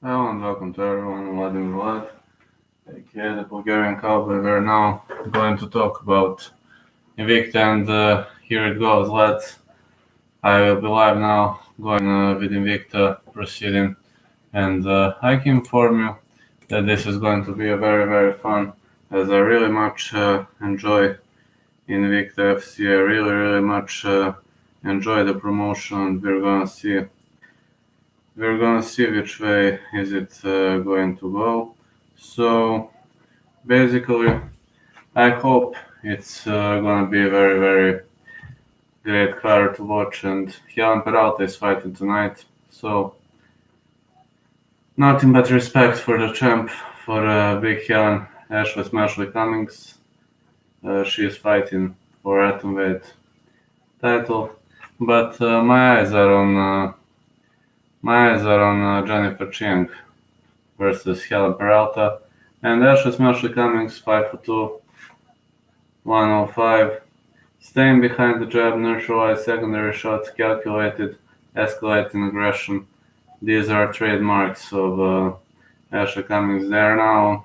Hello and welcome to everyone, Vladimir Vlad, aka the Bulgarian Cowboy. We're now going to talk about Invicta, and here it goes, lads. I will be live now, going with Invicta proceeding, and I can inform you that this is going to be a very, very fun, as I really much enjoy Invicta FC. I really, really much enjoy the promotion. We're gonna see which way is it going to go. So basically, I hope it's gonna be a very, very great card to watch. And Helen Peralta is fighting tonight, so nothing but respect for the champ, for Big Helen, Ashley Cummins. She is fighting for atomweight title, but my eyes are on Jennifer Chiang versus Helen Peralta, and Ashley Cummins 5'2", 105. Staying behind the jab, neutralize secondary shots, calculated, escalating aggression. These are trademarks of Ashley Cummins. Now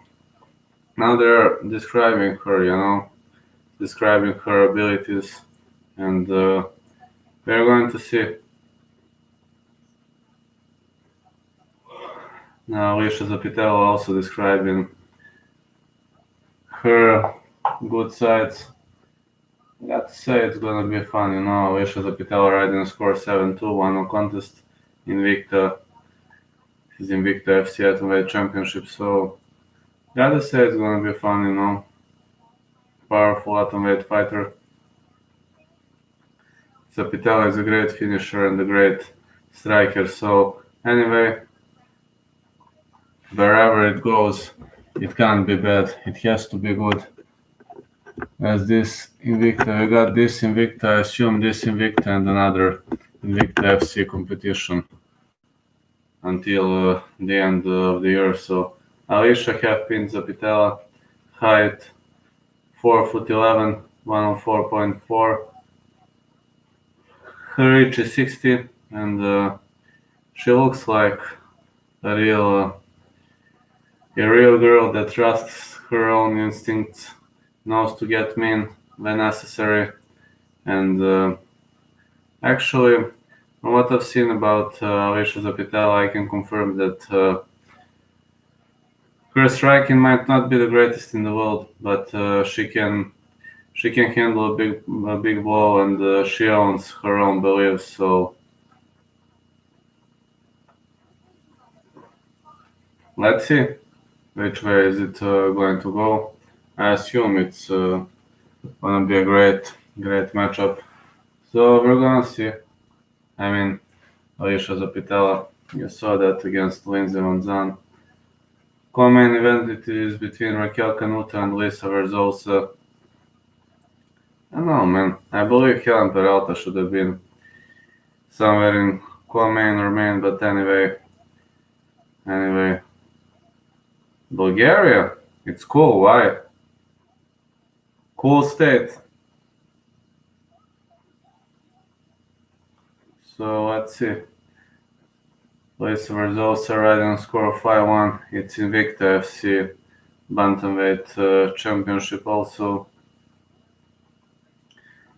they're describing her, describing her abilities, and we're going to see. Now Alicia Zapitella also describing her good sides. I got to say it's gonna be fun, Alicia Zapitella riding a score 7-2, 1-0 contest. Invicta is Invicta FC Atomweight Championship, so gotta say it's gonna be fun, Powerful atomweight fighter. Zapitella is a great finisher and a great striker, so anyway, wherever it goes, it can't be bad. It has to be good. As this Invicta, we got this Invicta, I assume this Invicta and another Invicta FC competition until the end of the year. So Alicia half pin Zapitella, height 4'11", 104.4. Her reach is 60, and she looks like a real girl that trusts her own instincts, knows to get mean when necessary, and actually, from what I've seen about Alicia Zapitella, I can confirm that her striking might not be the greatest in the world, but she can handle a big blow, and she owns her own beliefs. So let's see which way is it going to go. I assume it's gonna be a great matchup. So we're gonna see. I mean, Alicia Zapitella, you saw that against Lindsey Van Zandt. Co-main event it is between Raquel Canuta and Lisa Verzosa. I don't know, man. I believe Helen Peralta should have been somewhere in co-main or main, but anyway. Bulgaria? It's cool, why? Cool state. So let's see. Lisa Verzosa riding a score of 5-1. It's Invicta FC Bantamweight Championship also.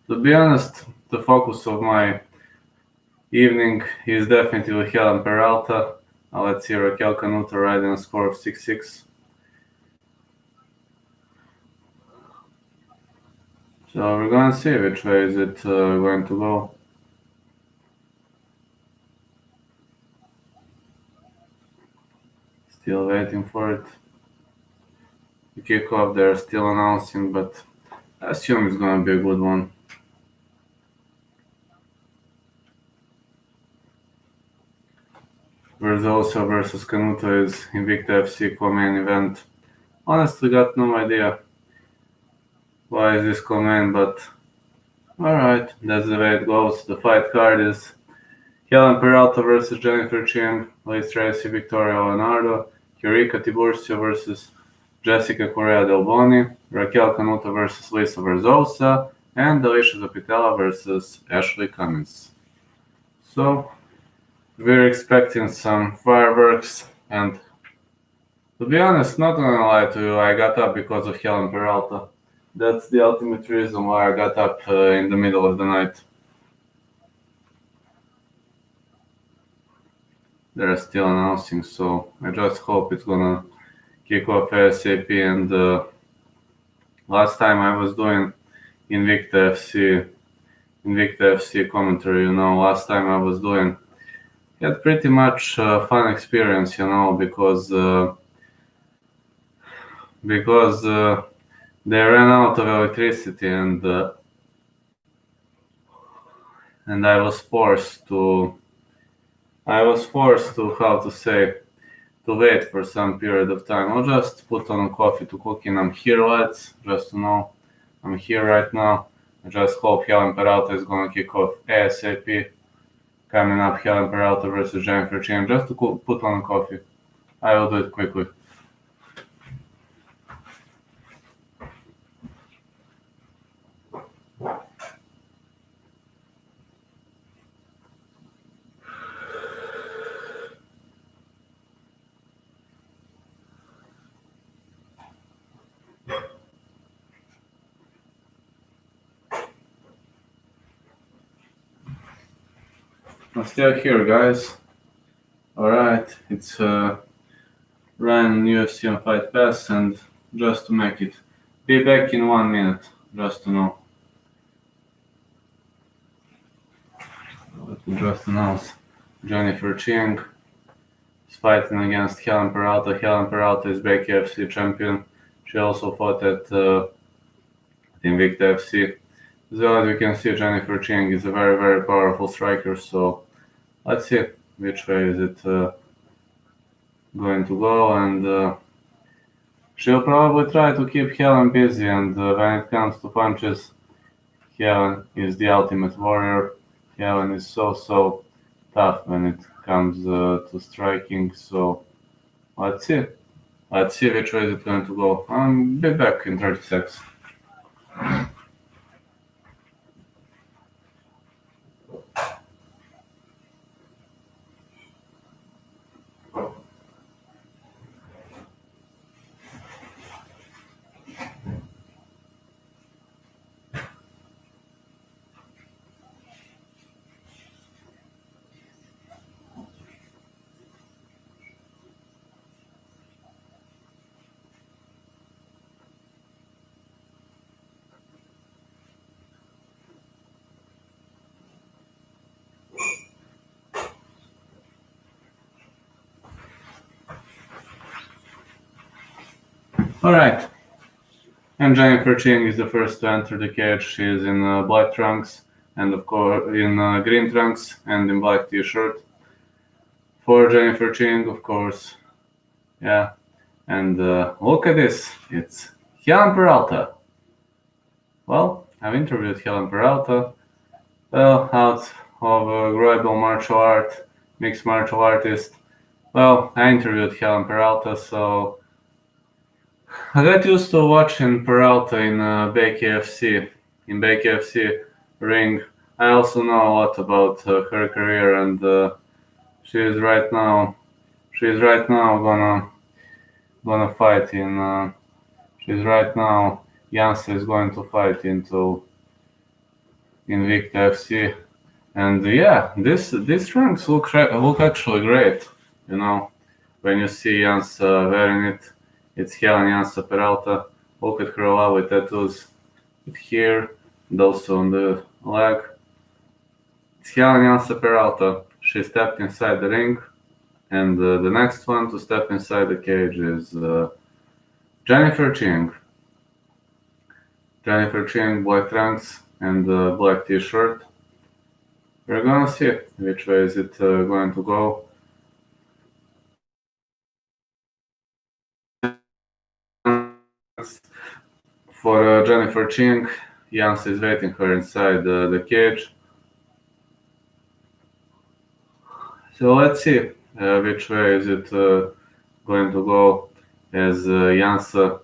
To be honest, the focus of my evening is definitely Helen Peralta. Let's see Raquel Canuta riding a score of 6-6. So we're gonna see which way is it going to go. Still waiting for it. The kickoff they're still announcing, but I assume it's gonna be a good one. Verzosa versus Canuta is Invicta FC co-main event. Honestly, got no idea why is this co-main, but alright, that's the way it goes. The fight card is Helen Peralta versus Jennifer Chiang, Liz Tracy, Victoria Leonardo, Eureka Tiburcio versus Jessica Correa Del Boni, Raquel Canuta versus Lisa Verzosa, and Alicia Zapitella versus Ashley Cummins. So we're expecting some fireworks And to be honest, not gonna lie to you, I got up because of Helen Peralta. That's the ultimate reason why I got up in the middle of the night. They're still announcing, so I just hope it's gonna kick off ASAP. And last time I was doing Invicta FC commentary, last time I was doing, had pretty much fun experience, because they ran out of electricity, and I was forced to how to say, to wait for some period of time. I'll just put on coffee to cook in. I'm here, lads, just to know. I'm here right now. I just hope Helen Peralta is gonna kick off ASAP. Coming up, Helen Peralta versus Jennifer Chin. Just to put on coffee. I will do it quickly. I'm still here, guys. Alright, it's Ryan UFC on Fight Pass, and just to make it, be back in 1 minute, just to know. Let me just announce Jennifer Ching is fighting against Helen Peralta. Helen Peralta is back UFC champion. She also fought at Invicta FC. As well as you can see, Jennifer Ching is a very, very powerful striker, so let's see which way is it going to go, and she'll probably try to keep Helen busy, and when it comes to punches, Helen is the ultimate warrior. Helen is so tough when it comes to striking, so let's see. Let's see which way is it going to go. I'll be back in 30 seconds. Alright, and Jennifer Ching is the first to enter the cage. She is in black trunks, and of course in green trunks, and in black t-shirt. For Jennifer Ching, of course, yeah. And look at this, it's Helen Peralta. Well, I've interviewed Helen Peralta, out of a global martial art, mixed martial artist. Well, I interviewed Helen Peralta, so I got used to watching Peralta in BKFC, ring. I also know a lot about her career, and she's right now gonna fight in. She's right now. Jansa is going to fight into Invicta FC, and yeah, these ranks look actually great. When you see Jansa wearing it. It's Helen Jansa Peralta. Look at her lovely tattoos here and also on the leg. It's Helen Jansa Peralta. She stepped inside the ring, and the next one to step inside the cage is Jennifer Ching. Jennifer Ching, black trunks and black t-shirt. We're gonna see which way is it going to go. For Jennifer Ching, Jans is waiting her inside the cage. So let's see which way is it going to go, as Jansa.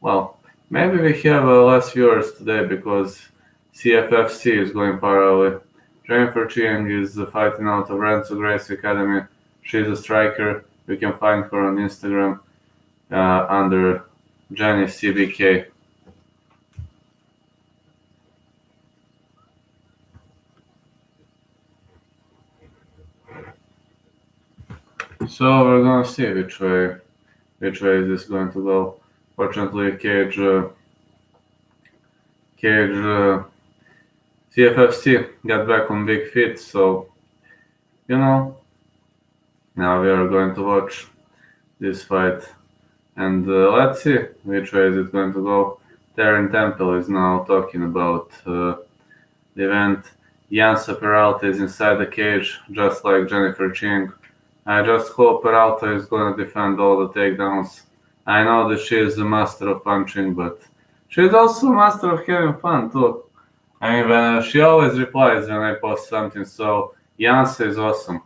Well, maybe we have less viewers today because CFFC is going parallel. Jennifer Ching is fighting out of Renzo Gracie Academy. She's a striker. You can find her on Instagram under Jenny CBK. So we're gonna see which way is this going to go. Fortunately, Cage CFFC got back on big feet, so you know now we are going to watch this fight, and let's see which way is it going to go. Darren Temple is now talking about the event. Yansa Peralta is inside the cage, just like Jennifer Ching. I just hope Peralta is going to defend all the takedowns. I know that she is the master of punching, but she is also a master of having fun too. I mean, she always replies when I post something, so Yansa is awesome.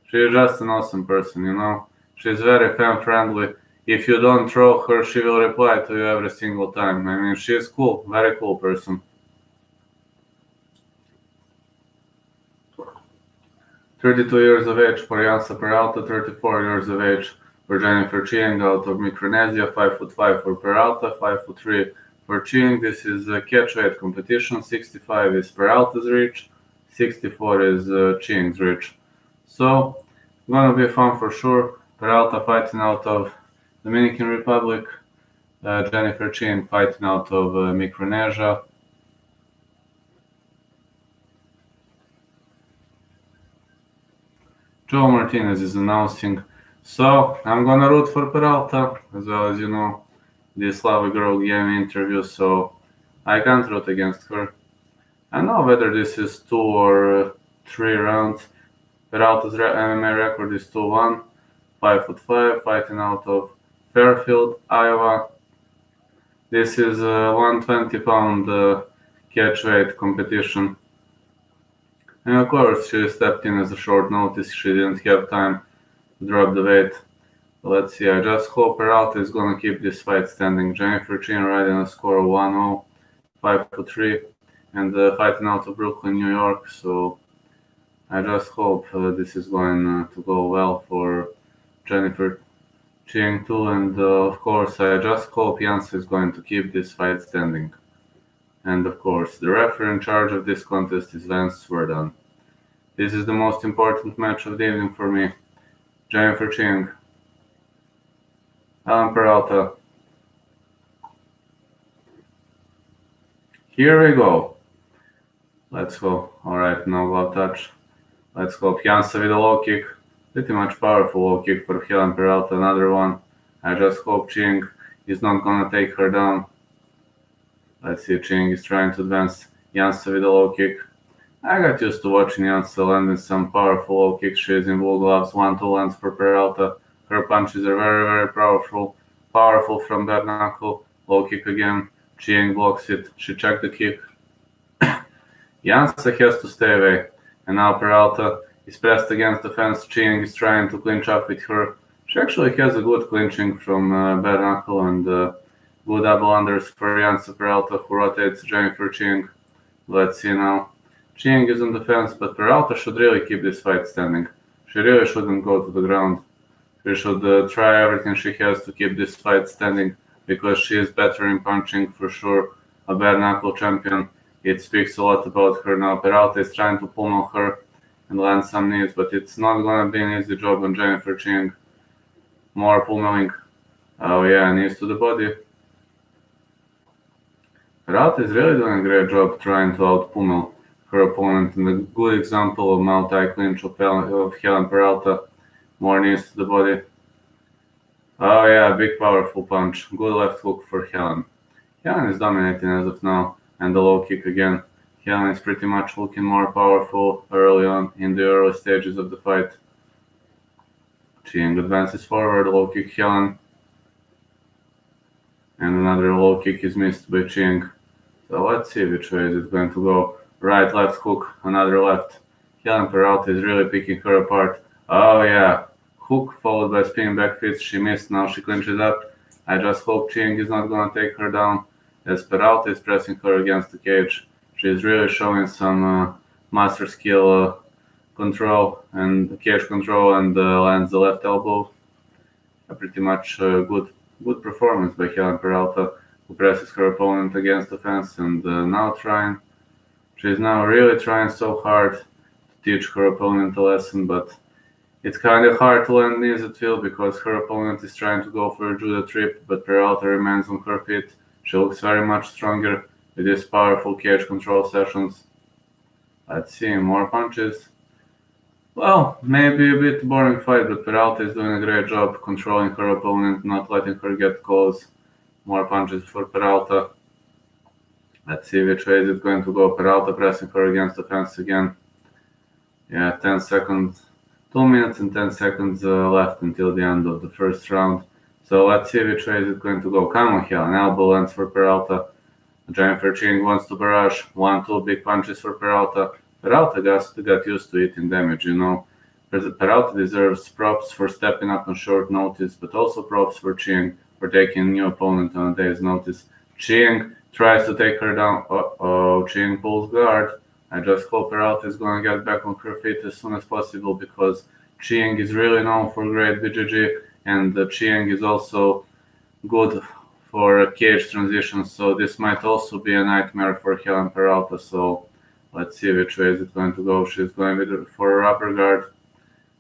She is just an awesome person, you know. She's very fan-friendly. If you don't troll her, she will reply to you every single time. I mean, she is cool, very cool person. 32 years of age for Yansa Peralta, 34 years of age for Jennifer Chiang out of Micronesia, 5'5" for Peralta, 5'3" for Chiang. This is a catchweight competition. 65 is Peralta's reach, 64 is Chiang's reach. So, gonna be fun for sure. Peralta fighting out of Dominican Republic, Jennifer Chiang fighting out of Micronesia. Joe Martinez is announcing. So, I'm gonna root for Peralta, as well as you know, this lovely girl gave me interview, so I can't root against her. I don't know whether this is 2 or 3 rounds. Peralta's MMA record is 2-1, 5'5", fighting out of Fairfield, Iowa. This is a 120-pound catchweight competition. And of course, she stepped in as a short notice. She didn't have time to drop the weight. Let's see, I just hope Peralta is gonna keep this fight standing. Jennifer Chin riding a score of 1-0, 5'3", and fighting out of Brooklyn, New York. So I just hope this is going to go well for Jennifer Ching too. And of course, I just hope Yansa is going to keep this fight standing. And of course, the referee in charge of this contest is Vance Swerdan. This is the most important match of the evening for me. Jennifer Ching, Alan Peralta. Here we go. Let's go. Alright, no glove touch. Let's hope Yansa with a low kick. Pretty much powerful low kick for Helen Peralta. Another one. I just hope Ching is not gonna take her down. Let's see, Ching is trying to advance Yansa with a low kick. I got used to watching Yansa landing some powerful low kicks. She is in wool gloves, 1-2 lands for Peralta. Her punches are very, very powerful. Powerful from bare knuckle. Low kick again. Ching blocks it. She checked the kick. Yansa has to stay away. And now Peralta is pressed against the fence. Ching is trying to clinch up with her. She actually has a good clinching from bare knuckle and good double unders for Yansa Peralta, who rotates Jennifer Ching. Let's see now. Ching is on the fence, but Peralta should really keep this fight standing. She really shouldn't go to the ground. She should try everything she has to keep this fight standing, because she is better in punching for sure. A bare knuckle champion. It speaks a lot about her now. Peralta is trying to pummel her and land some knees, but it's not gonna be an easy job on Jennifer Ching. More pummeling. Oh yeah, knees to the body. Peralta is really doing a great job trying to out-pummel her opponent, and a good example of multi-clinch of Helen Peralta. More knees to the body. Oh yeah, big powerful punch. Good left hook for Helen. Helen is dominating as of now, and the low kick again. Helen is pretty much looking more powerful early on in the early stages of the fight. Ching advances forward, low kick Helen. And another low kick is missed by Ching. So let's see which way is it going to go. Right, left hook, another left. Helen Peralta is really picking her apart. Oh yeah, hook followed by spinning back fist. She missed, now she clinches up. I just hope Ching is not gonna take her down, as Peralta is pressing her against the cage. She is really showing some master skill control and cage control, and lands the left elbow. a pretty much good performance by Helen Peralta, who presses her opponent against the fence and she's now really trying so hard to teach her opponent a lesson, but it's kind of hard to land knees at Phil because her opponent is trying to go for a judo trip, but Peralta remains on her feet. She looks very much stronger with these powerful cage control sessions. Let's see, more punches. Well, maybe a bit boring fight, but Peralta is doing a great job controlling her opponent, not letting her get close. More punches for Peralta. Let's see which way is it going to go. Peralta pressing her against the fence again. Yeah, 10 seconds. 2 minutes and 10 seconds left until the end of the first round. So let's see which way is it going to go. Come on, an elbow lands for Peralta. Jennifer Ching wants to barrage. 1-2 big punches for Peralta. Peralta got used to eating damage, you know. Peralta deserves props for stepping up on short notice, but also props for Ching for taking a new opponent on a day's notice. Ching tries to take her down. Uh-oh, Ching pulls guard. I just hope Peralta is going to get back on her feet as soon as possible because Ching is really known for great BJJ and Ching is also good for cage transitions, so this might also be a nightmare for Helen Peralta. So let's see which way is it going to go. She's going for a upper guard,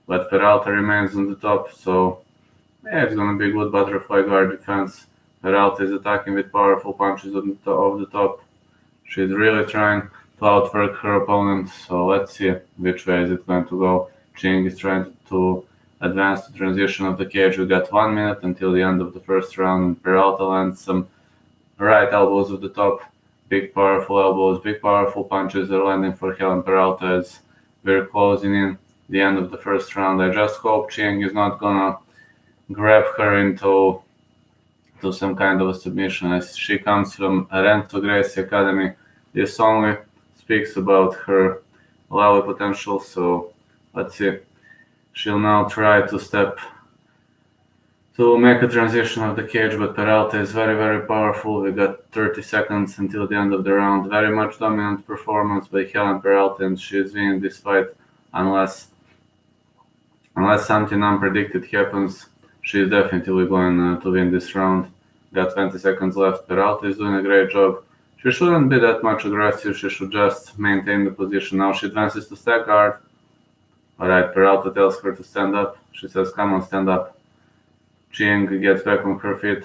but Peralta remains on the top, so yeah, it's going to be a good butterfly guard defense. Peralta is attacking with powerful punches off the top. She's really trying to outwork her opponent, so let's see which way is it going to go. Ching is trying to advance the transition of the cage. We got 1 minute until the end of the first round, and Peralta lands some right elbows at the top. Big powerful elbows, big powerful punches are landing for Helen Peralta as we're closing in the end of the first round. I just hope Ching is not gonna grab her into some kind of a submission, as she comes from Rento Gracie Academy. This only speaks about her Lally potential, so let's see. She'll now try to make a transition of the cage, but Peralta is very, very powerful. We got 30 seconds until the end of the round. Very much dominant performance by Helen Peralta, and she's winning this fight unless something unpredicted happens. She's definitely going to win this round. Got 20 seconds left. Peralta is doing a great job. She shouldn't be that much aggressive. She should just maintain the position. Now she advances to stack guard. Alright, Peralta tells her to stand up. She says, come on, stand up. Ching gets back on her feet.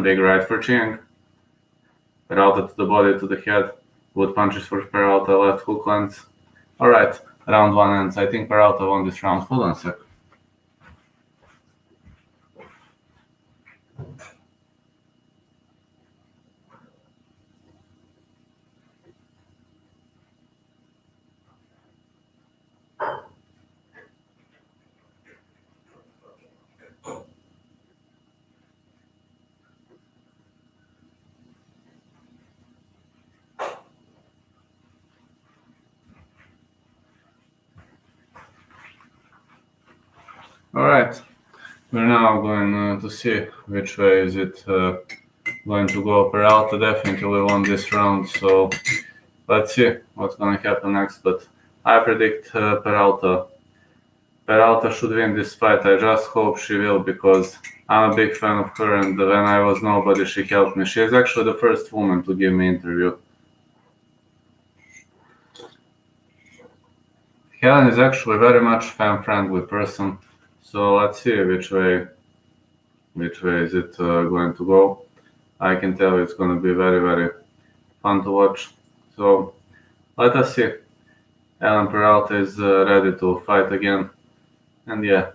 Big right for Ching. Peralta to the body, to the head. Good punches for Peralta, left hook lands. Alright, round 1 ends. I think Peralta won this round. Hold on a sec. Alright, we're now going to see which way is it going to go. Peralta definitely won this round, so let's see what's going to happen next. But I predict Peralta should win this fight. I just hope she will, because I'm a big fan of her, and when I was nobody, she helped me. She is actually the first woman to give me an interview. Helen is actually a very much fan-friendly person. So let's see which way is it going to go. I can tell it's going to be very, very fun to watch. So let us see. Helen Peralta is ready to fight again. And yeah.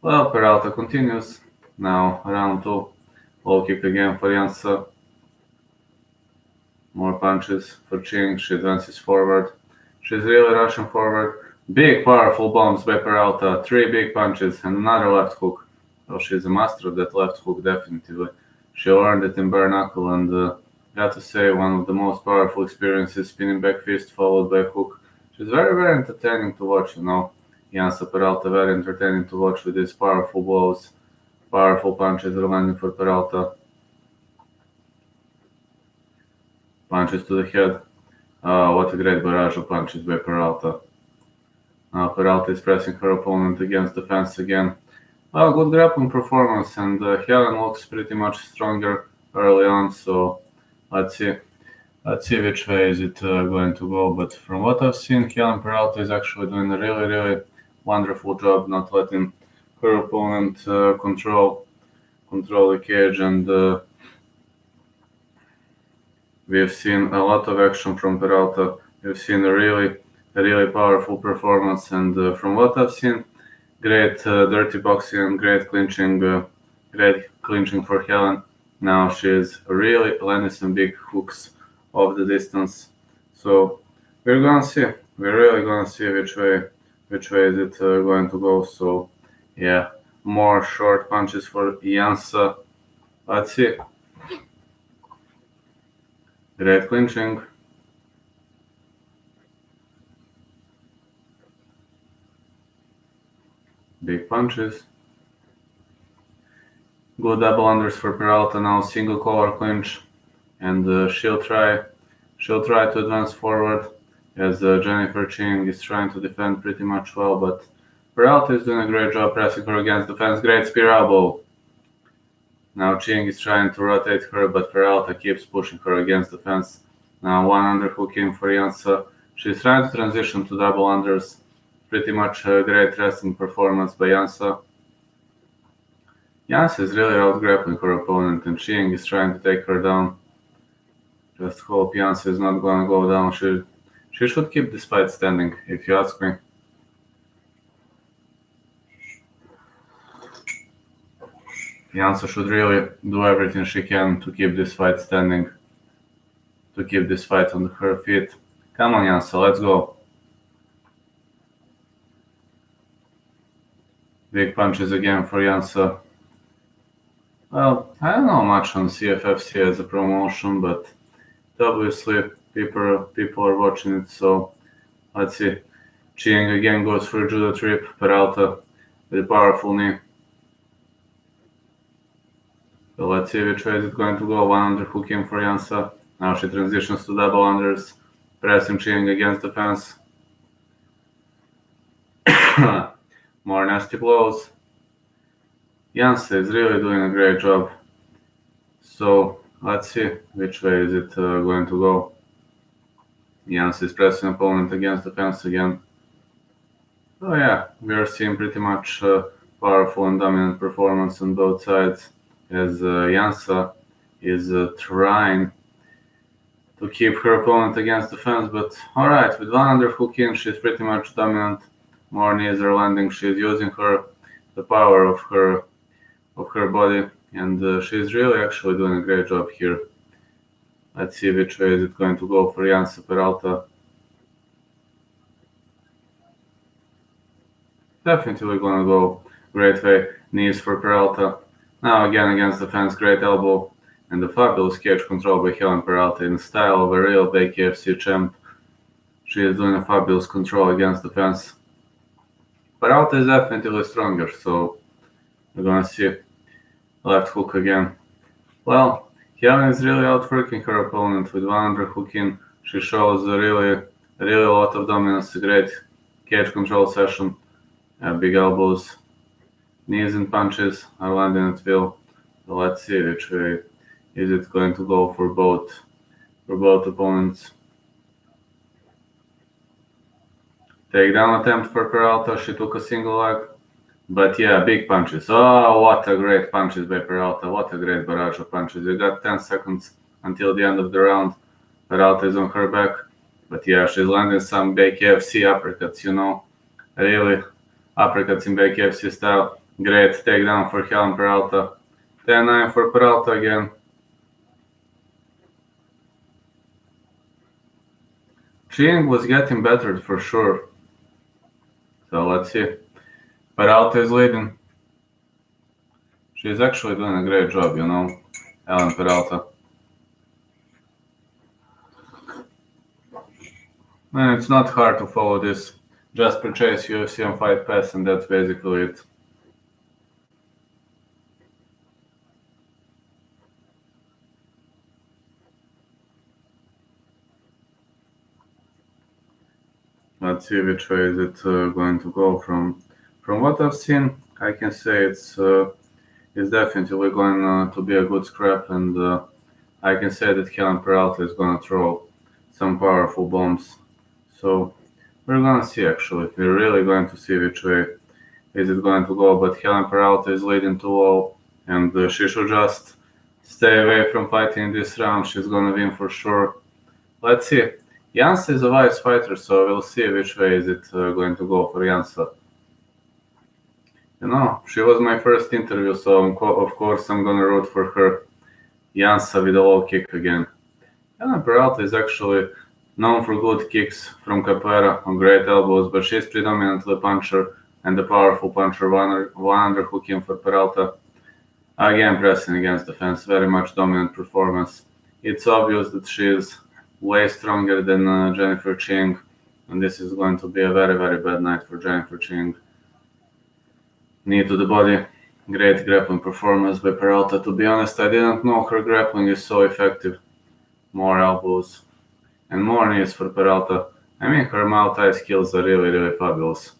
Well, Peralta continues. Now round 2. Low kick again for Jansa. More punches for Ching. She advances forward. She's really rushing forward. Big powerful bombs by Peralta, 3 big punches and another left hook. Oh, she's a master of that left hook, definitely. She learned it in bare knuckle, and got to say, one of the most powerful experiences, spinning back fist followed by hook. She's very, very entertaining to watch, you know. Jansa Peralta, very entertaining to watch with these powerful blows. Powerful punches are landing for Peralta. Punches to the head. Oh, what a great barrage of punches by Peralta. Peralta is pressing her opponent against the fence again. Well, good grappling performance, and Helen looks pretty much stronger early on. So let's see. Let's see which way is it going to go. But from what I've seen, Helen Peralta is actually doing a really, really wonderful job not letting her opponent control the cage, and we've seen a lot of action from Peralta. We've seen a really powerful performance, and from what I've seen, great dirty boxing and great clinching for Helen. Now she's really landing some big hooks off the distance. So we're gonna see. We're really gonna see which way is it going to go. So yeah, more short punches for Jansa. Let's see. Great clinching. Big punches. Good double unders for Peralta now. Single collar clinch, and she'll try to advance forward as Jennifer Ching is trying to defend pretty much well, but Peralta is doing a great job pressing her against the fence. Great spear elbow. Now Ching is trying to rotate her, but Peralta keeps pushing her against the fence. Now one underhook in for Jansa. She's trying to transition to double unders. Pretty much a great wrestling performance by Jansa. Jansa is really out-grappling her opponent, and Ching is trying to take her down. Just hope Jansa is not going to go down. She should keep this fight standing, if you ask me. Jansa should really do everything she can to keep this fight standing, to keep this fight on her feet. Come on, Jansa, let's go. Big punches again for Jansa. Well, I don't know much on CFFC as a promotion, but obviously people are watching it, so let's see. Ching again goes for a judo trip. Peralta with a powerful knee. So let's see which way is it going to go. One underhook in for Jansa. Now she transitions to double unders, pressing Ching against the fence. More nasty blows. Jansa is really doing a great job. So let's see which way is it going to go. Jansa is pressing opponent against the fence again. So yeah, we are seeing pretty much powerful and dominant performance on both sides, as Jansa is trying to keep her opponent against the fence. But alright, with one underhook in, she's pretty much dominant. More knees are landing. She's using the power of her body, and she's really actually doing a great job here. Let's see which way is it going to go for Jansa Peralta. Definitely gonna go great way. Knees for Peralta. Now again against the fence, great elbow, and the fabulous cage control by Helen Peralta in the style of a real big KFC champ. She is doing a fabulous control against the fence. Peralta is definitely stronger, so we're gonna see. Left hook again. Well, Helen is really outworking her opponent with one underhook in. She shows a really lot of dominance. A great cage control session. Big elbows, knees and punches are landing at will. So let's see which way is it going to go for both opponents. Takedown attempt for Peralta. She took a single leg. But yeah, big punches. Oh, what a great punches by Peralta. What a great barrage of punches. You got 10 seconds until the end of the round. Peralta is on her back. But yeah, she's landing some big KFC uppercuts, Really, uppercuts in big KFC style. Great takedown for Helen Peralta. 10-9 for Peralta again. Ching was getting better for sure. So let's see. Peralta is leading. She's actually doing a great job, Helen Peralta. And it's not hard to follow this. Just purchase UFC on Fight Pass, and that's basically it. Let's see which way is it going to go. From what I've seen, I can say it's definitely going to be a good scrap, and I can say that Helen Peralta is going to throw some powerful bombs. So we're going to see actually. We're really going to see which way is it going to go. But Helen Peralta is leading 2-0, and she should just stay away from fighting this round. She's going to win for sure. Let's see. Jansa is a wise fighter, so we'll see which way is it going to go for Jansa. She was my first interview, so of course I'm gonna root for her. Jansa with a low kick again. Helen Peralta is actually known for good kicks from capoeira on great elbows, but she's predominantly a puncher and a powerful puncher. One underhook in for Peralta. Again, pressing against the fence, very much dominant performance. It's obvious that she is way stronger than Jennifer Ching, and this is going to be a very, very bad night for Jennifer Ching. Knee to the body, great grappling performance by Peralta. To be honest, I didn't know her grappling is so effective. More elbows and more knees for Peralta. I mean, her Muay Thai skills are really, really fabulous.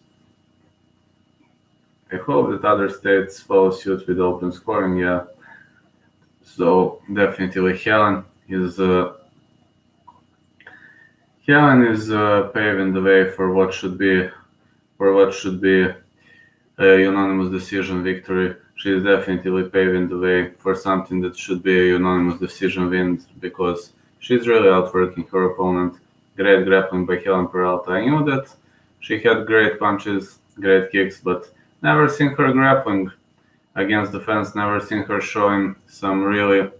I hope that other states follow suit with open scoring, yeah. So definitely Helen is paving the way for what should be a unanimous decision victory. She is definitely paving the way for something that should be a unanimous decision win, because she's really outworking her opponent. Great grappling by Helen Peralta. I knew that she had great punches, great kicks, but never seen her grappling against the fence. Never seen her showing some really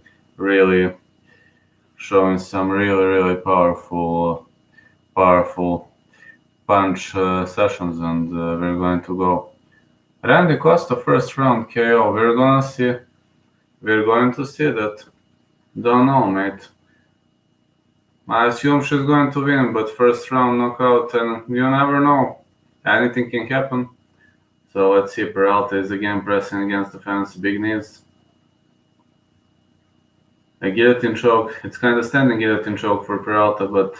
powerful punch sessions, and we're going to go. Randy Costa first round KO. We're going to see that. Don't know, mate. I assume she's going to win, but first round knockout, and you never know. Anything can happen. So let's see. Peralta is again pressing against the fence, big knees. A guillotine choke. It's kind of standing guillotine choke for Peralta, but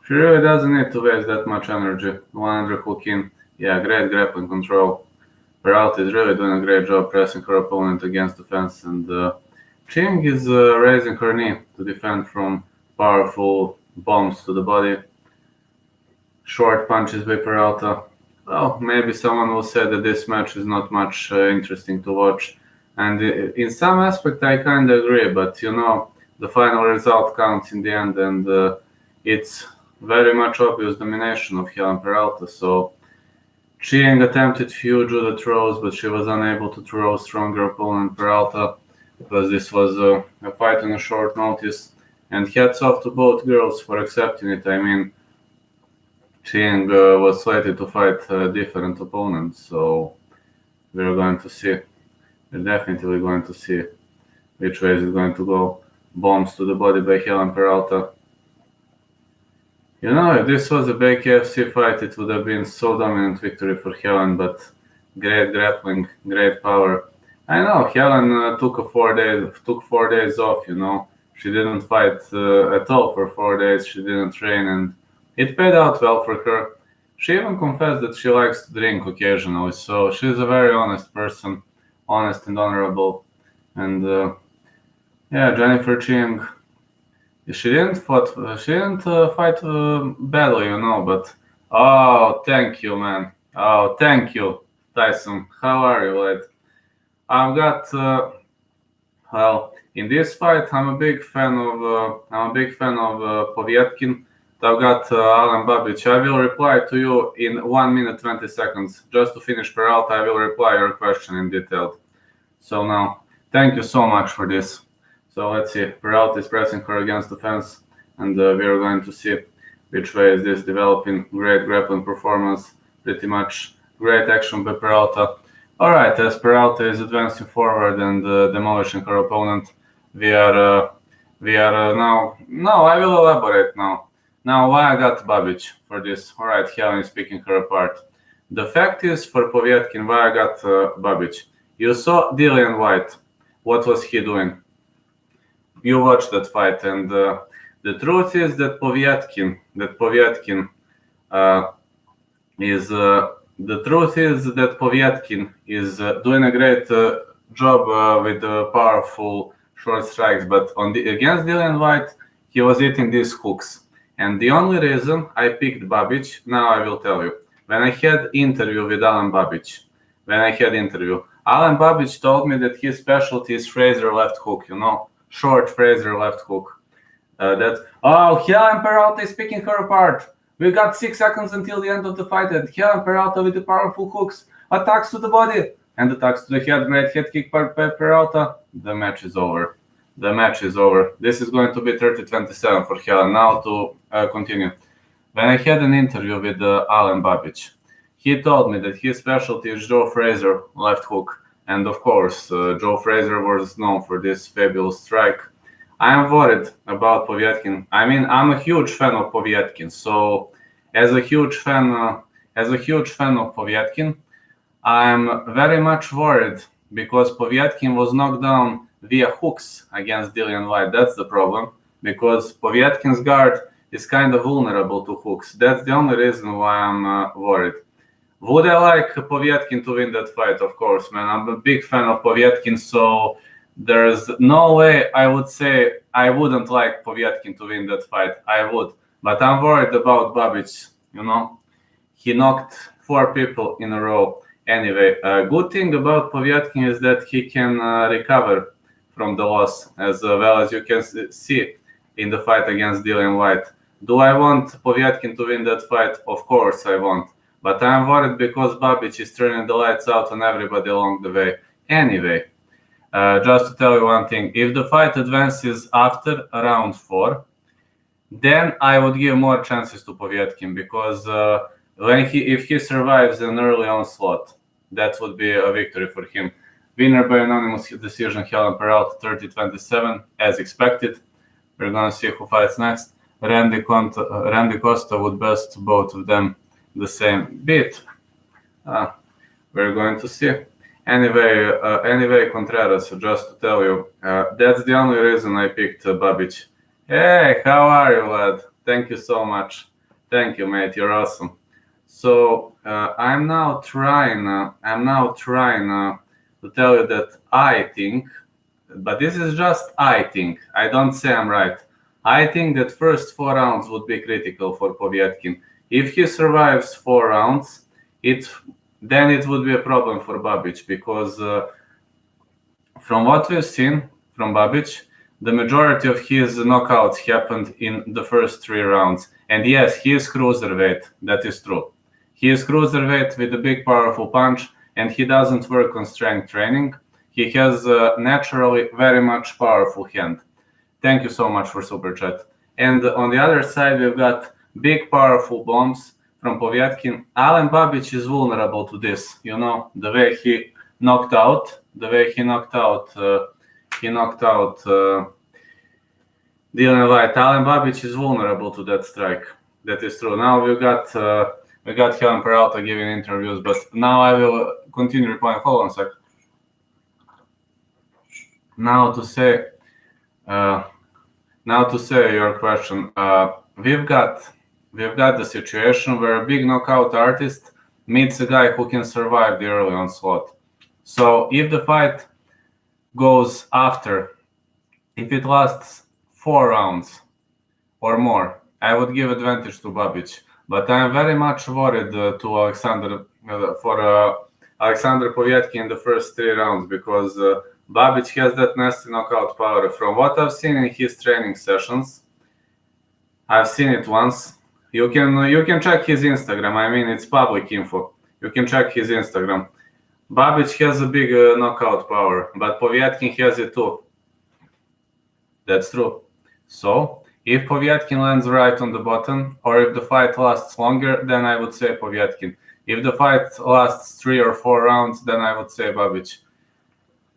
she really doesn't need to waste that much energy. 100 hook in. Yeah, great grappling control. Peralta is really doing a great job pressing her opponent against the fence, and Ching is raising her knee to defend from powerful bombs to the body. Short punches by Peralta. Well, maybe someone will say that this match is not much interesting to watch, and in some aspect I kind of agree, but the final result counts in the end, and it's very much obvious domination of Helen Peralta. So Ching attempted few judo throws, but she was unable to throw stronger opponent Peralta, because this was a fight on a short notice. And hats off to both girls for accepting it. I mean, Ching was slated to fight different opponents, so we're going to see. We're definitely going to see which way is it going to go. Bombs to the body by Helen Peralta. If this was a big KFC fight, it would have been so dominant victory for Helen, but great grappling, great power. I know Helen took 4 days off. She didn't fight at all for 4 days. She didn't train, and it paid out well for her. She even confessed that she likes to drink occasionally, so she's a very honest person, honest and honorable. And Jennifer Ching. She didn't fight badly, but thank you, man. Oh, thank you, Tyson. How are you, lad? I've got in this fight, I'm a big fan of Povetkin. I've got Alan Babic. I will reply to you in 1 minute 20 seconds. Just to finish Peralta, I will reply your question in detail. So now, thank you so much for this. So let's see. Peralta is pressing her against the fence, and we are going to see which way is this developing. Great grappling performance, pretty much great action by Peralta. All right, as Peralta is advancing forward and demolishing her opponent, we are now. No, I will elaborate now. Now, why I got Babic for this? All right, Helen is picking her apart. The fact is, for Povetkin, why I got Babic. You saw Dillian White. What was he doing? You watched that fight, and the truth is that Povetkin is The truth is that Povetkin is doing a great job with powerful short strikes, but against Dillian White, he was hitting these hooks. And the only reason I picked Babic, now I will tell you. When I had interview with Alan Babic, Alan Babic told me that his specialty is Fraser left hook, short Fraser left hook. Helen Peralta is picking her apart. We got 6 seconds until the end of the fight, and Helen Peralta with the powerful hooks, attacks to the body, and attacks to the head, great head kick by Peralta. The match is over. This is going to be 30-27 for Helen. Now to continue. When I had an interview with Alan Babic, he told me that his specialty is Joe Fraser left hook. And of course, Joe Fraser was known for this fabulous strike. I am worried about Povetkin. I mean, I'm a huge fan of Povetkin. So, as a huge fan of Povetkin, I'm very much worried because Povetkin was knocked down via hooks against Dillian White. That's the problem, because Povetkin's guard is kind of vulnerable to hooks. That's the only reason why I'm worried. Would I like Povetkin to win that fight? Of course, man. I'm a big fan of Povetkin, so there's no way I would say I wouldn't like Povetkin to win that fight. I would. But I'm worried about Babic, He knocked 4 people in a row. Anyway, a good thing about Povetkin is that he can recover from the loss, as well as you can see in the fight against Dillian White. Do I want Povetkin to win that fight? Of course I want. But I'm worried because Babic is turning the lights out on everybody along the way. Anyway, just to tell you one thing, if the fight advances after round 4, then I would give more chances to Povetkin, because if he survives an early onslaught, that would be a victory for him. Winner by unanimous decision, Helen Peralta, 30-27, as expected. We're gonna see who fights next. Randy Costa would best both of them the same beat. We're going to see. Anyway, Contreras, just to tell you, that's the only reason I picked Babic. Hey, how are you, lad? Thank you so much. Thank you, mate. You're awesome. So I'm now trying to tell you that I think, but this is just I think. I don't say I'm right. I think that first 4 rounds would be critical for Povetkin. If he survives 4 rounds, then it would be a problem for Babic, because from what we've seen from Babic, the majority of his knockouts happened in the first 3 rounds. And yes, he is cruiserweight. That is true. He is cruiserweight with a big, powerful punch, and he doesn't work on strength training. He has a naturally very much powerful hand. Thank you so much for Super Chat. And on the other side, we've got big, powerful bombs from Povetkin. Alan Babic is vulnerable to this. The way he knocked out Dillian White. Alan Babic is vulnerable to that strike. That is true. Now we got Helen Peralta giving interviews, but now I will continue replying. Hold on a sec. Now to say your question, we've got the situation where a big knockout artist meets a guy who can survive the early onslaught. So if the fight goes if it lasts 4 rounds or more, I would give advantage to Babic. But I'm very much worried for Alexander Povetkin in the first 3 rounds, because Babic has that nasty knockout power. From what I've seen in his training sessions, I've seen it once. You can check his Instagram. I mean, it's public info. You can check his Instagram. Babic has a big knockout power, but Povetkin has it too. That's true. So, if Povetkin lands right on the button, or if the fight lasts longer, then I would say Povetkin. If the fight lasts 3 or 4 rounds, then I would say Babic.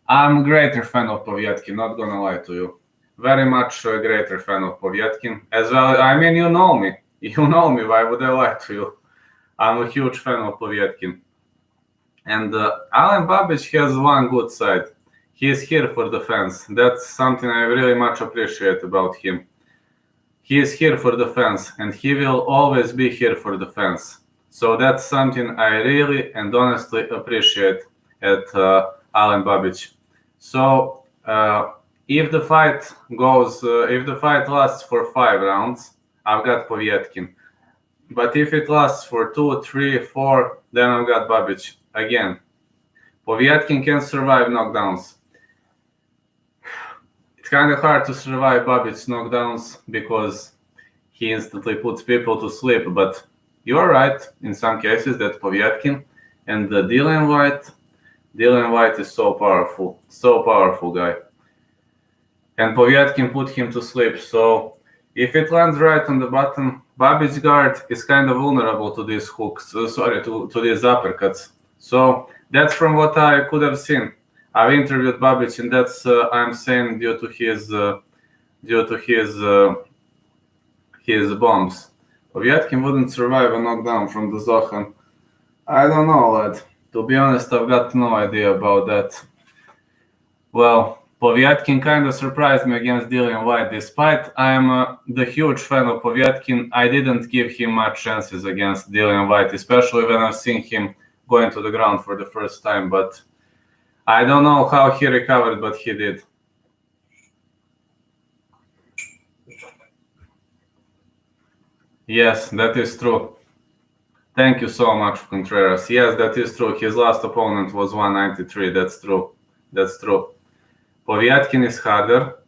I'm a greater fan of Povetkin, not gonna lie to you. Very much a greater fan of Povetkin. As well, I mean, you know me, why would I lie to you? I'm a huge fan of Povetkin. And Alan Babic has one good side. He is here for the fans. That's something I really much appreciate about him. He is here for the fans, and he will always be here for the fans. So that's something I really and honestly appreciate at Alen Babic. So if the fight lasts for 5 rounds, I've got Povetkin. But if it lasts for 2, 3, 4, then I've got Babic again. Povetkin can survive knockdowns. It's kind of hard to survive Babic's knockdowns because he instantly puts people to sleep. But you are right in some cases that Povetkin and Dillian White is so powerful guy. And Povetkin put him to sleep. So if it lands right on the bottom, Babic's guard is kind of vulnerable to these hooks. To these uppercuts. So that's from what I could have seen. I've interviewed Babic, and that's I'm saying due to his bombs. Povetkin wouldn't survive a knockdown from the Zohan. I don't know, lad. To be honest, I've got no idea about that. Well, Povetkin kind of surprised me against Dillian White. Despite I'm the huge fan of Povetkin, I didn't give him much chances against Dillian White, especially when I've seen him going to the ground for the first time. But I don't know how he recovered, but he did. Yes, that is true. Thank you so much, Contreras. Yes, that is true. His last opponent was 193. That's true. Povetkin is harder.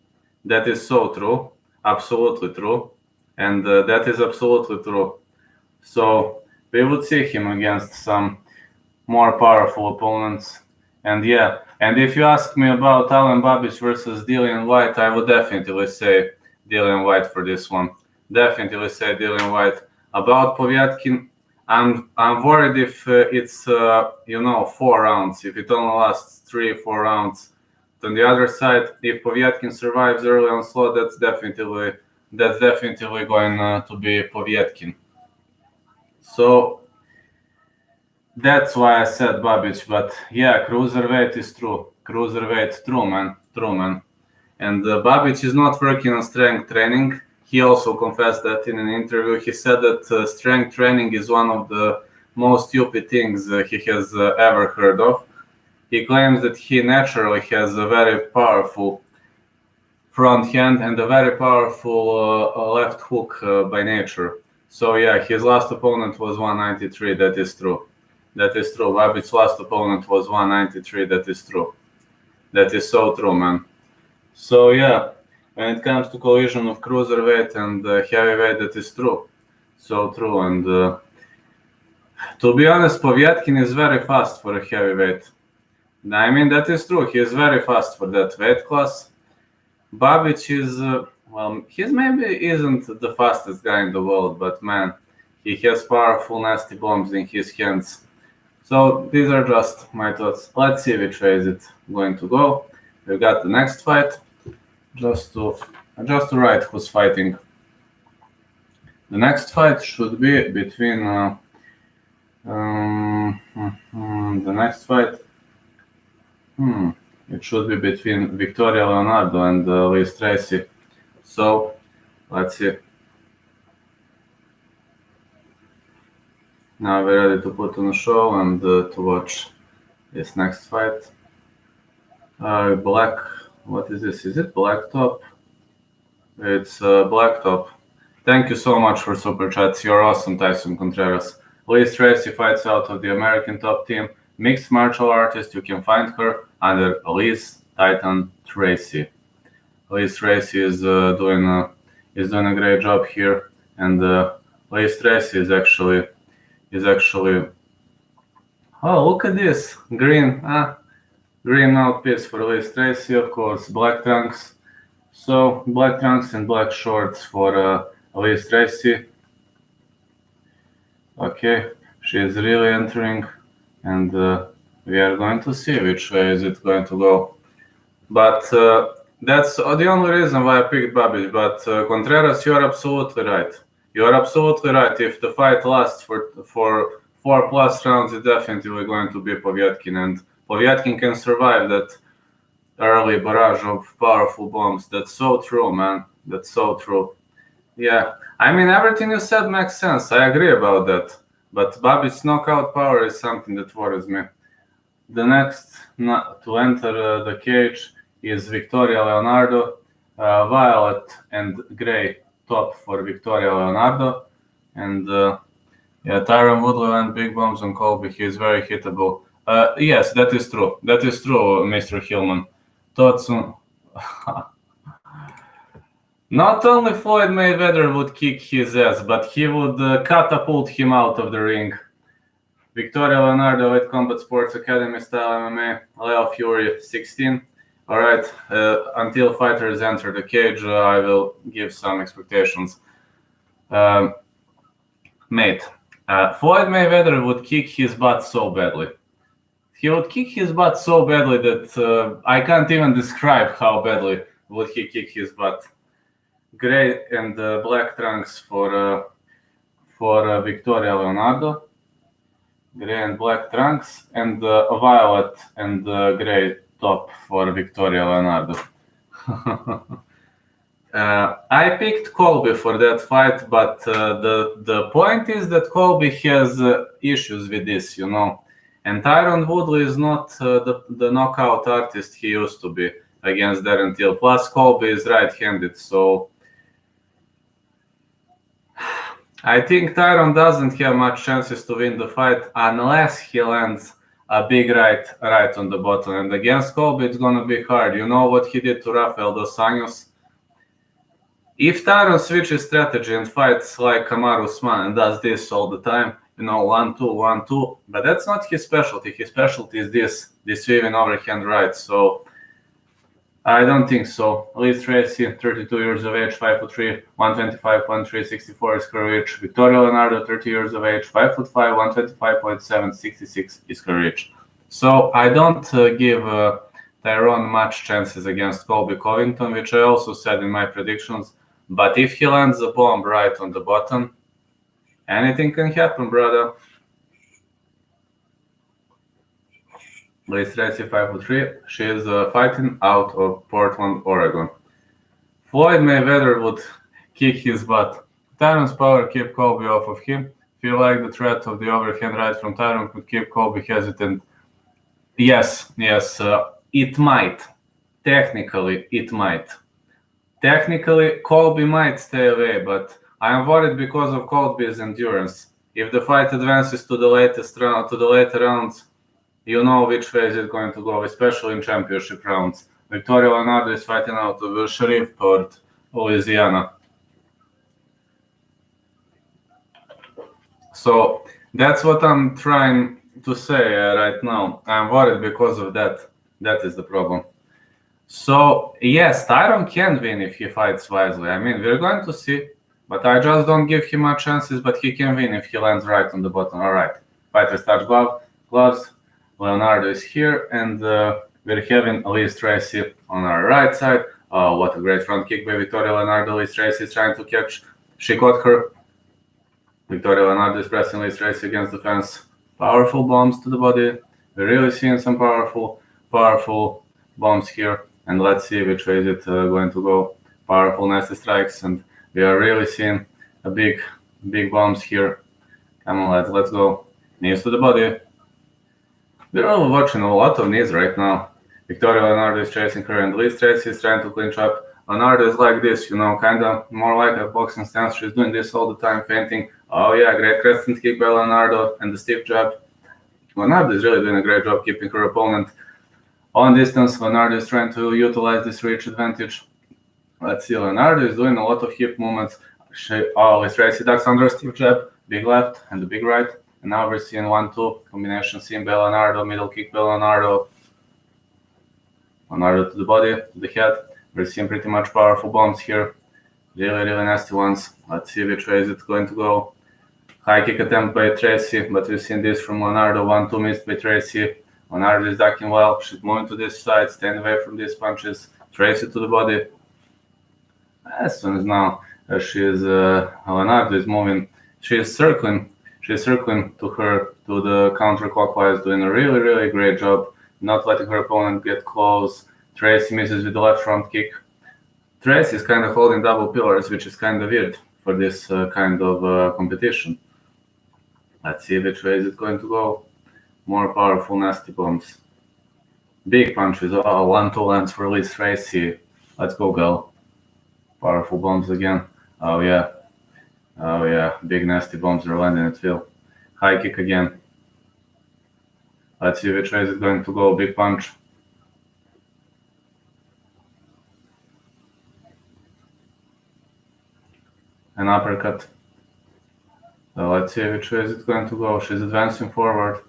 That is so true. Absolutely true. And that is absolutely true. So we would see him against some more powerful opponents. And yeah, and if you ask me about Alen Babic versus Dillian White, I would definitely say Dillian White for this one. Definitely say Dillian White. About Povetkin, I'm worried if it's 4 rounds. If it only lasts 3-4 rounds. On the other side, if Povetkin survives early onslaught, that's definitely going to be Povetkin. So that's why I said Babic. But yeah, cruiserweight is true. Cruiserweight, true man. And Babic is not working on strength training. He also confessed that in an interview. He said that strength training is one of the most stupid things he has ever heard of. He claims that he naturally has a very powerful front hand and a very powerful left hook by nature. So yeah, his last opponent was 193. That is true. Babic's last opponent was 193. That is true. That is so true, man. So yeah, when it comes to collision of cruiserweight and heavyweight, that is true. So true. And to be honest, Povetkin is very fast for a heavyweight. I mean, that is true. He is very fast for that weight class. Babic is, he maybe isn't the fastest guy in the world, but man, he has powerful, nasty bombs in his hands. So these are just my thoughts. Let's see which way is it going to go. We got the next fight. Just to write who's fighting. The next fight should be between the next fight. It should be between Victoria Leonardo and Liz Tracy. So let's see. Now we're ready to put on a show and to watch this next fight. Black. What is this? Is it Black Top? It's Black Top. Thank you so much for super chats. You're awesome, Tyson Contreras. Liz Tracy fights out of the American Top Team. Mixed martial artist. You can find her under Liz Titan Tracy. Liz Tracy is doing a great job here, and Liz Tracy is actually. Oh, look at this green mouthpiece for Liz Tracy, of course. Black trunks. So black trunks and black shorts for Liz Tracy. Okay, she is really entering, and we are going to see which way is it going to go. But that's the only reason why I picked Babic. But Contreras, you are absolutely right. If the fight lasts for 4+ rounds, it's definitely going to be Povetkin, and Povetkin can survive that early barrage of powerful bombs. That's so true, man. That's so true. Yeah, I mean, everything you said makes sense. I agree about that. But Bobby's knockout power is something that worries me. The next to enter the cage is Victoria Leonardo, violet and gray top for Victoria Leonardo, and Tyron Woodley and big bombs on Colby. He is very hittable. Yes, that is true. That is true, Mr. Hillman. Thoughts on... Not only Floyd Mayweather would kick his ass, but he would catapult him out of the ring. Victoria Leonardo, Elite Combat Sports Academy style MMA, Leo Fury 16. Alright, until fighters enter the cage, I will give some expectations. Mate, Floyd Mayweather would kick his butt so badly. He would kick his butt so badly that I can't even describe how badly would he kick his butt. Gray and black trunks for Victoria Leonardo. Gray and black trunks, and violet and gray top for Victoria Leonardo. I picked Colby for that fight, but the point is that Colby has issues with this, you know. And Tyron Woodley is not the knockout artist he used to be against Darren Till. Plus, Colby is right-handed, so I think Tyron doesn't have much chances to win the fight unless he lands a big right on the bottom. And against Colby, it's gonna be hard. You know what he did to Rafael dos Anjos? If Tyron switches strategy and fights like Kamaru Usman and does this all the time, you know, 1-2, 1-2, but that's not his specialty. His specialty is this weaving overhand right. So I don't think so. Liz Tracy, 32 years of age, 5'3", 125.3, 64 is her reach. Victoria Leonardo, 30 years of age, 5'5", 125.7, 66 is her reach. So I don't give Tyrone much chances against Colby Covington, which I also said in my predictions. But if he lands a bomb right on the bottom, anything can happen, brother. Liz Tracy, 5'3". She is fighting out of Portland, Oregon. Floyd Mayweather would kick his butt. Tyron's power keep Colby off of him. Feel like the threat of the overhand right from Tyron could keep Colby hesitant. Yes, it might. Technically, it might. Technically, Colby might stay away, but I am worried because of Colby's endurance. If the fight advances to the later rounds, you know which way is it going to go, especially in championship rounds. Victoria Leonardo is fighting out of Shreveport, Louisiana. So that's what I'm trying to say right now. I'm worried because of that. That is the problem. So yes, Tyron can win if he fights wisely. I mean, we're going to see, but I just don't give him much chances. But he can win if he lands right on the bottom. All right, fighters touch gloves. Leonardo is here, and we're having Liz Tracy on our right side. Oh, what a great front kick by Victoria Leonardo. Liz Tracy is trying to catch. She caught her. Victoria Leonardo is pressing Liz Tracy against the fence. Powerful bombs to the body. We're really seeing some powerful bombs here. And let's see which way is it going to go. Powerful, nasty strikes, and we are really seeing a big bombs here. Come on, lads, let's go. Knees to the body. We're all watching a lot of knees right now. Victoria Leonardo is chasing her, and Liz Tracy is trying to clinch up. Leonardo is like this, you know, kind of more like a boxing stance. She's doing this all the time, fainting. Oh yeah, great crescent kick by Leonardo, and the stiff jab. Leonardo is really doing a great job keeping her opponent on distance. Leonardo is trying to utilize this reach advantage. Let's see, Leonardo is doing a lot of hip movements. Liz Tracy ducks under a stiff jab, big left and the big right. And now we're seeing 1-2 combination seen by Leonardo, middle kick by Leonardo. Leonardo to the body, to the head. We're seeing pretty much powerful bombs here. Really nasty ones. Let's see which way is it going to go. High kick attempt by Tracy, but we've seen this from Leonardo. 1-2 missed by Tracy. Leonardo is ducking well. She's moving to this side, staying away from these punches. Tracy to the body. As soon as now Leonardo is moving, she is circling to her, to the counterclockwise, doing a really great job, not letting her opponent get close. Tracy misses with the left front kick. Tracy is kind of holding double pillars, which is kind of weird for this kind of competition. Let's see which way is it going to go. More powerful, nasty bombs. Big punches. Oh, 1-2 lands for Liz Tracy. Let's go, girl. Powerful bombs again. Oh, yeah. Oh, yeah. Big, nasty bombs are landing at Phil. High kick again. Let's see which way is it going to go. Big punch. An uppercut. So let's see which way is it going to go. She's advancing forward.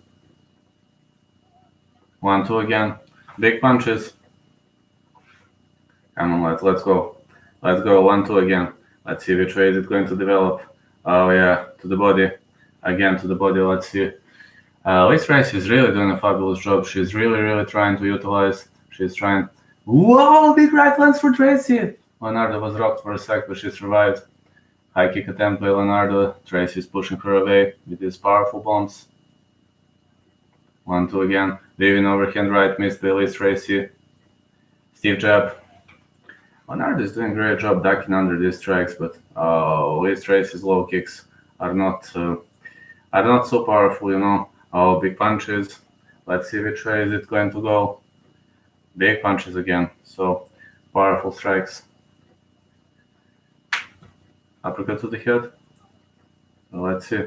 1-2 again. Big punches. Come on, let's go. Let's go. 1-2 again. Let's see which way is it going to develop. Oh yeah, to the body. Again to the body. Let's see. Liz Tracy is really doing a fabulous job. She's really trying to utilize. She's trying. Whoa! Big right lands for Tracy. Leonardo was rocked for a sec, but she survived. High kick attempt by Leonardo. Tracy's pushing her away with these powerful bombs. 1-2 again. Weaving overhand right missed by Liz Tracy. Steve jab. Leonardo is doing a great job ducking under these strikes, but Liz Tracy's low kicks are not so powerful, you know. Oh, big punches. Let's see which way is it going to go. Big punches again. So powerful strikes. Uppercut to the head. Let's see.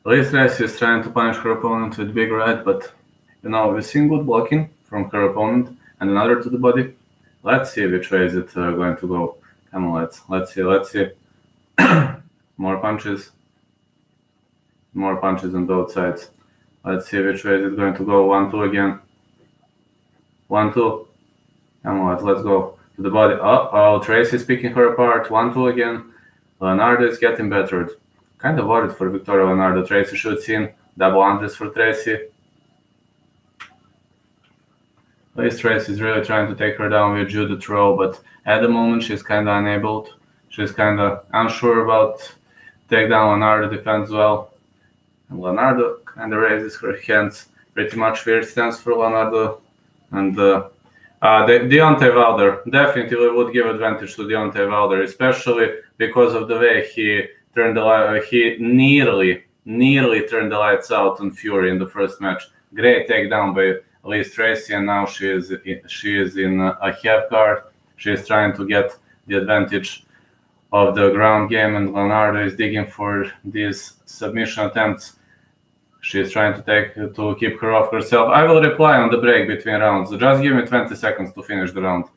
Liz Tracy is trying to punish her opponent with big right, but you know, we've seen good blocking from her opponent and another to the body. Let's see which way is it going to go. Come on, let's see. More punches. More punches on both sides. Let's see which way is it going to go. 1-2 again. 1-2. Come on, let's go. To the body. Oh, Tracy's picking her apart. 1-2 again. Leonardo is getting bettered. Kind of worried for Victoria Leonardo. Tracy shoots in. Double unders for Tracy. Liz Tracy is really trying to take her down with judo throw, but at the moment she's kind of unable. She's kind of unsure about takedown. Leonardo defends well. And Leonardo kind of raises her hands. Pretty much weird stance for Leonardo. And Deontay Wilder definitely would give advantage to Deontay Wilder, especially because of the way he turned he nearly turned the lights out on Fury in the first match. Great takedown by Liz Tracy, and now she is in a half guard. She is trying to get the advantage of the ground game, and Leonardo is digging for these submission attempts. She is trying to keep her off herself. I will reply on the break between rounds. So just give me 20 seconds to finish the round.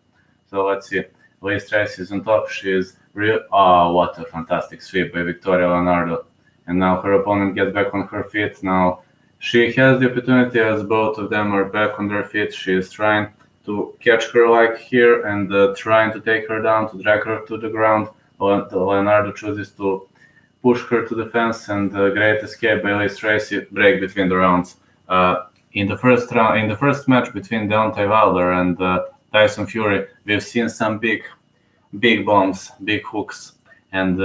So let's see. Liz Tracy is on top. She is real. Oh, what a fantastic sweep by Victoria Leonardo. And now her opponent gets back on her feet. Now she has the opportunity, as both of them are back on their feet. She is trying to catch her like here and trying to take her down, to drag her to the ground. Leonardo chooses to push her to the fence, and great escape by Liz Tracy. Break between the rounds. In the first match between Deontay Wilder and Tyson Fury, we've seen some big bombs, big hooks, and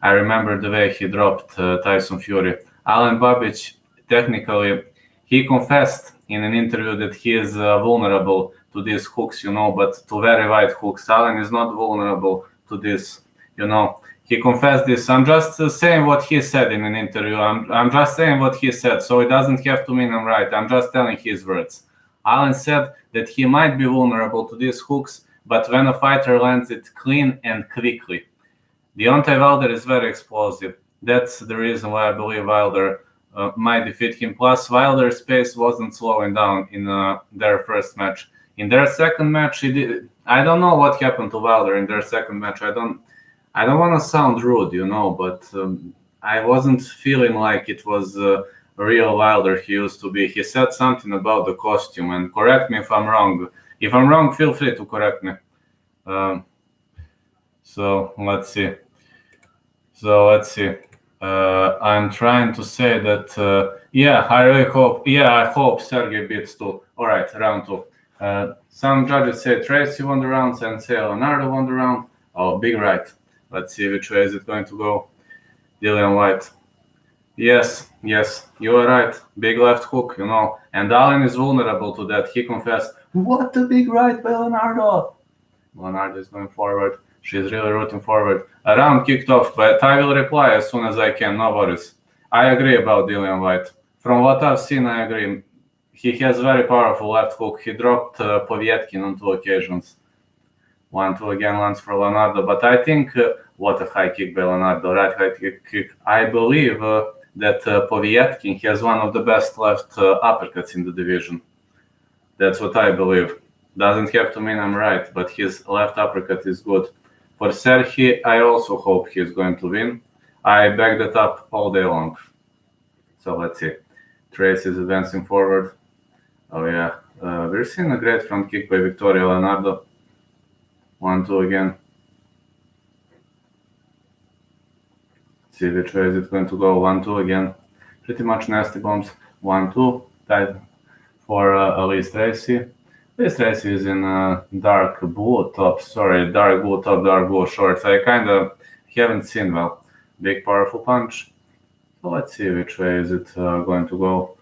I remember the way he dropped Tyson Fury. Alen Babic, technically, he confessed in an interview that he is vulnerable to these hooks, you know, but to very wide hooks. Alen is not vulnerable to this, you know. He confessed this. I'm just saying what he said in an interview. I'm just saying what he said, so it doesn't have to mean I'm right. I'm just telling his words. Alen said that he might be vulnerable to these hooks, but when a fighter lands it clean and quickly. Deontay Wilder is very explosive. That's the reason why I believe Wilder might defeat him. Plus, Wilder's pace wasn't slowing down in their first match. In their second match, I don't know what happened to Wilder in their second match. I don't want to sound rude, you know, but I wasn't feeling like it was a real Wilder he used to be. He said something about the costume, and correct me if I'm wrong. If I'm wrong, feel free to correct me. So let's see. I'm trying to say that, I hope Sergey beats too. All right, round 2. Some judges say Tracy won the round, and say Leonardo won the round. Oh, big right. Let's see which way is it going to go. Dillian White. Yes, you are right. Big left hook, you know. And Alen is vulnerable to that. He confessed, what a big right by Leonardo. Leonardo is going forward. She's really rooting forward. A round kicked off, but I will reply as soon as I can. No worries. I agree about Dillian White. From what I've seen, I agree. He has very powerful left hook. He dropped Povetkin on 2 occasions. 1-2 again lands for Leonardo. But I think, what a high kick by Leonardo, right high kick. I believe that Povetkin has one of the best left uppercuts in the division. That's what I believe. Doesn't have to mean I'm right, but his left uppercut is good. For Serhi, I also hope he's going to win. I back that up all day long. So let's see. Trace is advancing forward. Oh yeah, we're seeing a great front kick by Victoria Leonardo. 1-2 again. See which way is it going to go. 1-2 again. Pretty much nasty bombs. 1-2. Tied for Elise Tracy. Elise Tracy is in dark blue top. Sorry, dark blue top, dark blue shorts. I kind of haven't seen well. Big powerful punch. So let's see which way is it going to go.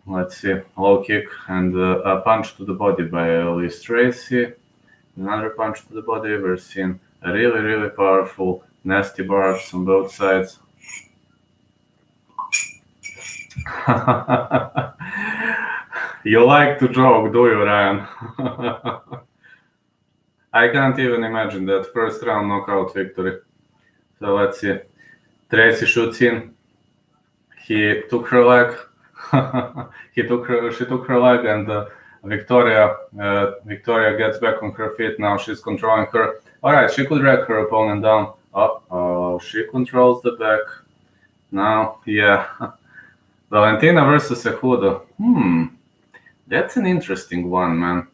Let's see. Low kick and a punch to the body by Elise Tracy. Another punch to the body. We're seeing a really, really powerful, nasty barbs on both sides. You like to joke, do you, Ryan? I can't even imagine that first round knockout victory. So let's see. Tracy shoots in. He took her leg. She took her leg, and Victoria gets back on her feet. Now she's controlling her. All right, she could drag her opponent down. Oh, she controls the back. Now, yeah. Valentina versus Cejudo. That's an interesting one, man.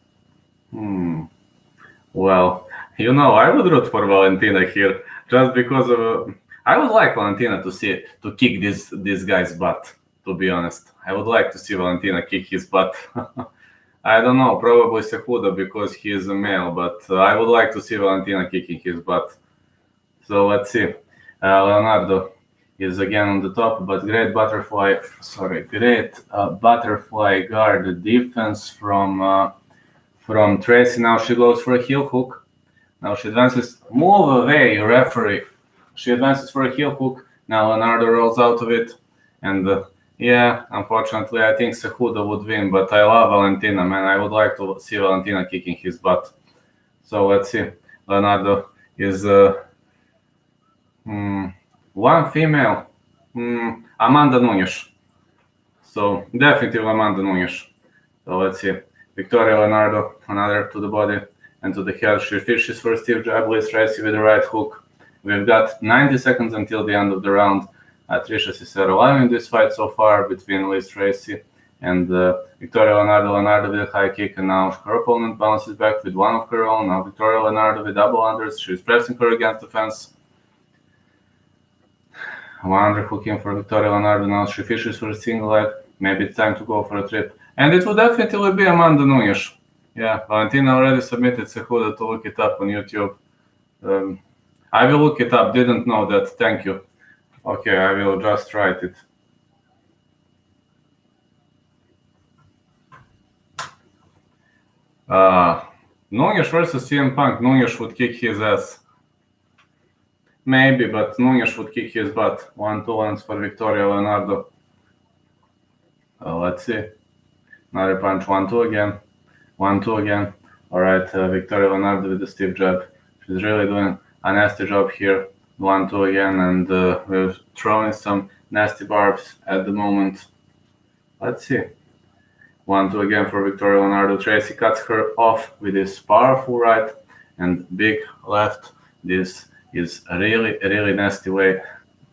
Well, I would root for Valentina here just because of. I would like Valentina to kick this guy's butt. To be honest, I would like to see Valentina kick his butt. I don't know, probably Cejudo because he is a male, but I would like to see Valentina kicking his butt. So let's see. Leonardo is again on the top, but great butterfly guard defense from Tracy. Now she goes for a heel hook. Now she advances. Move away, referee. She advances for a heel hook. Now Leonardo rolls out of it, and yeah, unfortunately, I think Cejudo would win, but I love Valentina, man. I would like to see Valentina kicking his butt. So let's see. Leonardo is one female, Amanda Nunes. So definitely Amanda Nunes. So let's see. Victoria Leonardo, another to the body and to the head. She fishes for Steve jab, Liz Tracy with the right hook. We've got 90 seconds until the end of the round. Tricia Cicero alive in this fight so far between Liz Tracy and Victoria Leonardo. Leonardo with a high kick, and now her opponent bounces back with one of her own. Now Victoria Leonardo with double unders. She's pressing her against the fence. One underhook in for Victoria Leonardo. Now she fishes for a single leg. Maybe it's time to go for a trip. And it would definitely be Amanda Nunes. Yeah, Valentina already submitted Cejudo to look it up on YouTube. I will look it up. Didn't know that. Thank you. Okay, I will just write it. Nunes versus CM Punk. Nunes would kick his ass. Maybe, but Nunes would kick his butt. 1-2 lands for Victoria Leonardo. Let's see. Another punch. 1-2 again. 1-2 again. All right, Victoria Leonardo with the stiff jab. She's really doing a nasty job here. 1-2 again, and we're throwing some nasty barbs at the moment. Let's see. 1-2 again for Victoria Leonardo. Tracy cuts her off with this powerful right and big left. This is a really, really nasty way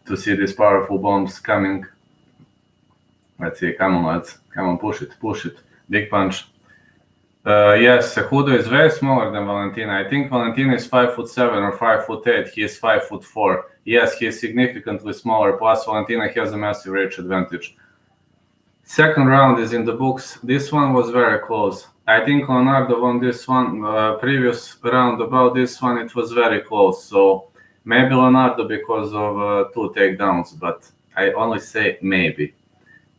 to see these powerful bombs coming. Let's see. Come on, lads. Come on, push it. Big punch. Yes, Cejudo is very smaller than Valentina. I think Valentina is 5'7" or 5'8". He is 5'4". Yes, he is significantly smaller. Plus, Valentina has a massive reach advantage. Second round is in the books. This one was very close. I think Leonardo won this one. Previous round about this one, it was very close. So maybe Leonardo because of 2 takedowns, but I only say maybe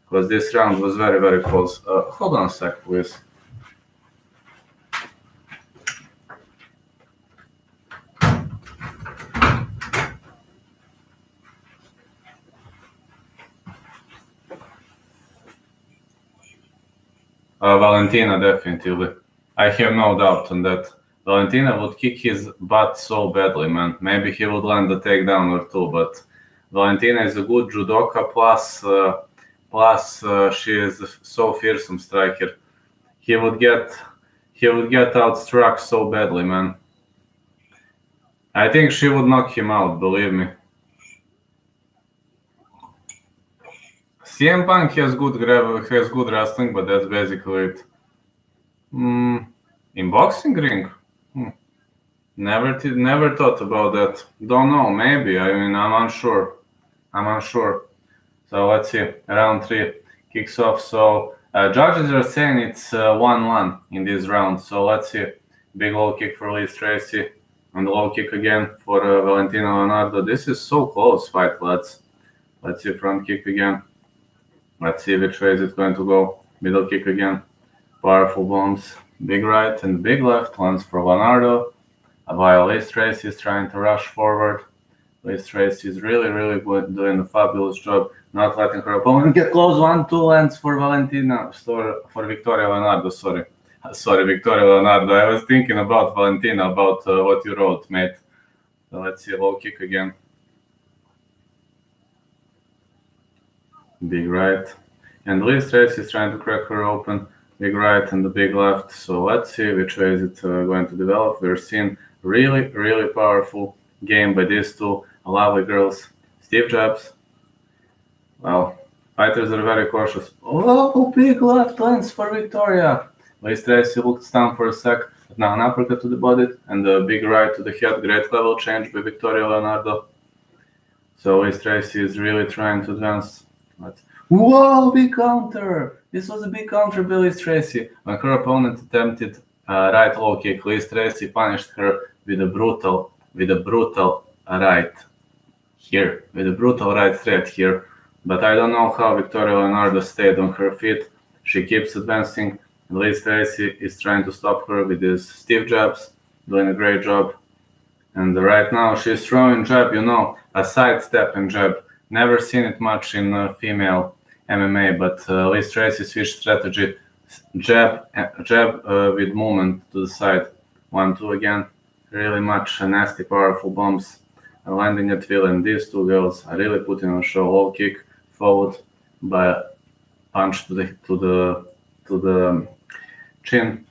because this round was very, very close. Hold on a sec, please. Valentina, definitely. I have no doubt on that. Valentina would kick his butt so badly, man. Maybe he would land a takedown or two, but Valentina is a good judoka, plus she is a so fearsome striker. He would get outstruck so badly, man. I think she would knock him out, believe me. CM Punk has good wrestling, but that's basically it. In boxing ring? Never thought about that. Don't know, maybe. I mean, I'm unsure. So let's see. Round 3 kicks off. So judges are saying it's 1-1 in this round. So let's see. Big low kick for Liz Tracy. And low kick again for Valentina Leonardo. This is so close fight, lads. Let's see, front kick again. Let's see which way is it going to go. Middle kick again. Powerful bombs. Big right and big left lands for Leonardo. While Liz Tracy is trying to rush forward. Liz Tracy is really good, doing a fabulous job, not letting her opponent get close. 1-2 lands for Victoria Leonardo. Sorry, Victoria Leonardo. I was thinking about Valentina, about what you wrote, mate. So let's see, low kick again. Big right. And Liz Tracy is trying to crack her open. Big right and the big left. So let's see which way is it going to develop. We're seeing really powerful game by these two lovely girls. Stiff jabs. Well, fighters are very cautious. Oh, big left lands for Victoria. Liz Tracy looked stunned for a sec, but now an uppercut to the body and a big right to the head. Great level change by Victoria Leonardo. So Liz Tracy is really trying to advance. Whoa, big counter! This was a big counter by Liz Tracy. When her opponent attempted right low kick, Liz Tracy punished her with a brutal right here, with a brutal right straight here. But I don't know how Victoria Leonardo stayed on her feet. She keeps advancing. Liz Tracy is trying to stop her with these stiff jabs, doing a great job. And right now she's throwing jab, a sidestep and jab. Never seen it much in female MMA, but Liz Tracy switched strategy, jab with movement to the side. 1-2 again. Really much nasty, powerful bombs landing at will, and these two girls are really putting on a show. Low kick followed by a punch to the chin.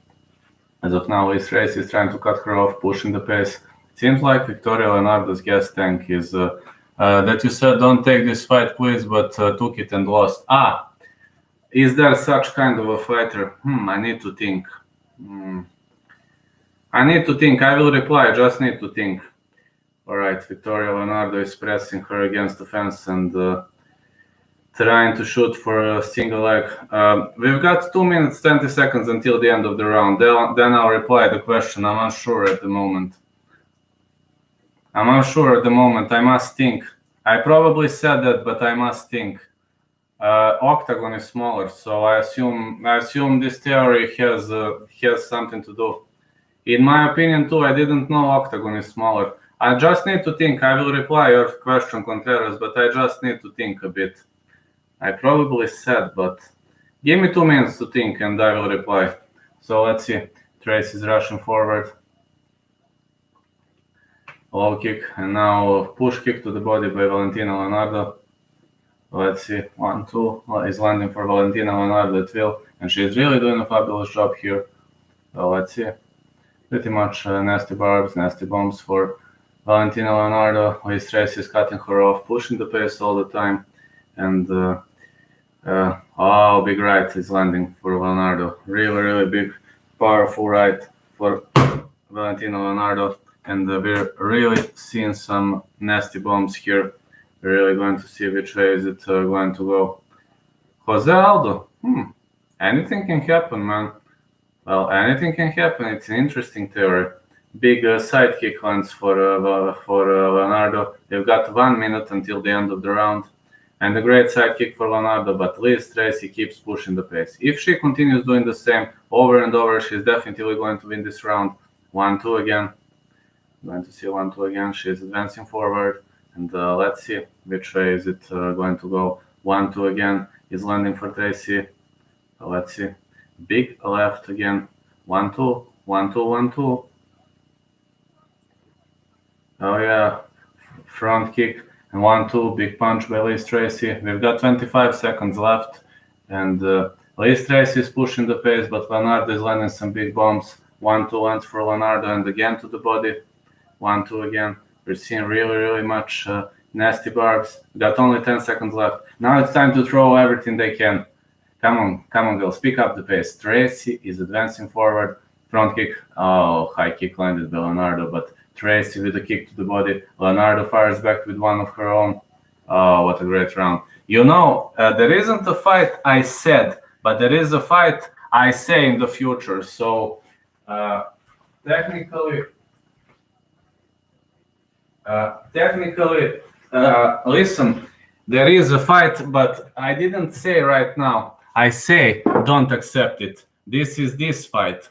As of now, Liz Tracy is trying to cut her off, pushing the pace. It seems like Victoria Leonardo's gas tank is that you said don't take this fight, please, but took it and lost. Is there such kind of a fighter? I need to think. I will reply. I just need to think. All right, Victoria Leonardo is pressing her against the fence and trying to shoot for a single leg. We've got 2 minutes, 20 seconds until the end of the round. Then I'll reply the question. I'm unsure at the moment. I must think. I probably said that, but I must think. Octagon is smaller, so I assume this theory has something to do. In my opinion, too, I didn't know Octagon is smaller. I just need to think. I will reply your question, Contreras, but I just need to think a bit. I probably said, but give me 2 minutes to think and I will reply. So let's see. Trace is rushing forward. Low kick and now push kick to the body by Valentina Leonardo. Let's see. 1-2 is landing for Valentina Leonardo at will, and she's really doing a fabulous job here. So let's see. Pretty much nasty barbs, nasty bombs for Valentina Leonardo. Liz Tracy is cutting her off, pushing the pace all the time, and big right is landing for Leonardo. Really big, powerful right for Valentina Leonardo. And we're really seeing some nasty bombs here. We're really going to see which way is it going to go. Jose Aldo. Anything can happen, man. Well, anything can happen. It's an interesting theory. Big side kick lands for Leonardo. They've got 1 minute until the end of the round. And a great side kick for Leonardo, but Liz Tracy keeps pushing the pace. If she continues doing the same over and over, she's definitely going to win this round. 1-2 again. Going to see 1-2 again. She's advancing forward, and let's see which way is it going to go. 1-2 again is landing for Tracy. Let's see. big left again. 1-2, 1-2, 1-2. Oh yeah, front kick and 1-2, big punch by Lee Tracy. We've got 25 seconds left, and Lee Tracy is pushing the pace, but Leonardo is landing some big bombs. 1-2 lands for Leonardo, and again to the body. 1-2 again. We're seeing really much nasty barbs. We got only 10 seconds left. Now it's time to throw everything they can. Come on, girls, pick up the pace. Tracy is advancing forward. Front kick. Oh, high kick landed by Leonardo, but Tracy with a kick to the body. Leonardo fires back with one of her own. Oh, what a great round. You know, there isn't a fight I said, but there is a fight I say in the future. So, technically, listen, there is a fight, but I didn't say right now. I say don't accept it. This is this fight.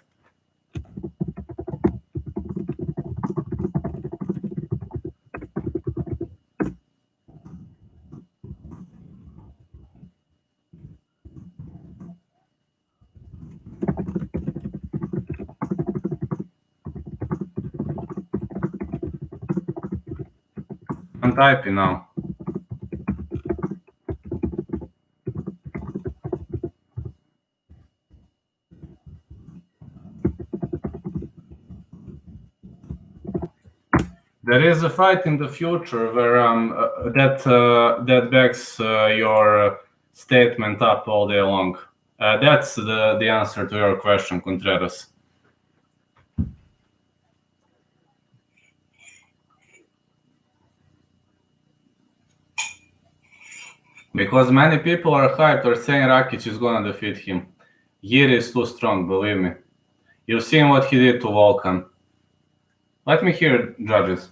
I'm typing now. There is a fight in the future where that backs your statement up all day long. That's the answer to your question, Contreras. Because many people are hyped or saying Rakic is gonna defeat him. Yuri is too strong, believe me. You've seen what he did to Volkan. Let me hear judges.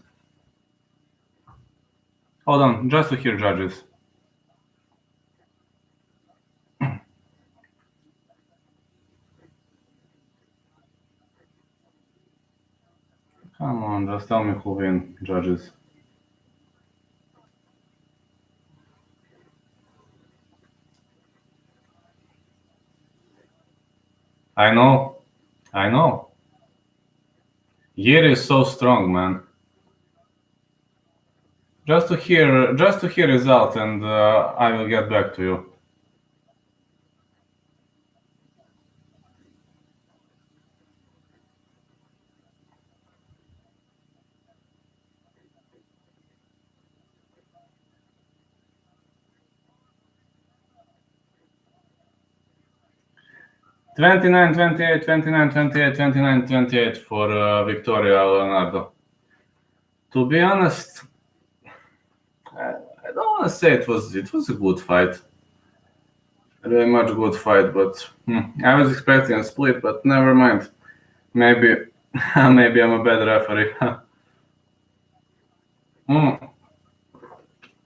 Hold on, just to hear judges. Come on, just tell me who win, judges. I know. Yuri is so strong, man. Just to hear result, and I will get back to you. $29, $28, $29, $28, $29, $28 for Victoria Leonardo. To be honest, I don't want to say it was a good fight. Very much good fight, but I was expecting a split, but never mind. Maybe I'm a bad referee.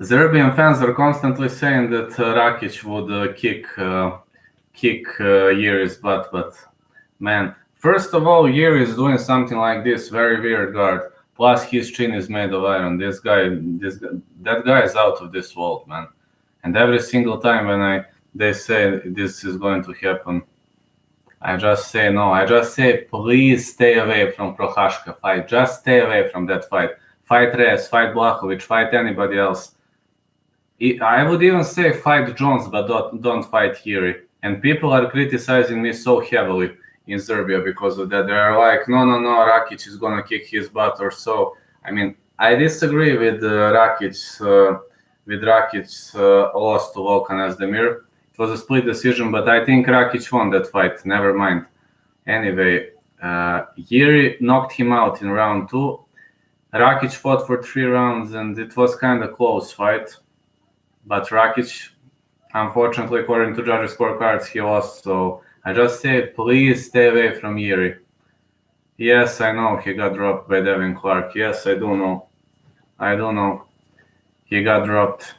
Serbian fans are constantly saying that Rakic would kick Yuri's butt, but man, first of all, Yuri is doing something like this, very weird guard. Plus, his chin is made of iron. That guy is out of this world, man. And every single time when they say this is going to happen, I just say no. I just say please stay away from Prohashka fight. Just stay away from that fight. Fight Reyes, fight Blachowicz, fight anybody else. I would even say fight Jones, but don't fight Yuri. And people are criticizing me so heavily in Serbia because of that. They're like, no, Rakic is gonna kick his butt or so. I mean, I disagree with Rakic's loss to Volkan Azdemir. It was a split decision, but I think Rakic won that fight. Never mind. Anyway, Yuri knocked him out in round 2. Rakic fought for 3 rounds, and it was kind of close fight. But Rakic, unfortunately, according to judges' scorecards, he lost. So I just say, please stay away from Yuri. Yes, I know he got dropped by Devin Clark. Yes, I do know. He got dropped.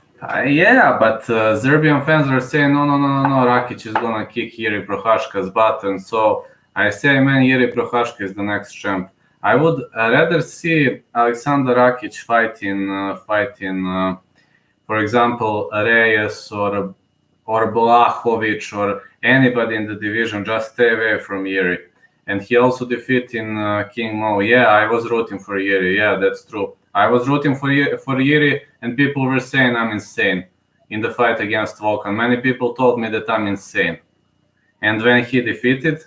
Yeah, but Serbian fans are saying, no, Rakic is going to kick Yuri Prohashka's butt. And so I say, man, Yuri Prohashka is the next champ. I would rather see Alexander Rakic fighting, for example, Reyes or or Blachowicz or anybody in the division, just stay away from Yuri. And he also defeated King Mo. Yeah, I was rooting for Yuri. Yeah, that's true. I was rooting for Yuri, and people were saying I'm insane in the fight against Volkan. Many people told me that I'm insane. And when he defeated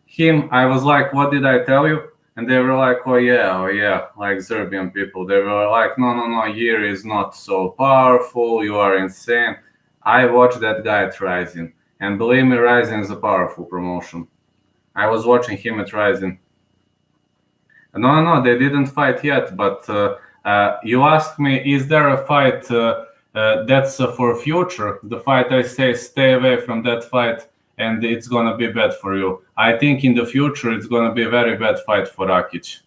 him, I was like, what did I tell you? And they were like, oh yeah, like Serbian people. They were like, no, Yuri is not so powerful. You are insane. I watched that guy at Rising. And believe me, Rising is a powerful promotion. I was watching him at Rising. No, they didn't fight yet. But you asked me, is there a fight that's for future? The fight I say, stay away from that fight, and it's gonna be bad for you. I think in the future it's gonna be a very bad fight for Rakic.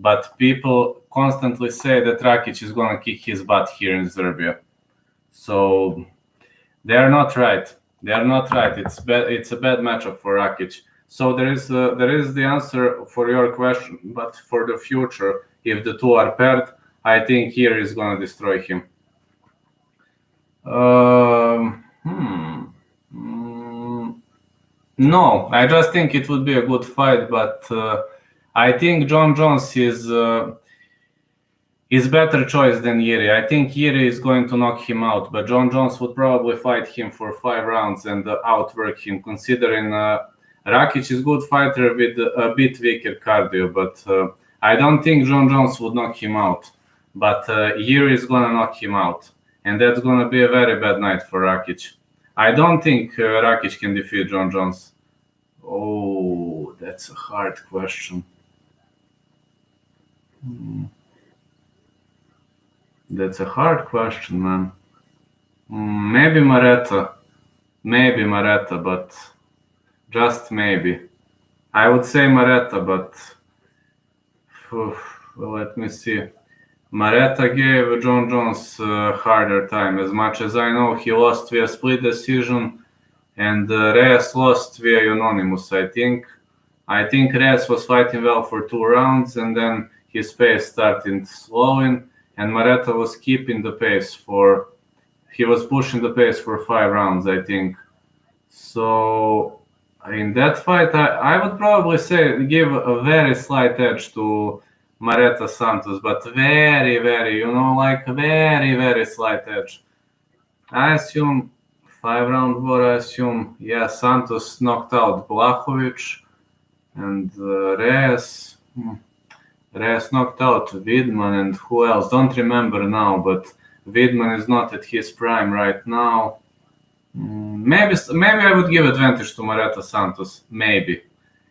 But people constantly say that Rakic is gonna kick his butt here in Serbia. So they are not right. They are not right. It's bad. It's a bad matchup for Rakic. So there is the answer for your question. But for the future, if the two are paired, I think here is gonna destroy him. No, I just think it would be a good fight, but I think John Jones is better choice than Yuri. I think Yuri is going to knock him out, but John Jones would probably fight him for 5 rounds and outwork him, considering Rakic is a good fighter with a bit weaker cardio, but I don't think John Jones would knock him out. But Yuri is going to knock him out, and that's going to be a very bad night for Rakic. I don't think Rakic can defeat John Jones. Oh, that's a hard question. That's a hard question, man. Maybe Mareta, but just maybe. I would say Mareta, but let me see. Mareta gave John Jones a harder time. As much as I know, he lost via split decision, and Reyes lost via unanimous, I think. I think Reyes was fighting well for 2 rounds, and then his pace started slowing, and Mareta was keeping the pace he was pushing the pace for 5 rounds, I think. So in that fight, I would probably say give a very slight edge to Mareta Santos, but very, very, very, very slight edge. I assume 5-round war, yeah, Santos knocked out Blachowicz, and Reyes knocked out Widman, and who else? Don't remember now, but Widman is not at his prime right now. Maybe I would give advantage to Mareta Santos, maybe.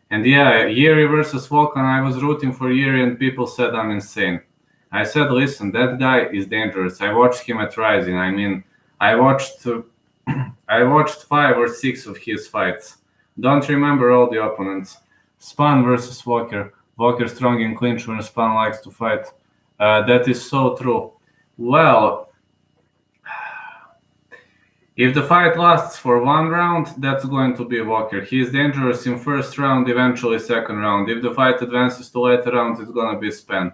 And yeah, Yuri versus Volkan, I was rooting for Yuri, and people said I'm insane. I said, listen, that guy is dangerous. I watched him at Rising. I mean, I watched 5 or 6 of his fights. Don't remember all the opponents. Span versus Walker. Walker strong in clinch when Span likes to fight. That is so true. Well, if the fight lasts for 1 round, that's going to be Walker. He is dangerous in first round, eventually second round. If the fight advances to later rounds, it's going to be Span.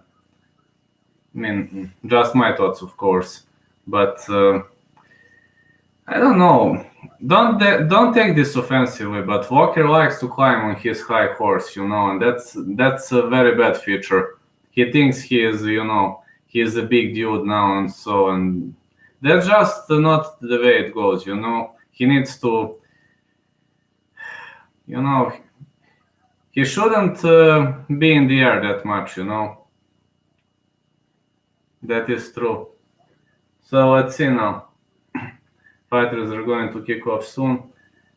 I mean, just my thoughts, of course. But I don't know. Don't take this offensively, but Walker likes to climb on his high horse, and that's a very bad feature. He thinks he is, he's a big dude now, and that's just not the way it goes, He needs to, he shouldn't be in the air that much, That is true. So let's see now. Fighters are going to kick off soon.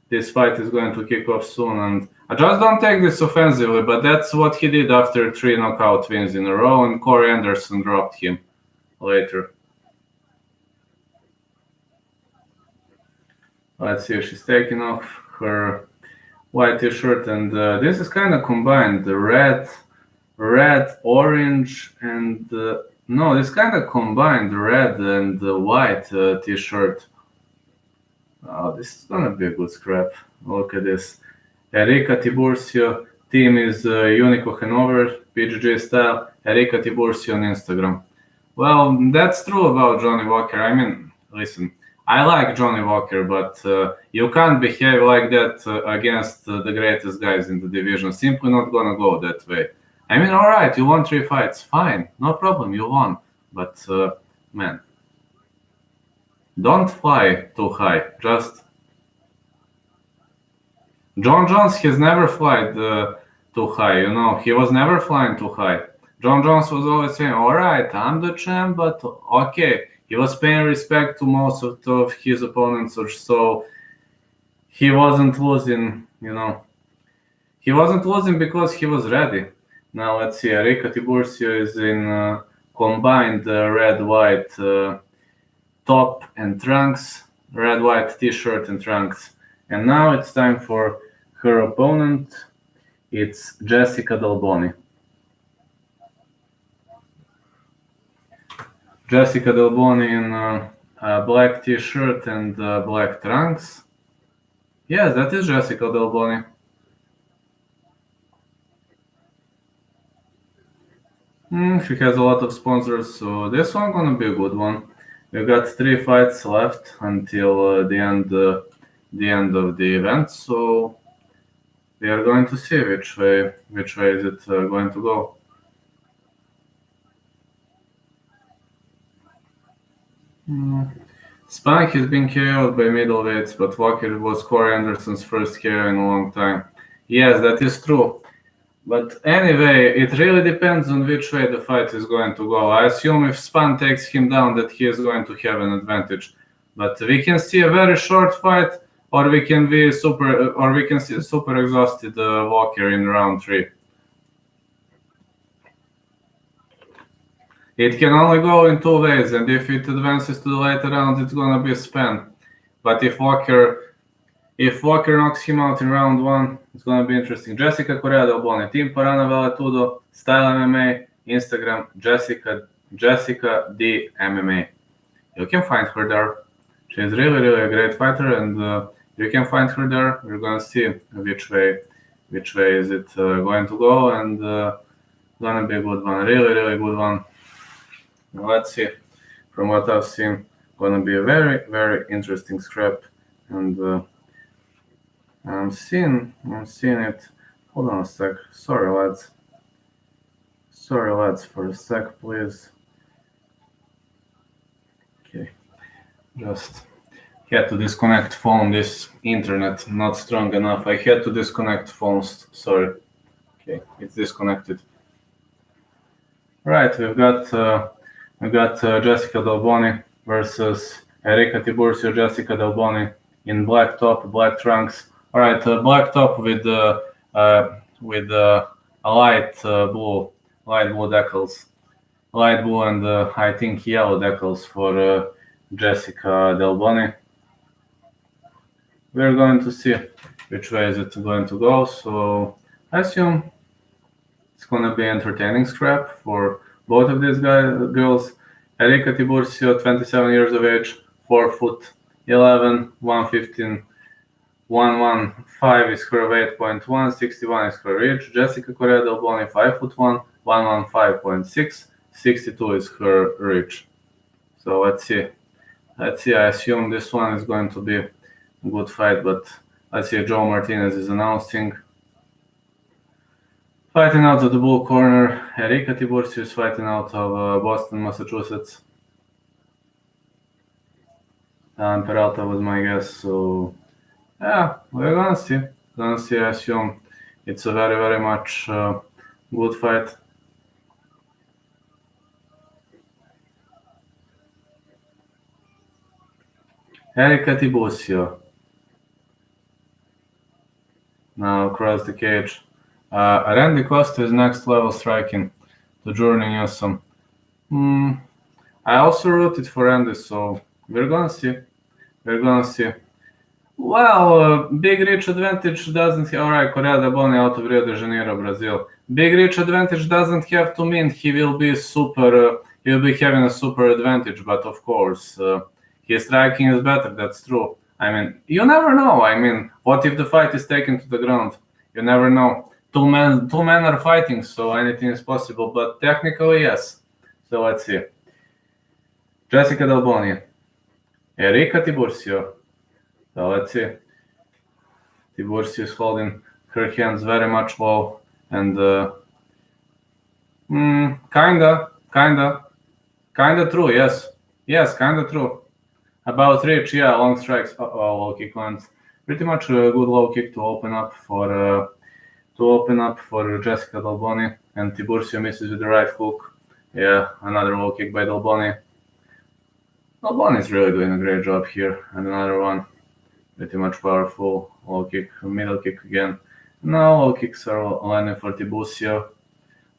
This fight is going to kick off soon, and I just don't take this offensively, but that's what he did after 3 knockout wins in a row, and Corey Anderson dropped him later. Let's see, she's taking off her white t-shirt, and this is kind of combined, the red, orange, and no, this kind of combined red and white t-shirt. Oh, this is gonna be a good scrap. Look at this. Erika Tiburcio, team is Unico Hanover, PGG style. Erika Tiburcio on Instagram. Well, that's true about Johnny Walker. I mean, listen, I like Johnny Walker, but you can't behave like that against the greatest guys in the division. Simply not gonna go that way. I mean, all right, you won 3 fights, fine, no problem, you won. But man, don't fly too high. Just John Jones has never flied too high. You know, he was never flying too high. John Jones was always saying, "All right, I'm the champ, but okay." He was paying respect to most of his opponents, so he wasn't losing. You know, he wasn't losing because he was ready. Now let's see. Enrico Tiburcio is in combined red-white top and trunks, red-white t-shirt and trunks. And now it's time for her opponent. It's Jessica Delboni. Jessica Delboni in a black t-shirt and black trunks. Yes, that is Jessica Delboni. She has a lot of sponsors, so this one gonna be a good one. We got 3 fights left until the end of the event, so we are going to see which way is it going to go. Spank has been KO'd by middleweights, but Walker was Corey Anderson's first KO in a long time. Yes, that is true. But anyway, it really depends on which way the fight is going to go. I assume if Span takes him down that he is going to have an advantage. But we can see a very short fight, or we can see a super exhausted Walker in round 3. It can only go in 2 ways, and if it advances to the later rounds, it's gonna be a span. But if Walker knocks him out in round 1, it's gonna be interesting. Jessica Correa Delboni, Team Parana Valetudo, Style MMA, Instagram, Jessica D MMA. You can find her there. She's really, really a great fighter, and you can find her there. We're gonna see which way is it going to go, and gonna be a good one, really, really good one. Let's see. From what I've seen, gonna be a very, very interesting scrap, and I'm seeing it. Hold on a sec. Sorry, lads, for a sec, please. Okay, just had to disconnect phone. This internet not strong enough. I had to disconnect phones. Sorry. Okay, it's disconnected. Right, we've got Jessica Delboni versus Enrico Tiburcio. Jessica Delboni in black top, black trunks. All right, black top with a light blue decals, light blue and I think yellow decals for Jessica Delboni. We're going to see which way is it going to go. So I assume it's going to be entertaining scrap for both of these girls. Enrico Tiburcio, 27 years of age, 4'11", 115. 115 is her weight, 161 is her reach. Jessica Correa Delboni, 5'1", 115.6, 62 is her reach. So let's see. I assume this one is going to be a good fight, but let's see. Joe Martinez is announcing. Fighting out of the blue corner, Enrico Tiburcio is fighting out of Boston, Massachusetts. Dan Peralta was my guess, so yeah, we're gonna see. I assume it's a very, very much good fight. Enrico Tiburcio. Now across the cage. Randy Costa is next level striking to Jordan Newsom. I also rooted for Randy, so we're gonna see. Well, big reach advantage doesn't. Alright, Correa Delboni out of Rio de Janeiro, Brazil. Big reach advantage doesn't have to mean he will be having a super advantage, but of course, his striking is better. That's true. I mean, you never know. I mean, what if the fight is taken to the ground? You never know. Two men are fighting, so anything is possible. But technically, yes. So let's see. Jessica Delboni. Erika Tiburcio. So let's see. Tiburcio is holding her hands very much low and kinda true, yes. Yes, kinda true. About reach, yeah, long strikes. Low kick lands. Pretty much a good low kick to open up for Jessica Delboni, and Tiburcio misses with the right hook. Yeah, another low kick by Delboni. Delboni is really doing a great job here, and another one. Pretty much powerful low kick, middle kick again. Now low kicks are landing for Tiburcio.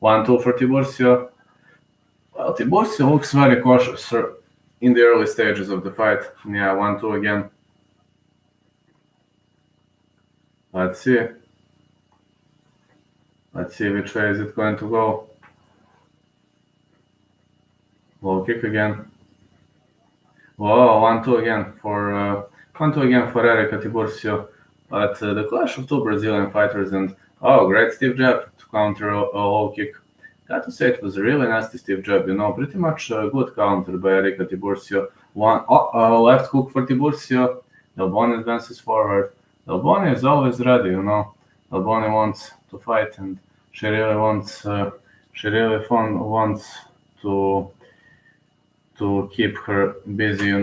1-2 for Tiburcio. Well, Tiburcio looks very cautious in the early stages of the fight. Yeah, 1-2 again. Let's see. Let's see which way is it going to go. Low kick again. Whoa, 1-2 again for 1-2 again for Erika Tiburcio. But the clash of two Brazilian fighters, and great stiff jab to counter a low kick. Got to say it was a really nasty stiff jab, pretty much a good counter by Erika Tiburcio. Left hook for Tiburcio. Delboni advances forward. Delboni is always ready, Delboni wants to fight, and she really wants to keep her busy,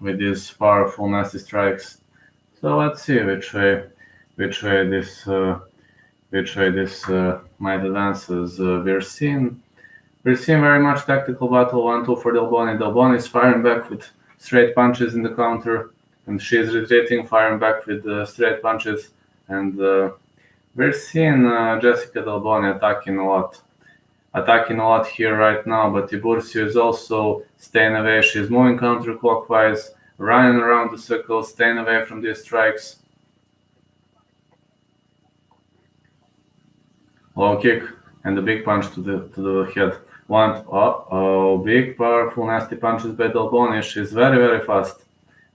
with these powerful, nasty strikes. So let's see which way this might advance. As we're seeing very much tactical battle. 1-2 for Delboni. Delboni is firing back with straight punches in the counter, and she's retreating, firing back with straight punches. And we're seeing Jessica Delboni attacking a lot here right now, but Tiburcio is also staying away. She's moving counterclockwise, running around the circle, staying away from these strikes. Low kick and a big punch to the head. Big, powerful, nasty punches by Delboni. She's very, very fast.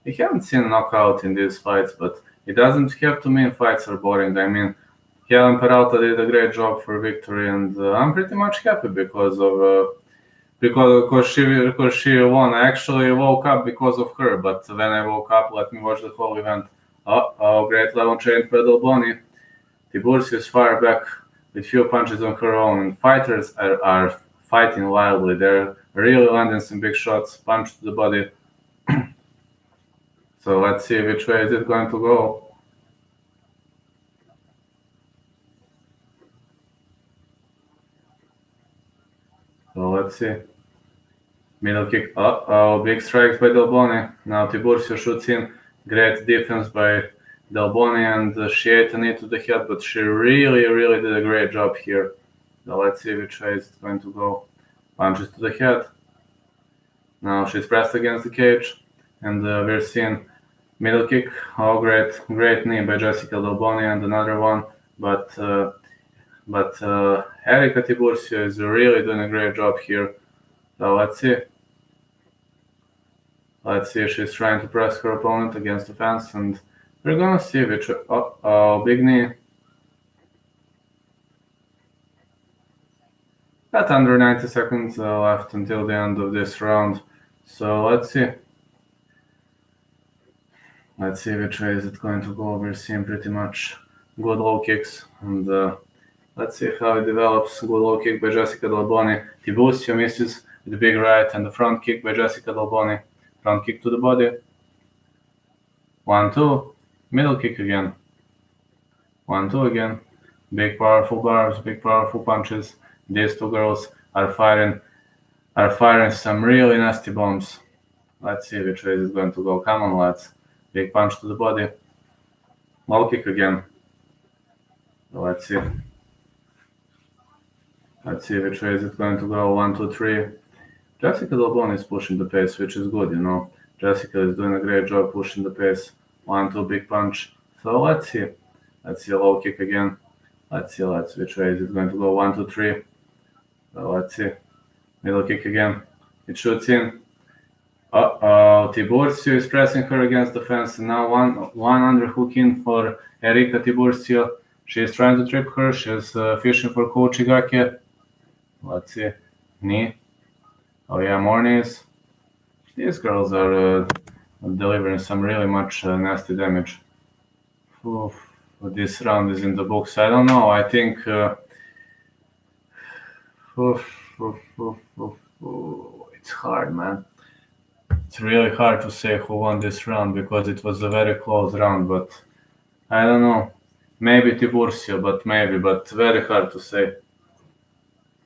We haven't seen a knockout in these fights, but it doesn't have to mean fights are boring. I mean, Helen Peralta did a great job for victory, and I'm pretty much happy because she won. I actually woke up because of her, but when I woke up, let me watch the whole event. Great level change by Delboni. Tiburcio is fired back with few punches on her own, and fighters are fighting wildly. They're really landing some big shots, punch to the body. So let's see which way is it going to go. So let's see. Middle kick. Big strikes by Delboni. Now Tiburcio shoots in. Great defense by Delboni, and she ate a knee to the head, but she really, really did a great job here. So let's see which way it's going to go. Punches to the head. Now she's pressed against the cage, and we're seeing middle kick. Great knee by Jessica Delboni, and another one. But Erika Tiburcio is really doing a great job here. So let's see. She's trying to press her opponent against the fence, and we're gonna see which. Big knee. Got under 90 seconds left until the end of this round. So let's see. Let's see which way is it going to go. We're seeing pretty much good low kicks, and let's see how it develops. Good low kick by Jessica Delboni. Tiburcio misses with the big right, and the front kick by Jessica Delboni. Front kick to the body. 1-2. Middle kick again. 1-2 again. Big powerful barbs, big powerful punches. These two girls are firing some really nasty bombs. Let's see which way is going to go. Come on, lads. Big punch to the body. Low kick again. Let's see. Let's see which way is it going to go. 1, 2, 3. Jessica Delboni is pushing the pace, which is good, Jessica is doing a great job pushing the pace. 1, 2, big punch. So let's see. Let's see a low kick again. Let's see which way is it going to go. 1, 2, 3. So let's see. Middle kick again. It shoots in. Tiburcio is pressing her against the fence. And now one underhook in for Erika Tiburcio. She's trying to trip her. She's fishing for Kouchigake. Let's see. Knee. More knees. These girls are delivering some really much nasty damage. Oof, this round is in the books. I don't know. I think it's hard, man. It's really hard to say who won this round because it was a very close round, but I don't know. Maybe Tiburcio, but very hard to say.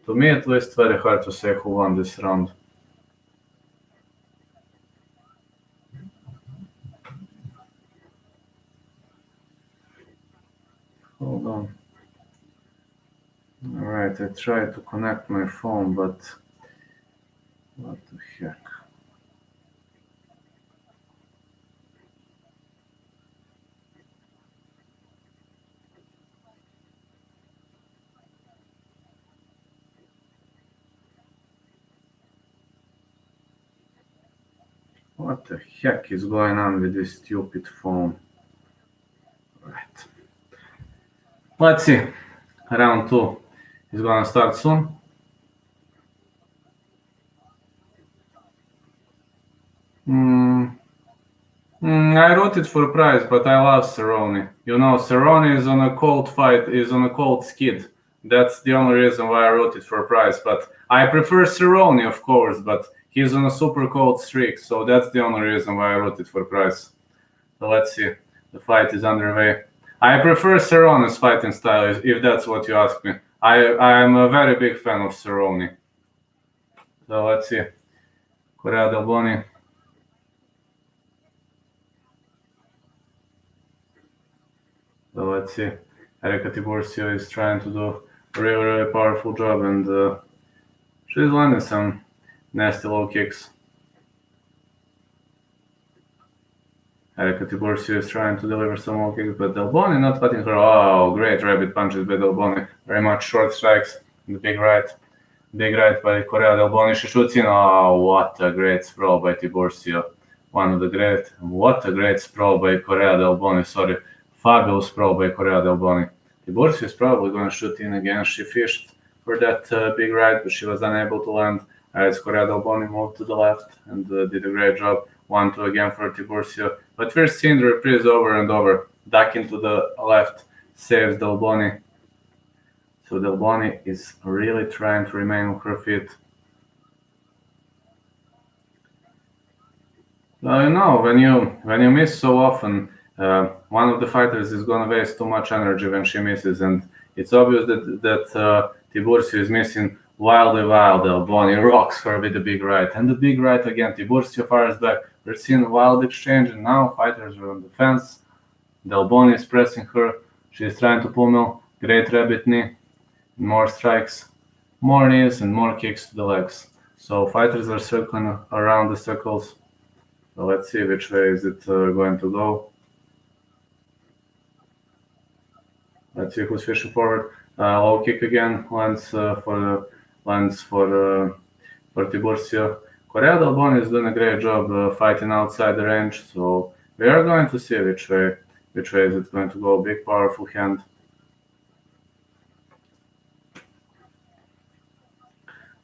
To me, at least, very hard to say who won this round. Hold on. Alright, I tried to connect my phone, but what the heck? What the heck is going on with this stupid phone? Right. Let's see. Round 2 is gonna start soon. I rooted for Price, but I love Cerrone. You know, Cerrone is on a cold fight, is on a cold skid. That's the only reason why I rooted for Price. But I prefer Cerrone, of course, but he's on a super cold streak, so that's the only reason why I rooted for Price. So let's see. The fight is underway. I prefer Cerrone's fighting style, if that's what you ask me. I am a very big fan of Cerrone. So let's see. Correa del Boni. So let's see. Erika Tiburcio is trying to do a really, really powerful job, and she's landing some nasty low kicks. Erika Tiburcio is trying to deliver some low kicks, but Del Boni not letting her. Oh, great rabbit punches by Del Boni. Very much short strikes. The big right. Big right by Correa del Boni. She shoots in. Oh, what a great sprawl by Tiburcio. What a great sprawl by Correa del Boni. Sorry. Fabulous sprawl by Correa del Boni. Tiburcio is probably going to shoot in again. She fished for that big right, but she was unable to land. As Correa del Boni moved to the left and did a great job. 1-2 again for Tiburcio. But we're seeing the reprise over and over. Duck into the left, saves Del Boni. So Del Boni is really trying to remain on her feet. You know, when you miss so often, one of the fighters is going to waste too much energy when she misses, and it's obvious that Tiburcio is missing wildly. Del Boni rocks her with the big right, and the big right again. Tiburcio fires back. We're seeing a wild exchange, and now fighters are on the fence. Del Boni is pressing her. She's trying to pummel. Great rabbit knee. More strikes, more knees, and more kicks to the legs. So fighters are circling around the circles. So let's see which way is it going to go. Let's see who's fishing forward. Low kick again lands for Tiburcio. Correa del Boni is doing a great job fighting outside the range. So we are going to see which way is it going to go. Big powerful hand.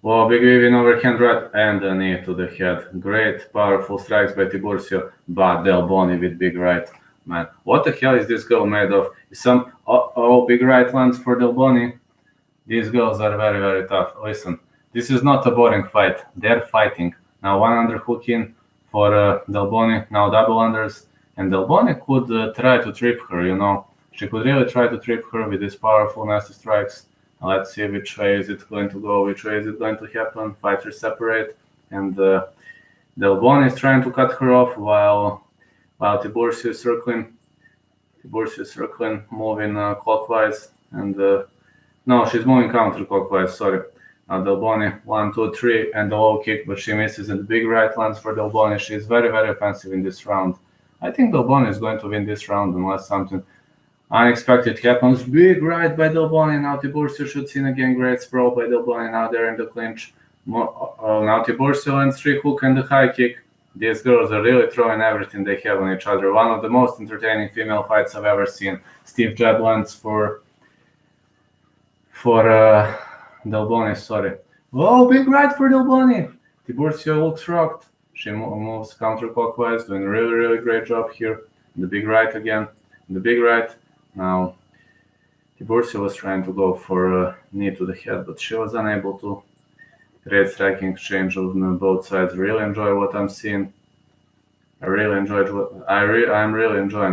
Whoa, big weaving overhand right and a knee to the head. Great, powerful strikes by Tiburcio, but Del Boni with big right. Man, what the hell is this girl made of? Some big right lands for Del Boni. These girls are very, very tough. Listen, this is not a boring fight. They're fighting. Now one underhook in for Del Boni, now double unders. And Del Boni could try to trip her, you know. She could really try to trip her with these powerful, nasty strikes. Let's see which way is it going to go, which way is it going to happen. Fighters separate, and Del Boni is trying to cut her off while Tiburcio is circling. Moving clockwise, and no, she's moving counterclockwise. Sorry. Del Boni 1, 2, 3, and the low kick, but she misses, and the big right lands for Del Boni. She's very, very offensive in this round. I think Del Boni is going to win this round unless something unexpected happens. Big right by Del Boni. Now Tiburcio shoots in again. Great sprawl by Del Boni. Now they're in the clinch. Now Tiburcio lands 3 hook and the high kick. These girls are really throwing everything they have on each other. One of the most entertaining female fights I've ever seen. Steve jab lands for Del Boni. Sorry. Oh, big right for Del Boni. Tiburcio looks rocked. She moves counterclockwise, doing a really, really great job here. The big right again. The big right. Now, Tiburcio was trying to go for a knee to the head, but she was unable to. Great striking exchange on both sides. Really enjoy what I'm seeing. I'm really enjoying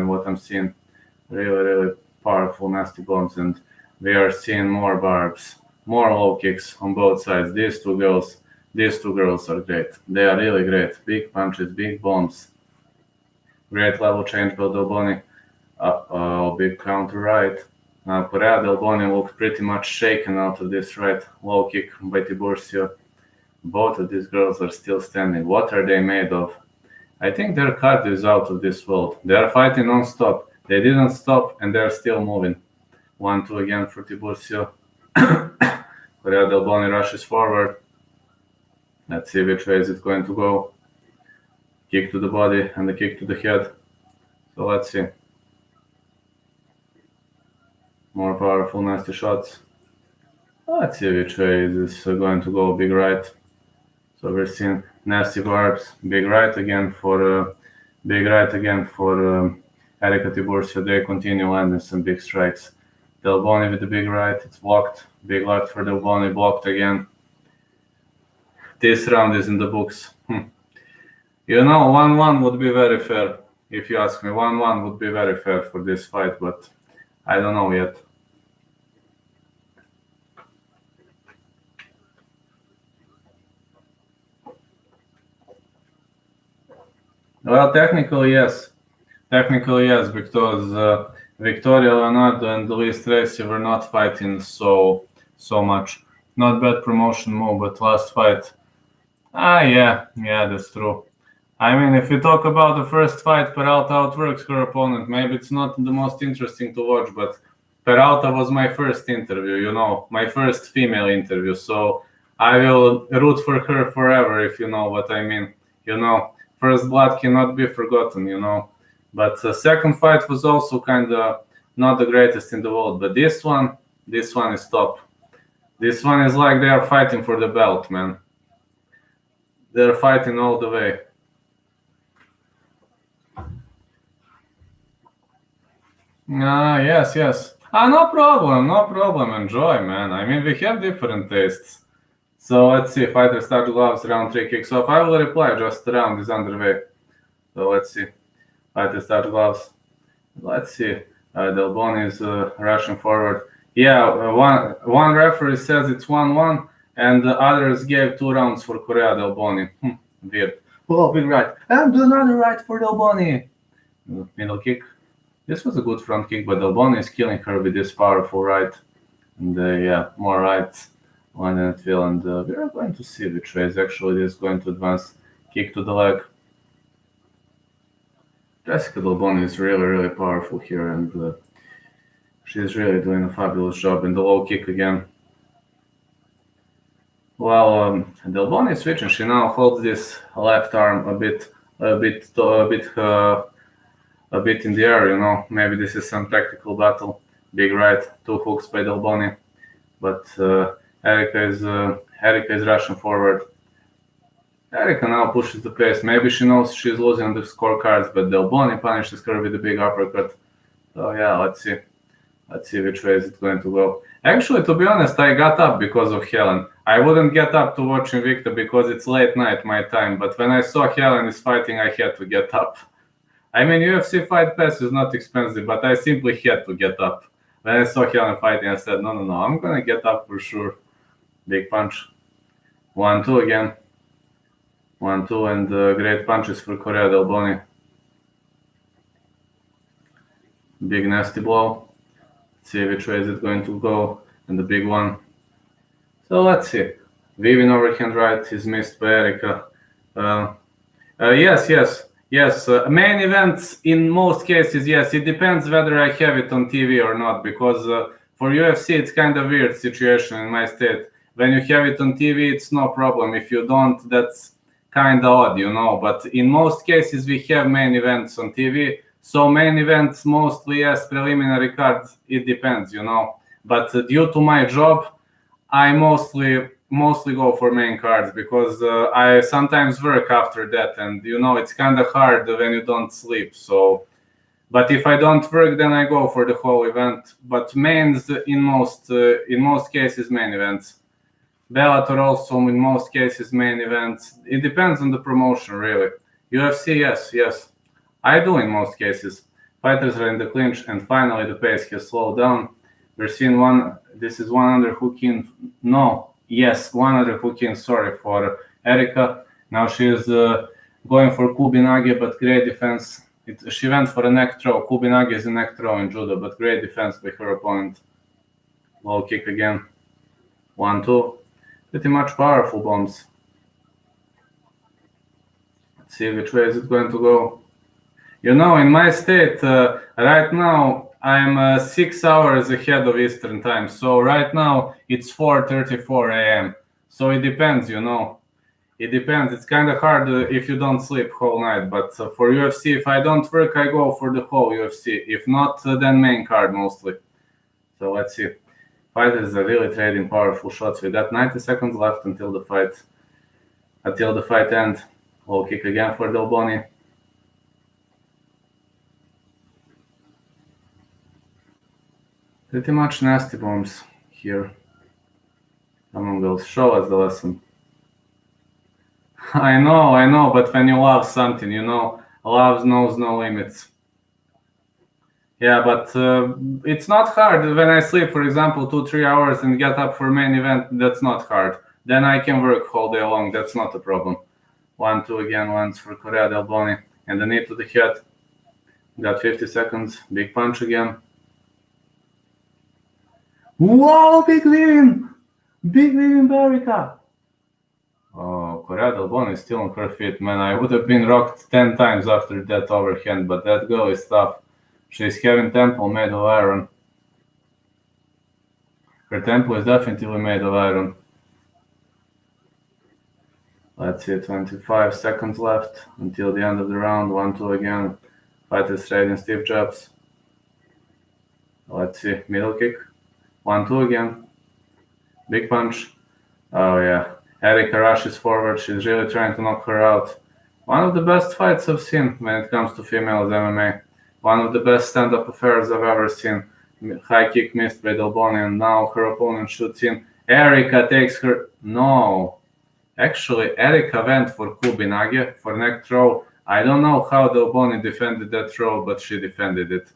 what I'm seeing. Really, really powerful, nasty bombs, and we are seeing more barbs, more low kicks on both sides. These two girls are great. They are really great. Big punches, big bombs. Great level change by Delboni. Big counter right. Correa Delboni looked pretty much shaken out of this right low kick by Tiburcio. Both of these girls are still standing. What are they made of? I think their cardio is out of this world. They are fighting non-stop. They didn't stop and they're still moving. 1-2 again for Tiburcio. Correa Delboni rushes forward. Let's see which way is it going to go. Kick to the body and the kick to the head. So let's see. More powerful, nasty shots. Let's see which way is this going to go. Big right. So we're seeing nasty barbs. Big right again for Erika Tiburcio. They continue landing some big strikes. Delboni with the big right. It's blocked. Big left for Delboni. Blocked again. This round is in the books. 1-1 would be very fair. If you ask me, 1-1 would be very fair for this fight, but I don't know yet. Well, technically yes, because Victoria Leonardo and Luis Tracy were not fighting so much. Not bad promotion move, but last fight. Yeah, that's true. I mean, if we talk about the first fight, Peralta outworks her opponent. Maybe it's not the most interesting to watch, but Peralta was my first interview, my first female interview. So I will root for her forever, if you know what I mean. First blood cannot be forgotten, But the second fight was also kind of not the greatest in the world. But this one is top. This one is like they are fighting for the belt, man. They're fighting all the way. Yes. No problem. Enjoy, man. I mean, we have different tastes. So let's see. Fighter start gloves, round 3 kicks off. I will reply, just the round is underway. So let's see. Fighter start gloves. Let's see. Delboni is rushing forward. Yeah, one referee says it's 1-1, and the others gave 2 rounds for Correa Delboni. Weird. Oh, big right. And another right for Delboni. Middle kick. This was a good front kick, but Delboni is killing her with this powerful right. And more rights. One and fill, and we are going to see which way is actually this going to advance. Kick to the leg. Jessica Delboni is really, really powerful here, and she's really doing a fabulous job. In the low kick again. Well, Delboni is switching. She now holds this left arm a bit in the air. Maybe this is some tactical battle. Big right, 2 hooks by Delboni, but Erika is rushing forward. Erika now pushes the pace. Maybe she knows she's losing the scorecards, but Delboni punishes her with a big uppercut. So yeah, let's see. Let's see which way is it going to go. Actually, to be honest, I got up because of Helen. I wouldn't get up to watch Invicta because it's late night my time, but when I saw Helen is fighting, I had to get up. I mean, UFC Fight Pass is not expensive, but I simply had to get up. When I saw Helen fighting, I said, no, I'm going to get up for sure. Big punch. 1-2 again. 1-2 and great punches for Correa Delboni. Big nasty blow. Let's see which way is it going to go. And the big one. So let's see. Weaving overhand right is missed by Erika. Yes. Main events in most cases, yes. It depends whether I have it on TV or not, because for UFC it's kind of weird situation in my state. When you have it on TV, it's no problem. If you don't, that's kind of odd, But in most cases, we have main events on TV. So main events mostly, yes, preliminary cards, it depends, But due to my job, I mostly mostly go for main cards because I sometimes work after that, and it's kind of hard when you don't sleep. So, but if I don't work, then I go for the whole event. But mains in most cases main events. Bellator also in most cases main events. It depends on the promotion really. UFC, yes, I do in most cases. Fighters are in the clinch, and finally the pace has slowed down. We're seeing one. This is one underhook in. No, yes, one underhook in. Sorry for Erica. Now she is going for Kubinage, but great defense. She went for a neck throw. Kubinage is a neck throw in judo, but great defense by her opponent. Low kick again. 1-2. Pretty much powerful bombs. Let's see which way is it going to go. In my state, right now, I'm 6 hours ahead of Eastern time. So right now, it's 4:34 a.m. So it depends, It depends. It's kind of hard if you don't sleep whole night. But for UFC, if I don't work, I go for the whole UFC. If not, then main card mostly. So let's see. Fighters are really trading powerful shots. We got 90 seconds left until the fight ends. Low kick again for Del Boni. Pretty much nasty bombs here. Come on, girls, show us the lesson. I know, but when you love something, love knows no limits. Yeah, but it's not hard. When I sleep, for example, 2-3 hours and get up for main event, that's not hard. Then I can work all day long. That's not a problem. 1-2 again, once for Correa Del Boni. And the knee to the head. Got 50 seconds. Big punch again. Whoa, big win! Big win in Barica! Oh, Correa Del Boni is still on her feet, man. I would have been rocked 10 times after that overhand, but that girl is tough. She's having temple made of iron. Her temple is definitely made of iron. Let's see, 25 seconds left until the end of the round. 1-2 again. Fighters trading stiff jabs. Let's see, middle kick. 1-2 again. Big punch. Oh yeah. Erica rushes forward. She's really trying to knock her out. One of the best fights I've seen when it comes to females MMA. One of the best stand-up affairs I've ever seen. High kick missed by Del Boni, and now her opponent shoots in. Erica takes her. No. Actually, Erica went for Kubinage, for neck throw. I don't know how Del Boni defended that throw, but she defended it.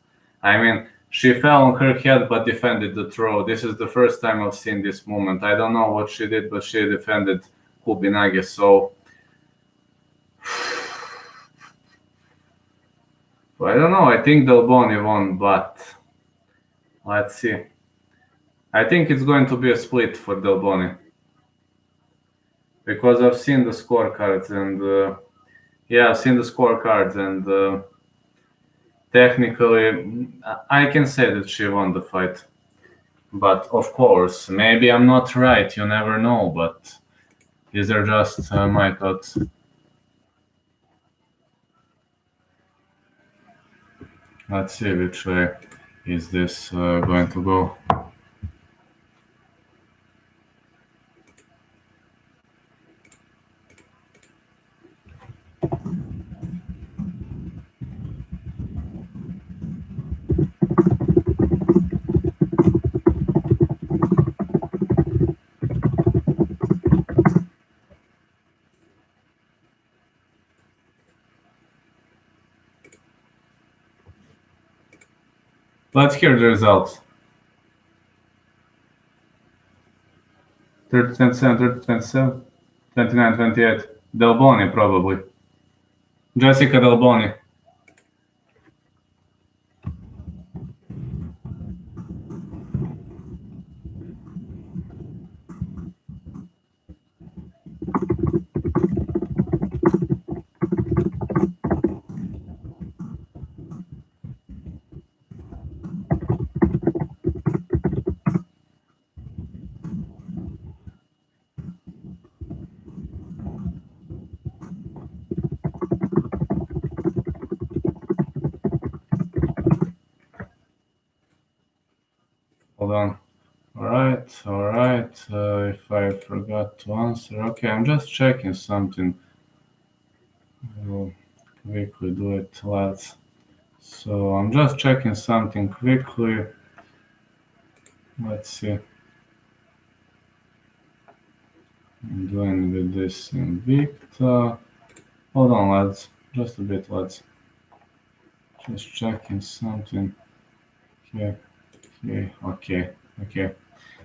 I mean, she fell on her head but defended the throw. This is the first time I've seen this moment. I don't know what she did, but she defended Kubinage, so... I don't know. I think Del Boni won, but let's see. I think it's going to be a split for Del Boni. Because I've seen the scorecards and... I've seen the scorecards and... technically, I can say that she won the fight. But of course, maybe I'm not right. You never know, but these are just my thoughts. Let's see which way is this going to go. Let's hear the results. 30-27, 30-27, 29-28. Del Boni, probably. Jessica Del Boni. Hold on. All right. If I forgot to answer, okay, I'm just checking something. We'll quickly do it, lads. So I'm just checking something quickly. Let's see. I'm doing with this Invicta. Hold on, lads. Just a bit, lads. Just checking something. Okay.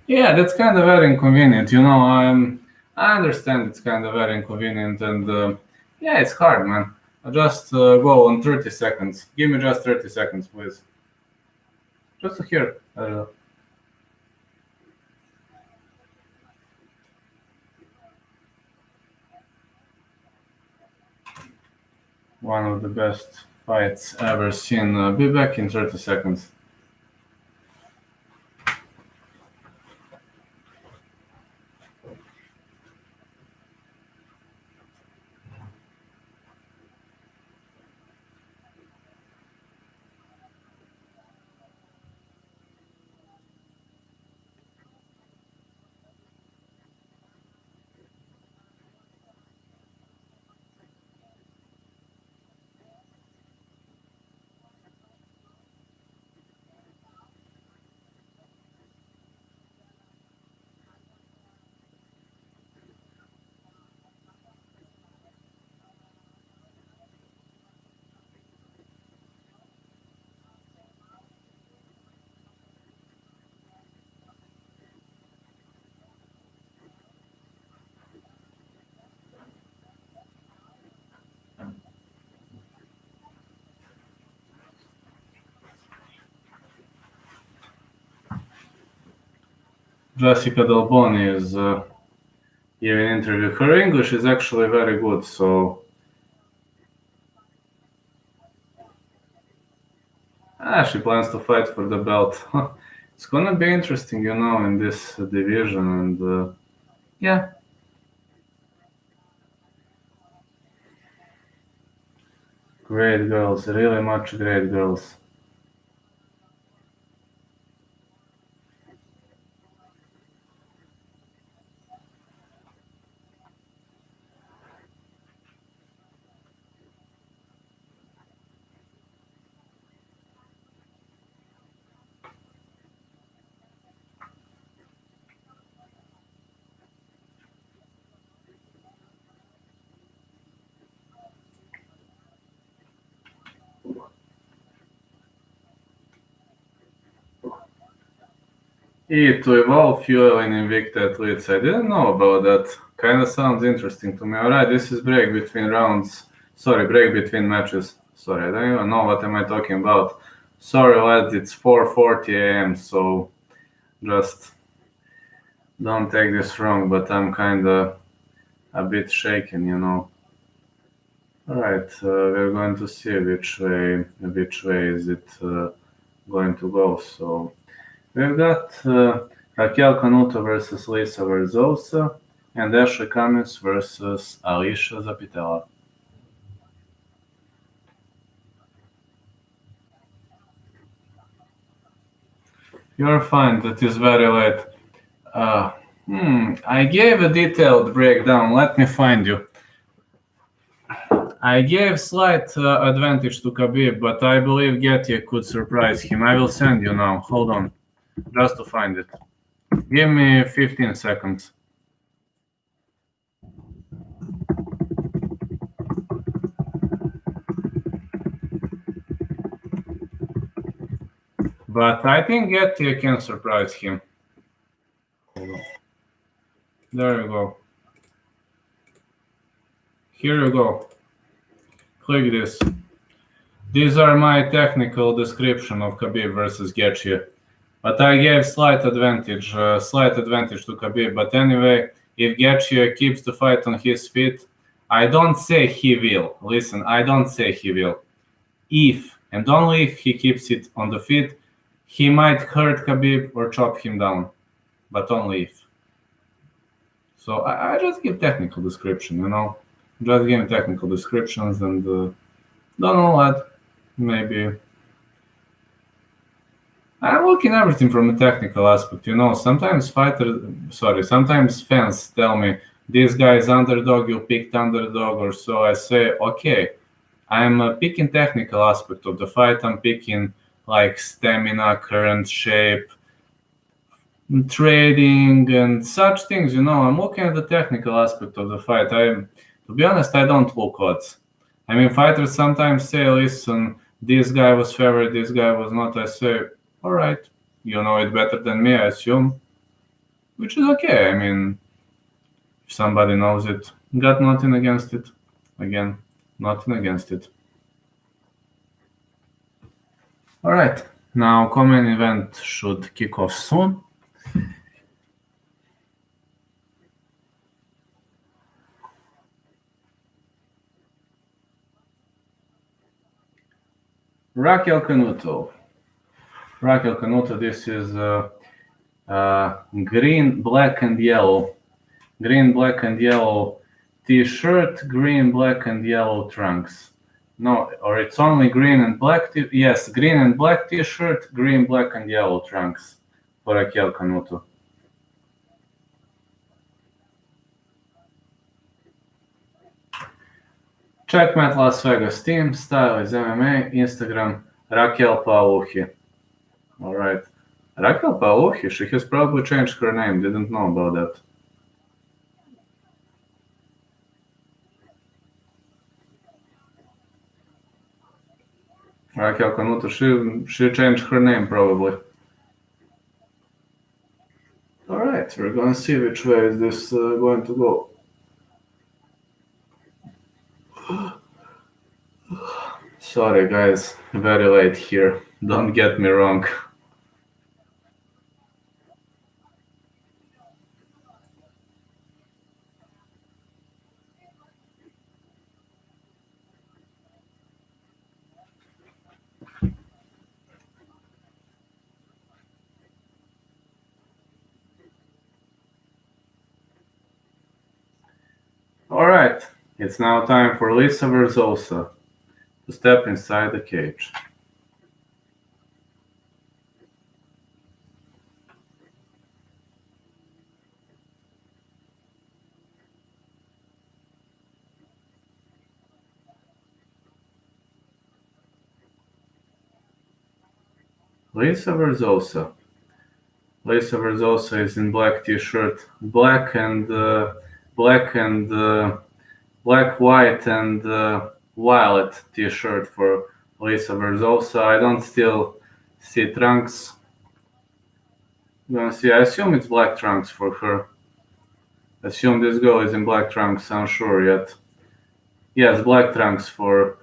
Yeah, that's kind of very inconvenient. I understand it's kind of very inconvenient, and yeah, it's hard, man. I just go on 30 seconds. Give me just 30 seconds, please. Just to hear. One of the best fights ever seen. Be back in 30 seconds. Jessica Delboni is giving an interview. Her English is actually very good, so she plans to fight for the belt. It's gonna be interesting, in this division, and yeah. Great girls, really much great girls. To evolve fuel in Invicta athletes. I didn't know about that. Kinda sounds interesting to me. Alright, this is break between rounds. Sorry, break between matches. Sorry, I don't even know what am I talking about. Sorry lads, it's 4:40 a.m. so just don't take this wrong, but I'm kinda a bit shaken. Alright, we're going to see which way is it going to go. So we've got Raquel Canuto versus Lisa Verzosa and Ashley Cummins versus Alicia Zapitella. You're fine, that is very late. I gave a detailed breakdown. Let me find you. I gave slight advantage to Khabib, but I believe Getty could surprise him. I will send you now. Hold on. Just to find it. Give me 15 seconds. But I think Getty can surprise him. Hold on. There you go. Here you go. Click this. These are my technical description of Khabib versus Getty. But I gave slight advantage to Khabib. But anyway, if Getty keeps the fight on his feet, I don't say he will. Listen, I don't say he will. If, and only if he keeps it on the feet, he might hurt Khabib or chop him down. But only if. So I just give technical description, Just give technical descriptions and don't know what. Maybe I'm looking everything from a technical aspect. Sometimes fans tell me this guy is underdog, you picked underdog, or so. I say, okay, I'm picking technical aspect of the fight. I'm picking like stamina, current shape, trading, and such things. I'm looking at the technical aspect of the fight. To be honest, I don't look odds. I mean, fighters sometimes say, "Listen, this guy was favored, this guy was not." I say, "All right, you know it better than me, I assume," which is okay. I mean, if somebody knows it, got nothing against it. Again, nothing against it. All right, now common event should kick off soon. Raquel Canuto. Raquel Canuto, this is green, black, and yellow. Green, black, and yellow t-shirt, green, black, and yellow trunks. No, or it's only green and black. Yes, green and black t-shirt, green, black, and yellow trunks for Raquel Canuto. Checkmate Las Vegas team, style is MMA, Instagram, Raquel Pauluhi. Alright. Raquel Pauluhi, she has probably changed her name, didn't know about that. Raquel Canuto, she changed her name probably. Alright, we're gonna see which way is this going to go. Sorry guys, very late here, don't get me wrong. Alright, it's now time for Lisa Verzosa to step inside the cage. Lisa Verzosa. Lisa Verzosa is in black t-shirt, black, white, and violet t-shirt for Lisa Verzosa. I don't still see trunks. I'm gonna see. I assume it's black trunks for her. Assume this girl is in black trunks. I'm sure yet. Yes, black trunks for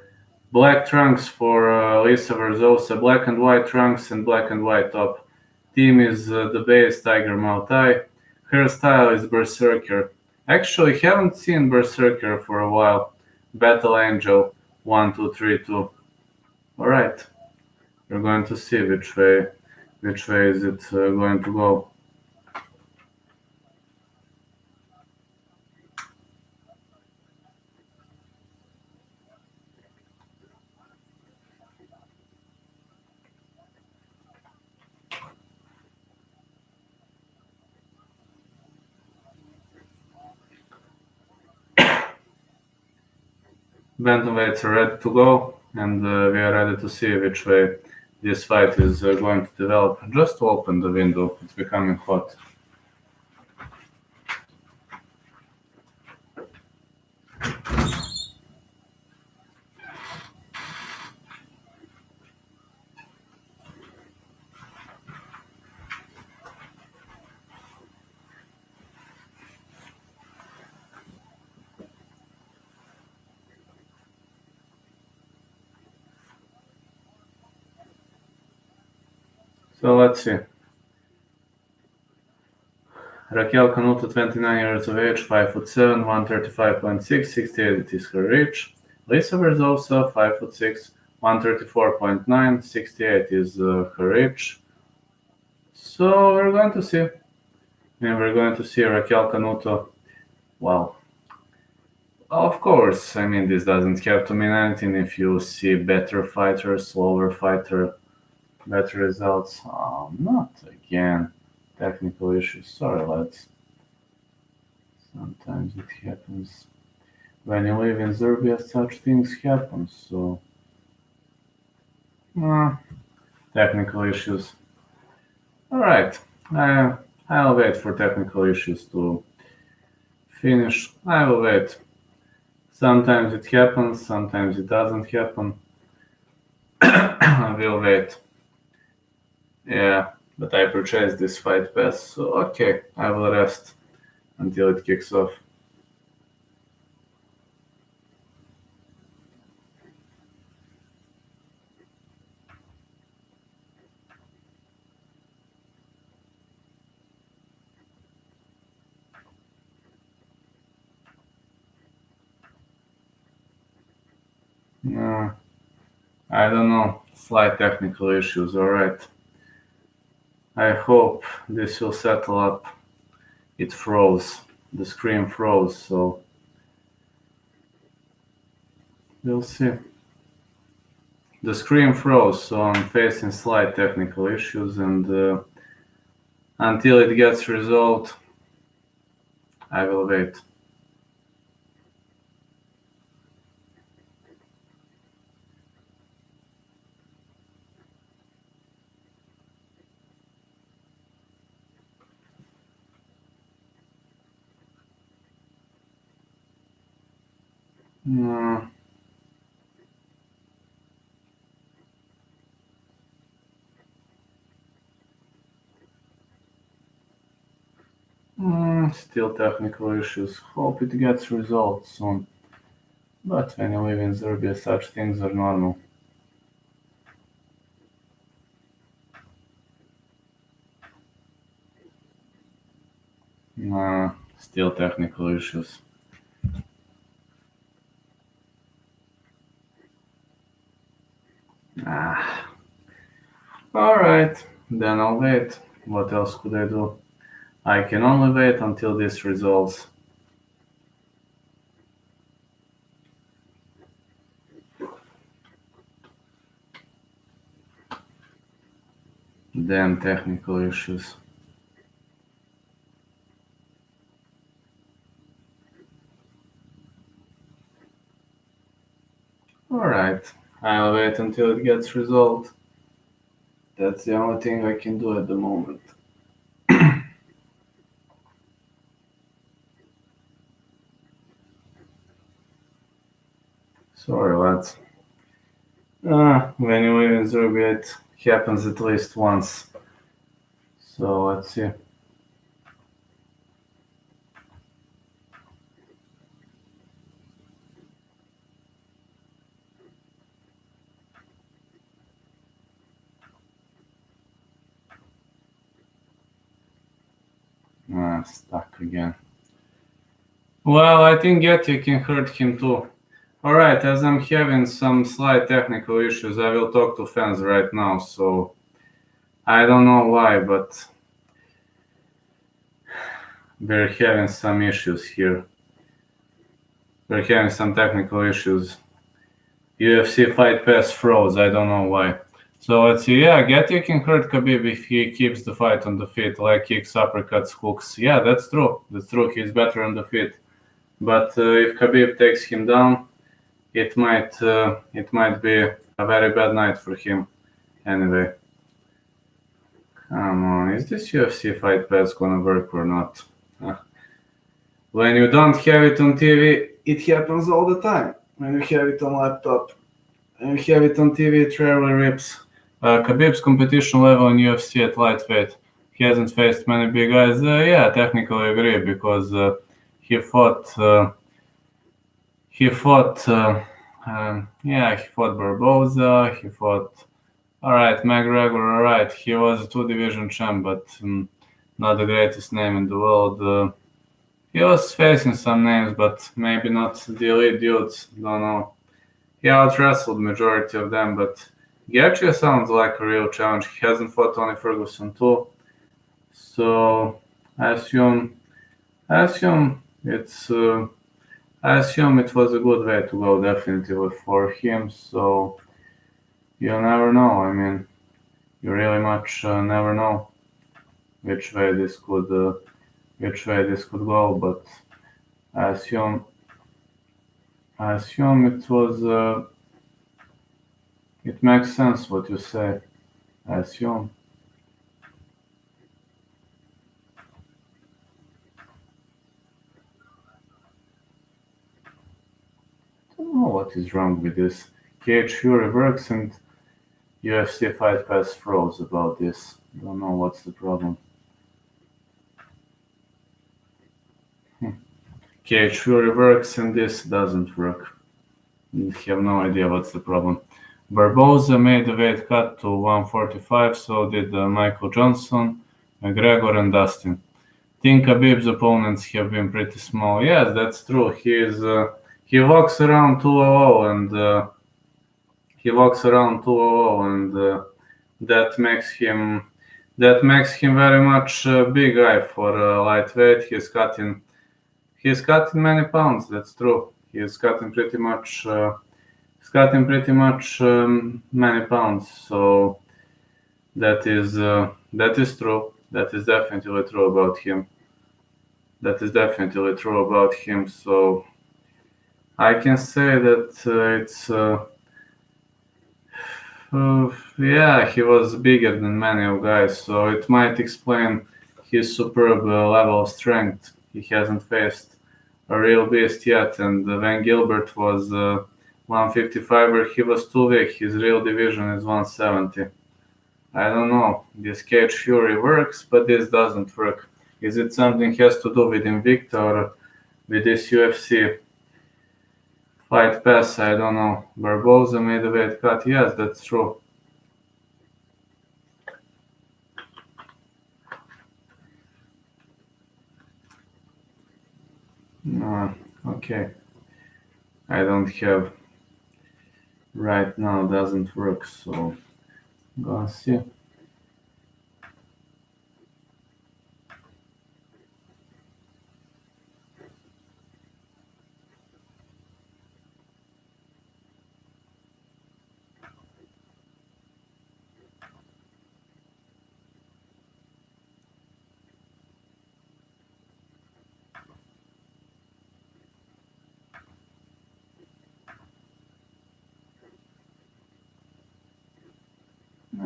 Lisa Verzosa. Black and white trunks and black and white top. Team is the base Tiger Maltai. Her style is Berserker. Actually, haven't seen Berserker for a while. Battle Angel 1, 2, 3, 2. All right, we're going to see which way is it going to go. Bantamweights are ready to go, and we are ready to see which way this fight is going to develop. Just to open the window, it's becoming hot. So let's see. Raquel Canuto, 29 years of age, 5'7", 135.6, 68 is her reach. Lisa Verzosa, 5'6", 134.9, 68 is her reach. So we're going to see. And we're going to see Raquel Canuto. Well, of course, I mean, this doesn't have to mean anything if you see better fighter, slower fighter. better results. Not again. Technical issues. Sorry, lads. Sometimes it happens. When you live in Serbia, such things happen. So, uh, technical issues. All right. I'll wait for technical issues to finish. I will wait. Sometimes it happens, sometimes it doesn't happen. I will wait. Yeah, but I purchased this fight pass, so okay, I will rest until it kicks off. I don't know, slight technical issues, alright. I hope this will settle up. It froze. The screen froze, so we'll see. The screen froze, so I'm facing slight technical issues, and until it gets resolved, I will wait. Uh, Still technical issues. Hope it gets resolved soon. But when you live in Serbia, such things are normal. Still technical issues. Alright, then I'll wait. What else could I do? I can only wait until this resolves. Damn technical issues. Alright, I'll wait until it gets resolved. That's the only thing I can do at the moment. Sorry, lads. When you live in Serbia, it happens at least once. So let's see. Stuck again. Well, I think Getty can hurt him too. Alright, as I'm having some slight technical issues, I will talk to fans right now, so I don't know why, but we're having some issues here. We're having some technical issues. UFC Fight Pass froze, I don't know why. So let's see, yeah, Getty can hurt Khabib if he keeps the fight on the feet, leg kicks, uppercuts, hooks. Yeah, that's true. That's true, he's better on the feet. But if Khabib takes him down, it might be a very bad night for him. Anyway, come on, is this UFC Fight Pass gonna work or not? When you don't have it on TV, it happens all the time. When you have it on laptop, when you have it on TV, it rarely rips. Khabib's competition level in UFC at lightweight. He hasn't faced many big guys. Yeah, technically agree because he fought. He fought Barboza. He fought. All right, McGregor. All right, he was a two-division champ, but not the greatest name in the world. He was facing some names, but maybe not the elite dudes. Don't know. He out-wrestled majority of them, but he actually sounds like a real challenge. He hasn't fought Tony Ferguson too, so I assume it's. I assume it was a good way to go, definitely for him. So you never know. I mean, you really much never know which way this could go. But I assume it was it makes sense what you say. I assume. I don't know what is wrong with this. Cage Fury works and UFC Fight Pass froze about this. Don't know what's the problem. Cage Fury works and this doesn't work. I have no idea what's the problem. Barboza made the weight cut to 145, so did Michael Johnson, McGregor, and Dustin. Think Khabib's opponents have been pretty small. Yes, that's true. He walks around 200 and that makes him very much a big guy for lightweight. He's cutting many pounds. That's true. He's cutting pretty much. Many pounds. So that is true. That is definitely true about him. So I can say that yeah, he was bigger than many of guys, so it might explain his superb level of strength. He hasn't faced a real beast yet, and when Gilbert was 155er, he was too weak. His real division is 170. I don't know. This Cage Fury works, but this doesn't work. Is it something has to do with Invicta or with this UFC Fight Pass? I don't know. Barboza made a weight cut. Yes, that's true. Okay. I don't have right now. Doesn't work. So gonna see.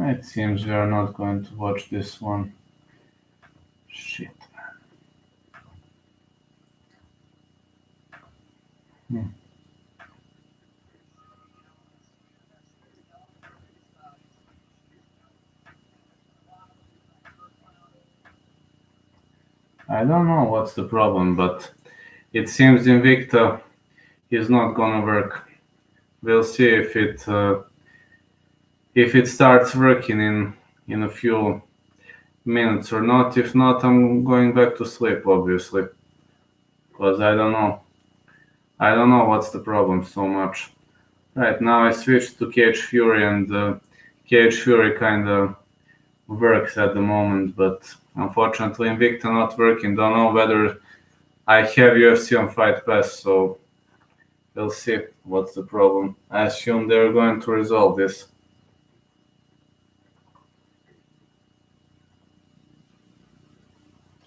It seems we are not going to watch this one. Shit. I don't know what's the problem, but it seems Invicta is not gonna work. We'll see if it starts working in a few minutes or not. If not, I'm going back to sleep, obviously, because I don't know what's the problem so much. Right now, I switched to Cage Fury, and Cage Fury kind of works at the moment, but unfortunately, Invicta not working. Don't know whether I have UFC on Fight Pass, so we'll see what's the problem. I assume they're going to resolve this.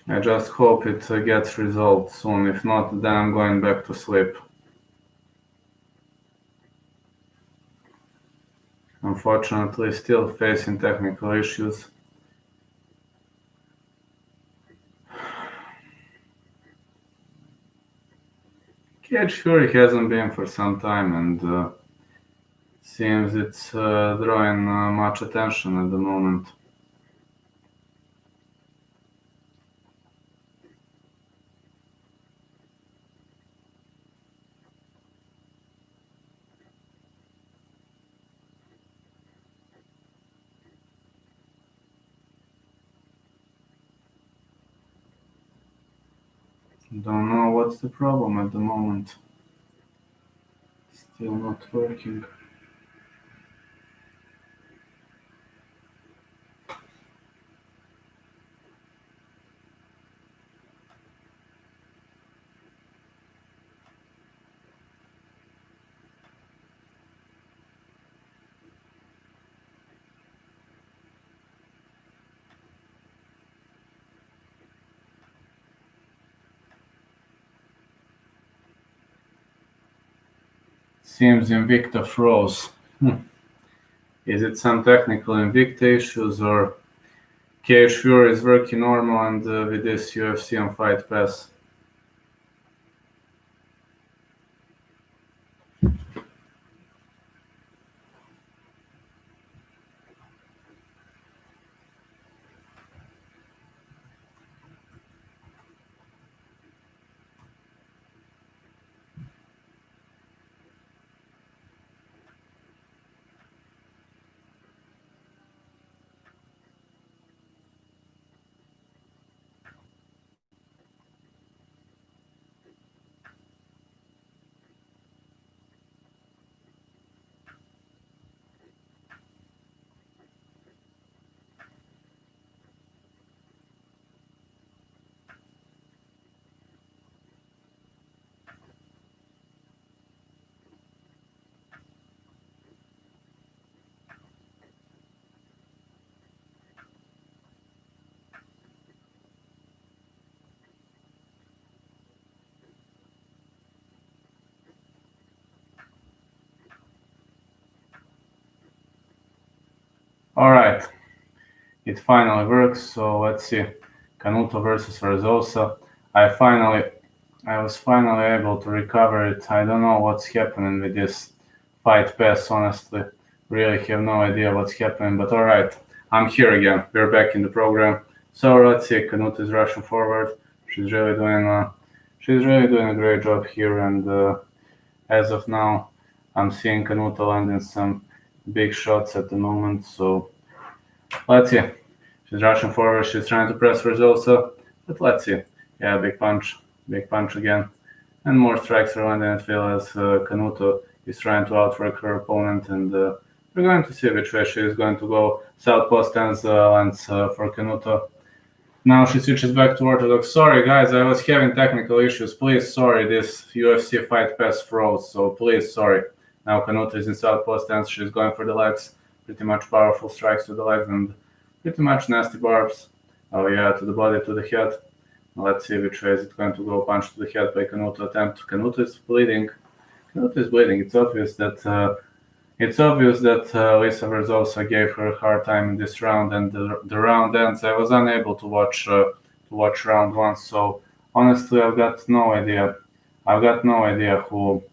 I just hope it gets resolved soon. If not, then I'm going back to sleep. Unfortunately, still facing technical issues. Cage Fury hasn't been for some time, and seems it's drawing much attention at the moment. Don't know what's the problem at the moment. Still not working. Seems Invicta froze. Is it some technical Invicta issues or Cage Fury is working normal and with this UFC on Fight Pass? Alright, it finally works, so let's see. Canuto versus Verzosa. I was finally able to recover it. I don't know what's happening with this Fight Pass, honestly. Really have no idea what's happening, but alright. I'm here again. We're back in the program. So let's see, Canuto is rushing forward. She's really doing a great job here, and as of now, I'm seeing Canuto landing some big shots at the moment, so let's see. She's rushing forward, she's trying to press Verzosa, but let's see. Yeah, big punch again. And more strikes are landing at Phil as Canuto is trying to outwork her opponent, and we're going to see which way she is going to go. Southpaw stance lands for Canuto. Now she switches back to orthodox. Sorry guys, I was having technical issues. Please, sorry, this UFC Fight Pass froze, so please, sorry. Now Canuto is in southpaw stance. She's going for the legs. Pretty much powerful strikes to the legs and pretty much nasty barbs. Oh yeah, to the body, to the head. Let's see which way is it going to go. Punch to the head by Canuto attempt. Canuto is bleeding. It's obvious that Lisa Verzosa gave her a hard time in this round, and the round ends. I was unable to watch round one, so honestly, I've got no idea who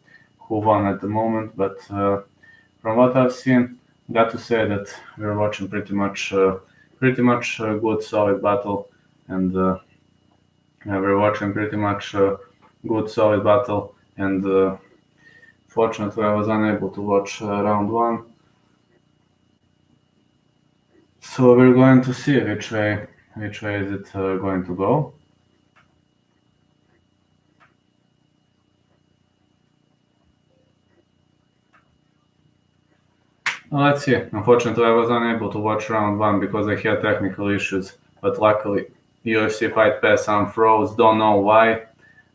won at the moment. But from what I've seen, got to say that we're watching pretty much a good solid battle, and we're watching pretty much a good solid battle, and fortunately I was unable to watch round one, so we're going to see which way is it going to go. Let's see. Unfortunately, I was unable to watch round one because I had technical issues, but luckily UFC Fight Pass unfroze. Don't know why.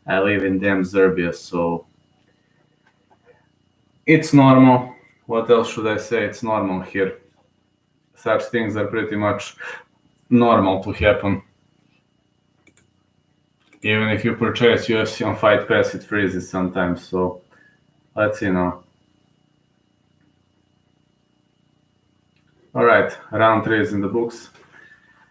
I live in damn Serbia, so it's normal. What else should I say? It's normal here. Such things are pretty much normal to happen. Even if you purchase UFC on Fight Pass, it freezes sometimes, so let's see now. Alright, round 3 is in the books.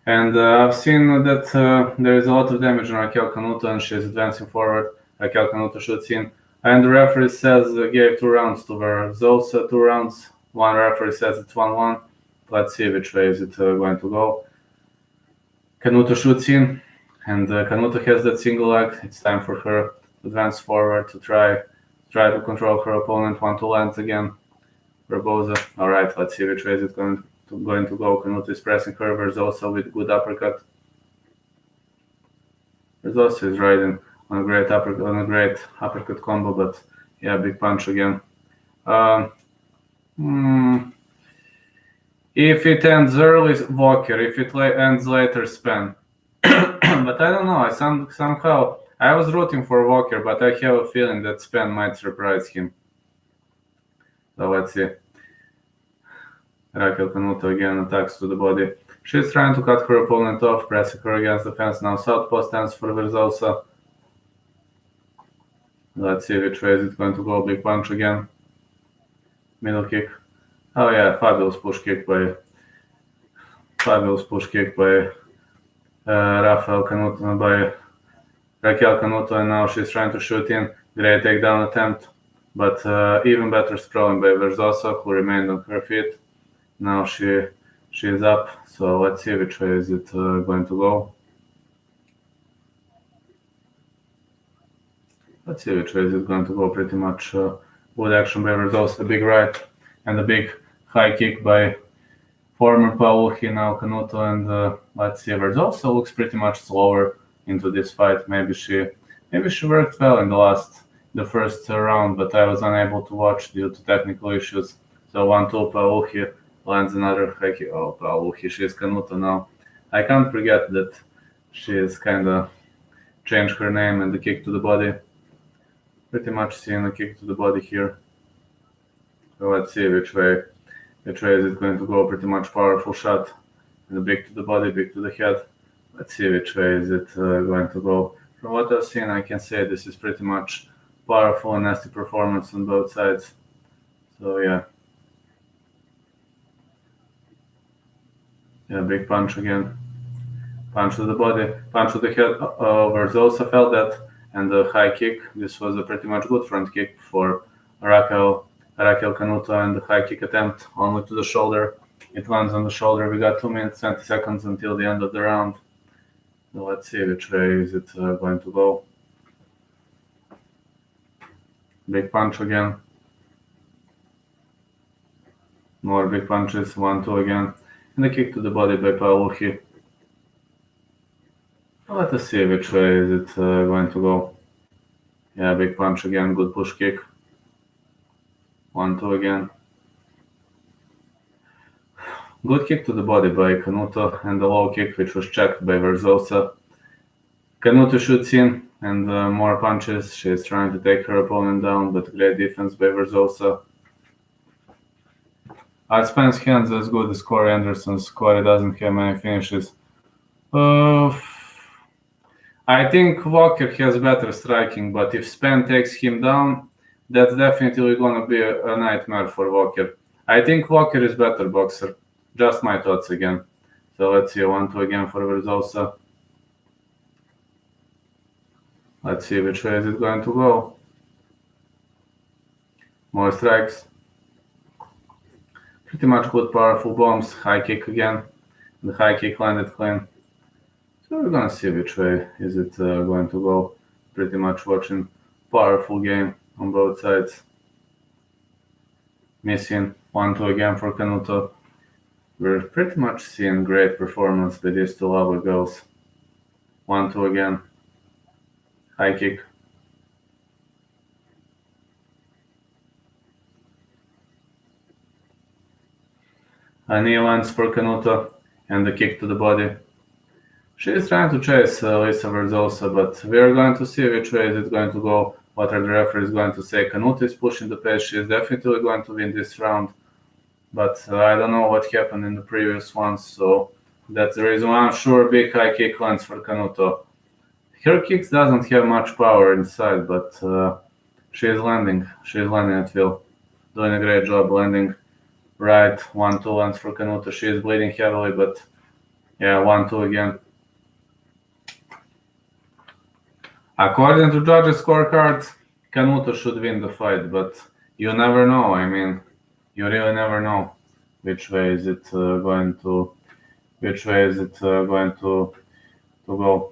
And I've seen that there is a lot of damage on Raquel Canuto and she's advancing forward. Raquel Canuto shoots in. And the referee says gave 2 rounds to Verzosa, 2 rounds. One referee says it's 1-1. Let's see which way is it going to go. Canuto shoots in, and Canuto has that single leg. It's time for her to advance forward to try to control her opponent. 1-2 lands again. Barboza. Alright, let's see which way is it going to go. Canuto is pressing her. Verzosa with good uppercut. Verzosa is riding on a great uppercut combo, but yeah, big punch again. If it ends early, Walker. If it ends later, Spen. But I don't know. Somehow I was rooting for Walker, but I have a feeling that Spen might surprise him. So let's see. Raquel Canuto again attacks to the body. She's trying to cut her opponent off, pressing her against the fence. Now southpaw stance for Verzosa. Let's see which way is it going to go. Big punch again. middle kick. Oh yeah, fabulous push kick by Rafael Canuto, by Raquel Canuto, and now she's trying to shoot in. Great takedown attempt, but even better sprawling by Verzosa, who remained on her feet. Now she's up, so let's see which way is it going to go. Let's see which way is it going to go. Pretty much good action by Verzosa, a big right and a big high kick by former Paolucci, now Canuto, and let's see, Verzosa looks pretty much slower into this fight. Maybe she worked well in the first round, but I was unable to watch due to technical issues. So 1-2, Paolucci lands another high kick. Oh, Paolucci, she's Canuto now. I can't forget that she has kind of changed her name, and the kick to the body. Pretty much seeing a kick to the body here. So let's see which way is it going to go. Pretty much powerful shot, and a big to the body, big to the head. Let's see which way is it going to go. From what I've seen, I can say this is pretty much powerful and nasty performance on both sides. So yeah, big punch again. Punch to the body, punch to the head. Verzosa felt that, and the high kick. This was a pretty much good front kick for Raquel Canuto, and the high kick attempt only to the shoulder. It lands on the shoulder. We got 2 minutes 20 seconds until the end of the round. So let's see which way is it going to go. Big punch again. More big punches. 1-2 again, and a kick to the body by Paolucci. Let us see which way is it going to go. Yeah, big punch again. Good push kick. 1-2 again. Good kick to the body by Canuto, and the low kick, which was checked by Verzosa. Canuto shoots in, and more punches. She is trying to take her opponent down, but great defense by Verzosa. Spen's hands as good as Corey Anderson's. Corey doesn't have many finishes. I think Walker has better striking, but if Spen takes him down, that's definitely going to be a nightmare for Walker. I think Walker is better boxer. Just my thoughts again. So let's see, 1-2 again for Verzosa. Let's see which way is it going to go. More strikes. Pretty much good powerful bombs. High kick again. The high kick landed clean. So we're gonna see which way is it going to go. Pretty much watching powerful game on both sides. Missing 1-2 again for Canuto. We're pretty much seeing great performance by these two lovely girls. 1-2 again. High kick. A knee lands for Canuto, and the kick to the body. She is trying to chase Lisa Verzosa, but we are going to see which way is it going to go. What are the referees going to say? Canuto is pushing the pace. She is definitely going to win this round, but I don't know what happened in the previous ones, so that's the reason why I'm sure big high kick lands for Canuto. Her kicks doesn't have much power inside, but she is landing. She is landing at will. Doing a great job landing. Right, 1-2 lands for Canuto. She is bleeding heavily, but yeah, 1-2 again. According to judges' scorecards, Canuto should win the fight, but you never know. I mean, you really never know which way is it going to go.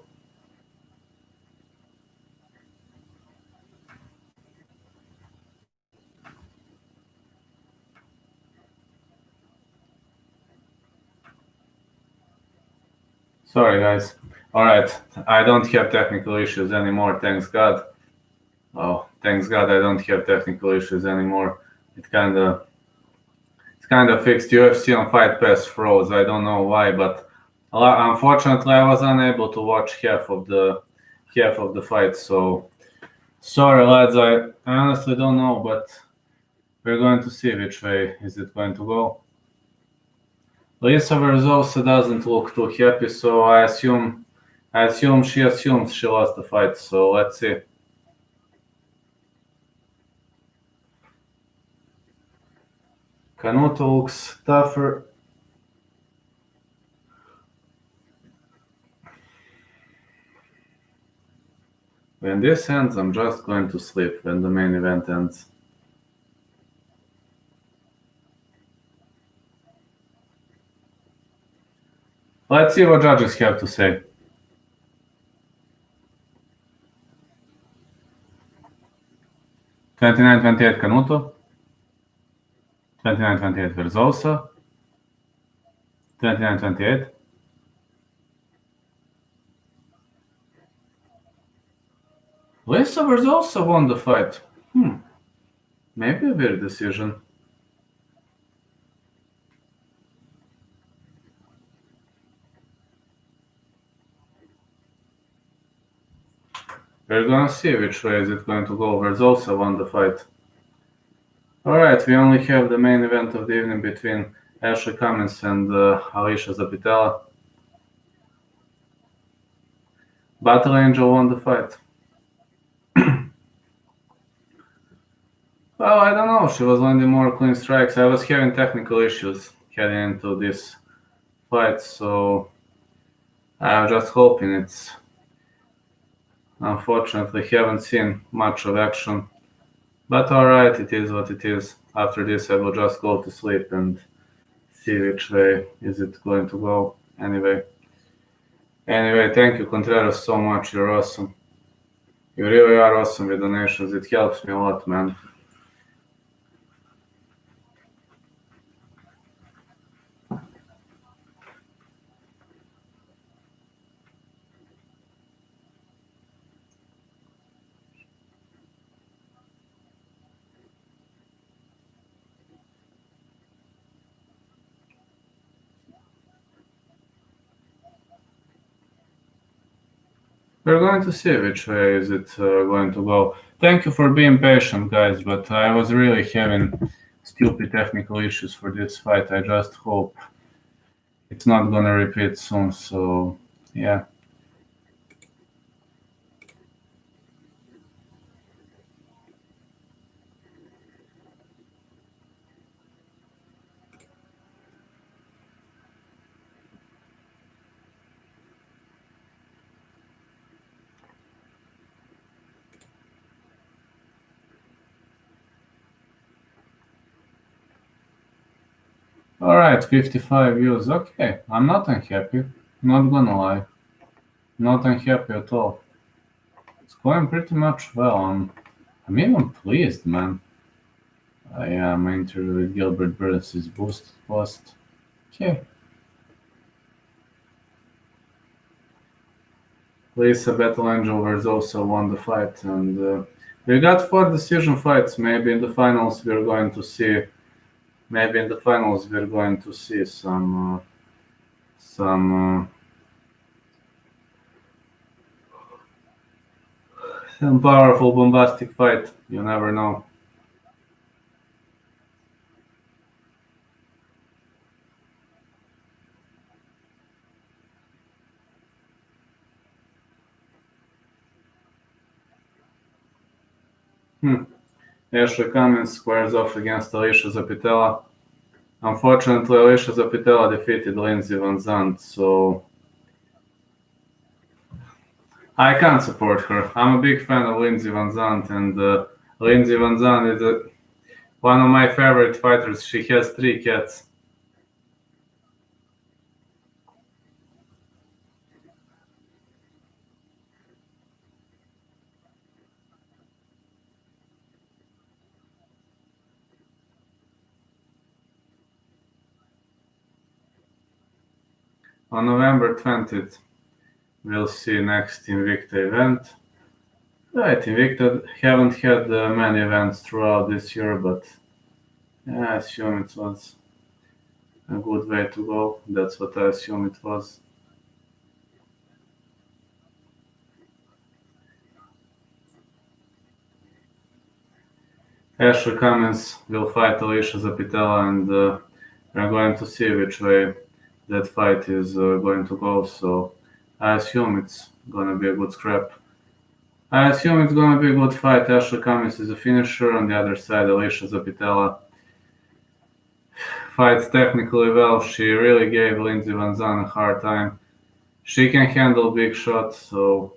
Sorry, guys. All right, I don't have technical issues anymore. Thanks God. Oh, thanks God, I don't have technical issues anymore. It's kind of fixed. UFC on Fight Pass froze. I don't know why, but unfortunately, I was unable to watch half of the fight. So sorry, lads. I honestly don't know, but we're going to see which way is it going to go. Lisa Verzosa doesn't look too happy, so I assume she assumes she lost the fight. So let's see. Canuto looks tougher. When this ends, I'm just going to sleep when the main event ends. Let's see what judges have to say. 29-28 Canuto. 29-28 Verzosa. 29-28. Lisa Verzosa won the fight. Maybe a weird decision. We're gonna see which way is it going to go. Verzosa won the fight. Alright, we only have the main event of the evening between Ashley Cummins and Alicia Zapitella. Battle Angel won the fight. Well, I don't know. She was landing more clean strikes. I was having technical issues heading into this fight, so I'm just hoping it's... Unfortunately, haven't seen much of action. But alright, it is what it is. After this, I will just go to sleep and see which way is it going to go. Anyway, thank you, Contreras, so much. You're awesome. You really are awesome with donations. It helps me a lot, man. We're going to see which way is it going to go. Thank you for being patient, guys, but I was really having stupid technical issues for this fight. I just hope it's not gonna repeat soon, so yeah. Alright, 55 views. Okay, I'm not unhappy. Not gonna lie. Not unhappy at all. It's going pretty much well. I'm even pleased, man. Yeah, my interview with Gilbert Burns is boosted post. Okay. Lisa Battle Angel also won the fight, and we got 4 decision fights. Maybe in the finals we're going to see. Maybe in the finals we're going to see some powerful, bombastic fight. You never know. Ashley Cummins squares off against Alicia Zapitella. Unfortunately, Alicia Zapitella defeated Lindsey Van Zandt, so I can't support her. I'm a big fan of Lindsey Van Zandt, and Lindsey Van Zandt is one of my favorite fighters. She has 3 cats. On November 20th, we'll see next Invicta event. Right, Invicta haven't had many events throughout this year, but yeah, I assume it was a good way to go. That's what I assume it was. Ashley Cummins will fight Alicia Zapitella, and we're going to see which way that fight is going to go. So I assume it's gonna be a good scrap. I assume it's gonna be a good fight. Ashley Cummins is a finisher. On the other side, Alicia Zapitella. fights technically well. She really gave Lindsey Van Zandt a hard time. She can handle big shots, so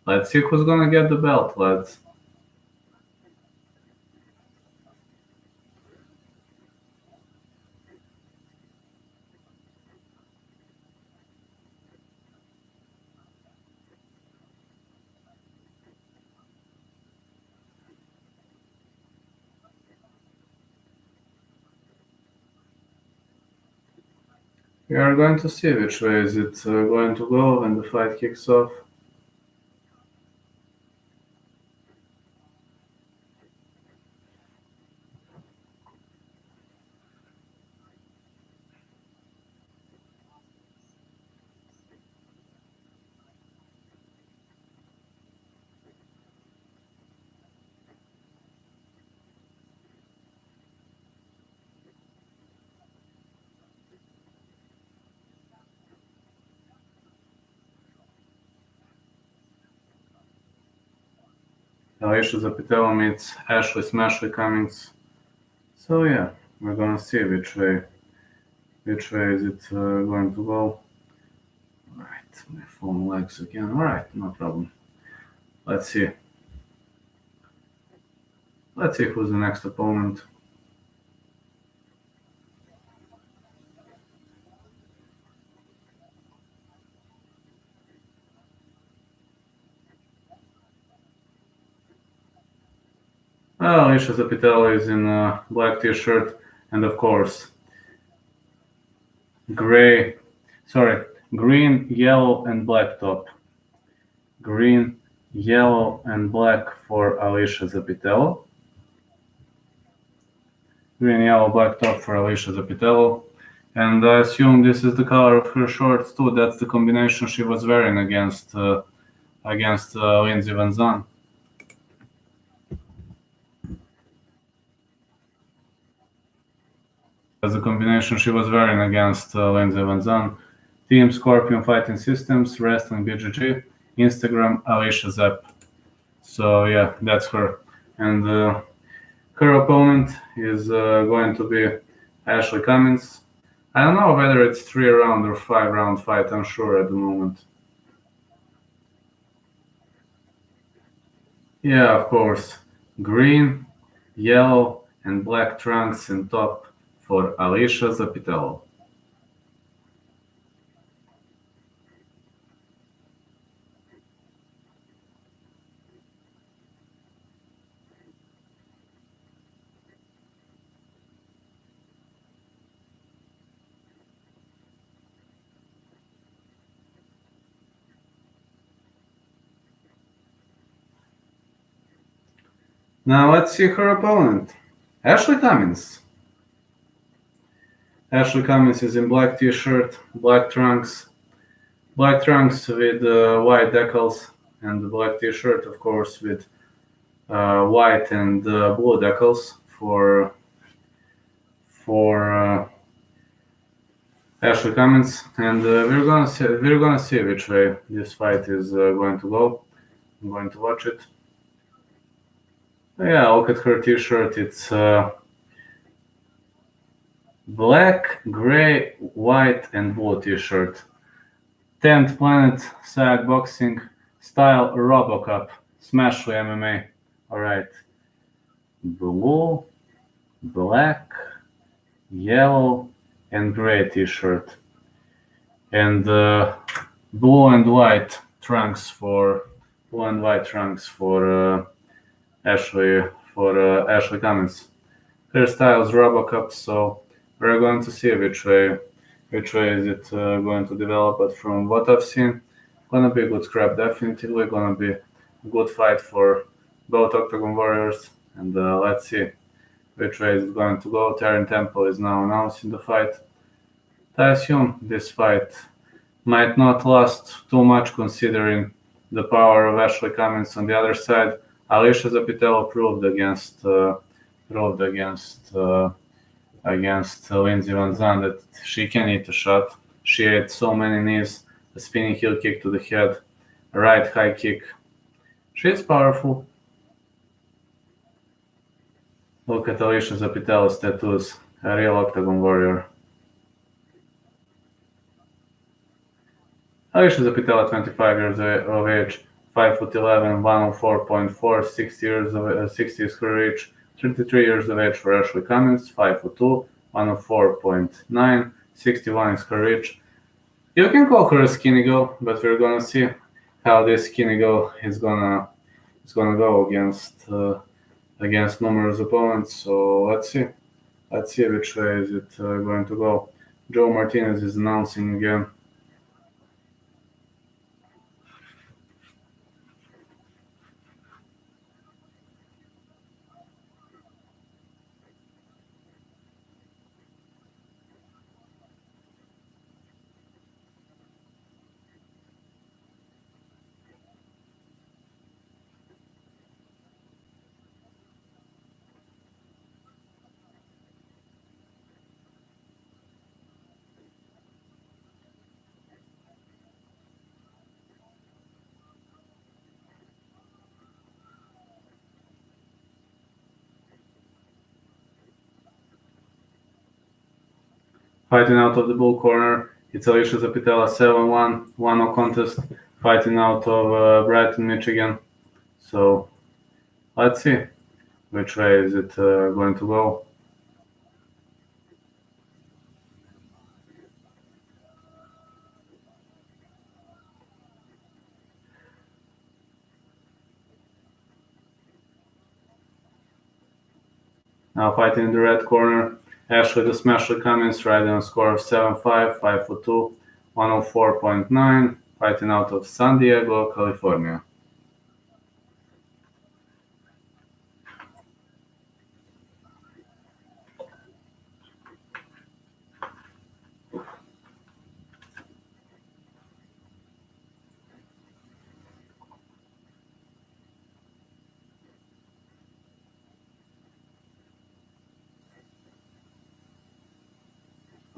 let's see who's gonna get the belt, lads. We are going to see which way is it going to go when the fight kicks off. Alicia Zapitella meets Ashley Smashley Cummins. So yeah, we're gonna see which way is it going to go. Alright, my phone lags again. Alright, no problem. Let's see. Let's see who's the next opponent. Well, Alicia Zapitella is in a black t-shirt and of course green, yellow and black top. Green, yellow and black for Alicia Zapitella. Green, yellow, black top for Alicia Zapitella. And I assume this is the color of her shorts too. That's the combination she was wearing against Lindsey Van Zandt. That's the combination she was wearing against Lindsey Van Zandt. Team Scorpion Fighting Systems, Wrestling BGG, Instagram Alicia Zap. So yeah, that's her. And her opponent is going to be Ashley Cummins. I don't know whether it's 3-round or 5-round fight, I'm sure at the moment. Yeah, of course. Green, yellow, and black trunks in top for Alicia Zapitella. Now let's see her opponent, Ashley Cummins. Ashley Cummins is in black t-shirt, black trunks with white decals, and the black t-shirt, of course, with white and blue decals for Ashley Cummins, and we're gonna see which way this fight is going to go. I'm going to watch it. Yeah, look at her t-shirt. It's black, gray, white, and blue t-shirt. 10th Planet SAG Boxing style RoboCop Smashley MMA. Alright. Blue, black, yellow, and gray t-shirt. And blue and white trunks for Ashley Cummins. Her style is RoboCop, so we're going to see which way is it going to develop. But from what I've seen, gonna be a good scrap. Definitely gonna be a good fight for both Octagon Warriors. And let's see which way is it going to go. Taryn Temple is now announcing the fight. I assume this fight might not last too much, considering the power of Ashley Cummins on the other side. Alicia Zapitella proved against Lindsey Van Zandt that she can eat a shot. She ate so many knees, a spinning heel kick to the head, a right high kick. She's powerful. Look at Alicia Zapitella's tattoos, a real octagon warrior. Alicia Zapitella, 25 years of age, 5'11", 104.4, 60 is her age, 33 years of age for Ashley Cummins, 5'2", 104.9, 61 is her age. You can call her a skinny girl, but we're gonna see how this skinny girl is gonna go against numerous opponents. So let's see which way is it going to go. Joe Martinez is announcing again. Fighting out of the bull corner, it's Alicia Zapitella, 7-1, 1-0 contest, fighting out of Brighton, Michigan. So let's see which way is it going to go. Now fighting in the red corner, Ashley the Smasher Cummins, riding on a score of 7-5, 5'2", 104.9, fighting out of San Diego, California.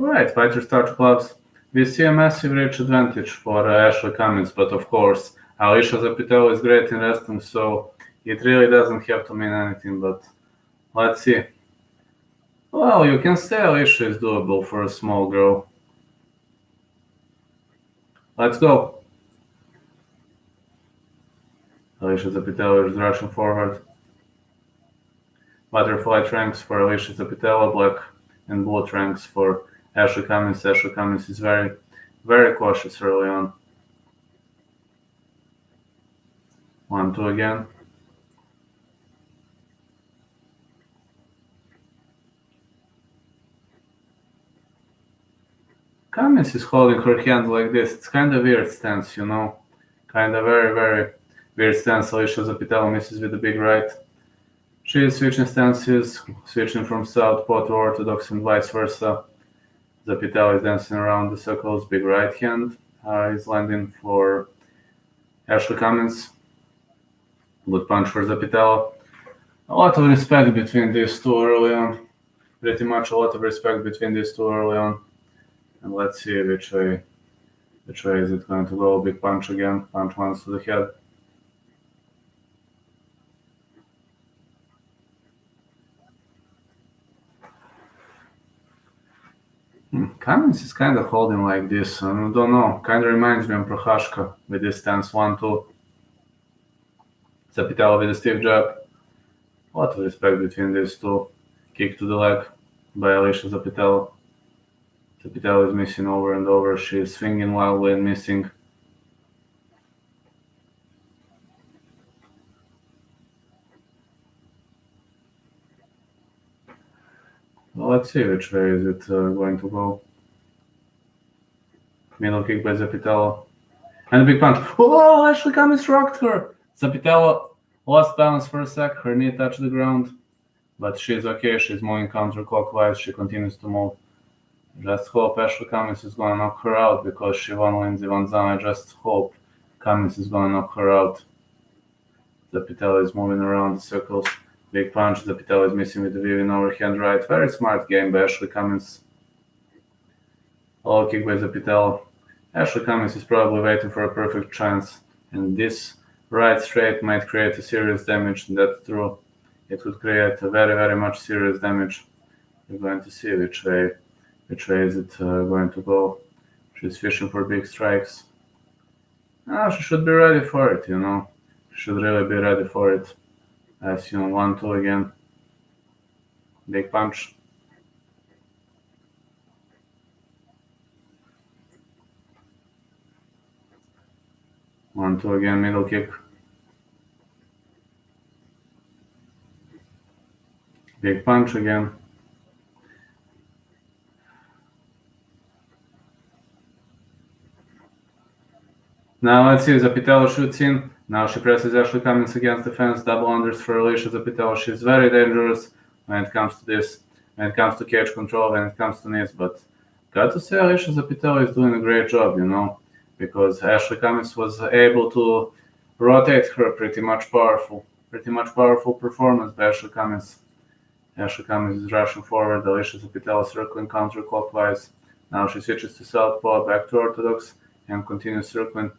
Alright, fighter start gloves. We see a massive reach advantage for Ashley Cummins, but of course, Alicia Zapitella is great in wrestling, so it really doesn't have to mean anything, but let's see. Well, you can say Alicia is doable for a small girl. Let's go. Alicia Zapitella is rushing forward. Butterfly ranks for Alicia Zapitella, black and blue ranks for Ashley Cummins. Ashley Cummins is very, very cautious early on. 1-2 again. Cummins is holding her hand like this. It's kind of weird stance, you know. Kind of very, very weird stance. Alicia Zapitella misses with the big right. She is switching stances, switching from southpaw to orthodox and vice versa. Zapitella is dancing around the circles, big right hand is landing for Ashley Cummins. Good punch for Zapitella. A lot of respect between these two early on. Pretty much a lot of respect between these two early on. And let's see which way is it going to go. Big punch again, punch once to the head. Cummins is kind of holding like this. I don't know. Kind of reminds me of Prohashka with this stance 1-2. Zapitella with a stiff jab. A lot of respect between these two. Kick to the leg by Alicia Zapitella. Zapitella is missing over and over. She is swinging wildly and missing. Well, let's see which way is it going to go. Middle kick by Zapitella. And a big punch. Oh, Ashley Cummins rocked her. Zapitella lost balance for a sec. Her knee touched the ground. But she's okay. She's moving counterclockwise. She continues to move. Just hope Ashley Cummins is going to knock her out because she won Lindsey Van Zandt. I just hope Cummins is going to knock her out. Zapitella is moving around the circles. Big punch. Zapitella is missing with the weaving overhand right. Very smart game by Ashley Cummins. Low kick by Zapitella. Ashley Cummins is probably waiting for a perfect chance, and this right straight might create a serious damage. That's true. It would create a very, very much serious damage. We're going to see which way is it going to go. She's fishing for big strikes. She should be ready for it, you know. She should really be ready for it. I assume 1-2 again. Big punch. 1-2 again, middle kick. Big punch again. Now let's see, Zapitella shoots in. Now she presses Ashley Cummins against the fence. Double unders for Alicia Zapitella. She's very dangerous when it comes to this, when it comes to cage control, when it comes to knees. But got to say, Alicia Zapitella is doing a great job, you know, because Ashley Cummins was able to rotate her pretty much powerful performance by Ashley Cummins. Ashley Cummins is rushing forward. Alicia Zapitella circling counterclockwise. Now she switches to southpaw, back to orthodox, and continues circling.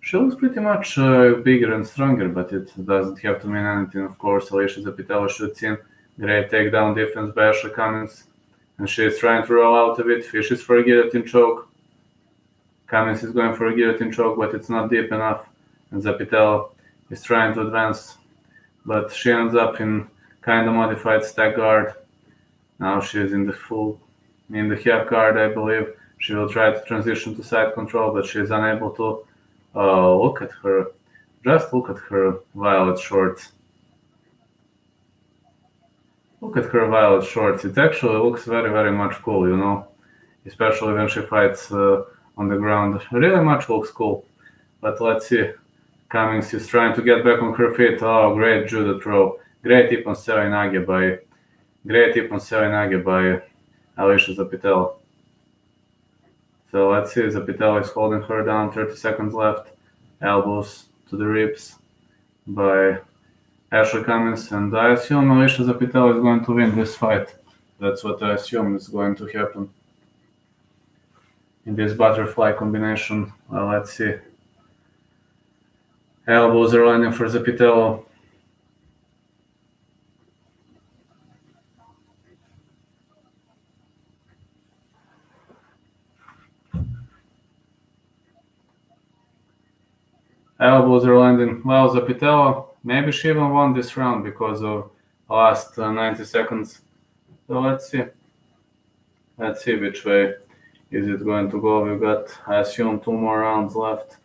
She looks pretty much bigger and stronger, but it doesn't have to mean anything, of course. Alicia Zapitella shoots in. Great takedown defense by Ashley Cummins. And she is trying to roll out of it. Fishes for a guillotine choke. Cummins is going for a guillotine choke, but it's not deep enough. And Zapitella is trying to advance. But she ends up in kind of modified stack guard. Now she is in the half guard, I believe. She will try to transition to side control, but she is unable to. Look at her. Just look at her violet shorts. Look at her violet shorts. It actually looks very, very much cool, you know. Especially when she fights on the ground. Really much looks cool. But let's see. Cummins is trying to get back on her feet. Oh, great judo throw. Great Ippon Seoinage by Alicia Zapitella. So let's see, Zapitella is holding her down, 30 seconds left. Elbows to the ribs by Ashley Cummins, and I assume Alicia Zapitella is going to win this fight. That's what I assume is going to happen in this butterfly combination. Well, let's see. Elbows are landing for Zapitella. Elbows are landing. Well, Zapitella, maybe she even won this round because of last 90 seconds. So let's see. Let's see which way is it going to go. We've got, I assume, 2 more rounds left.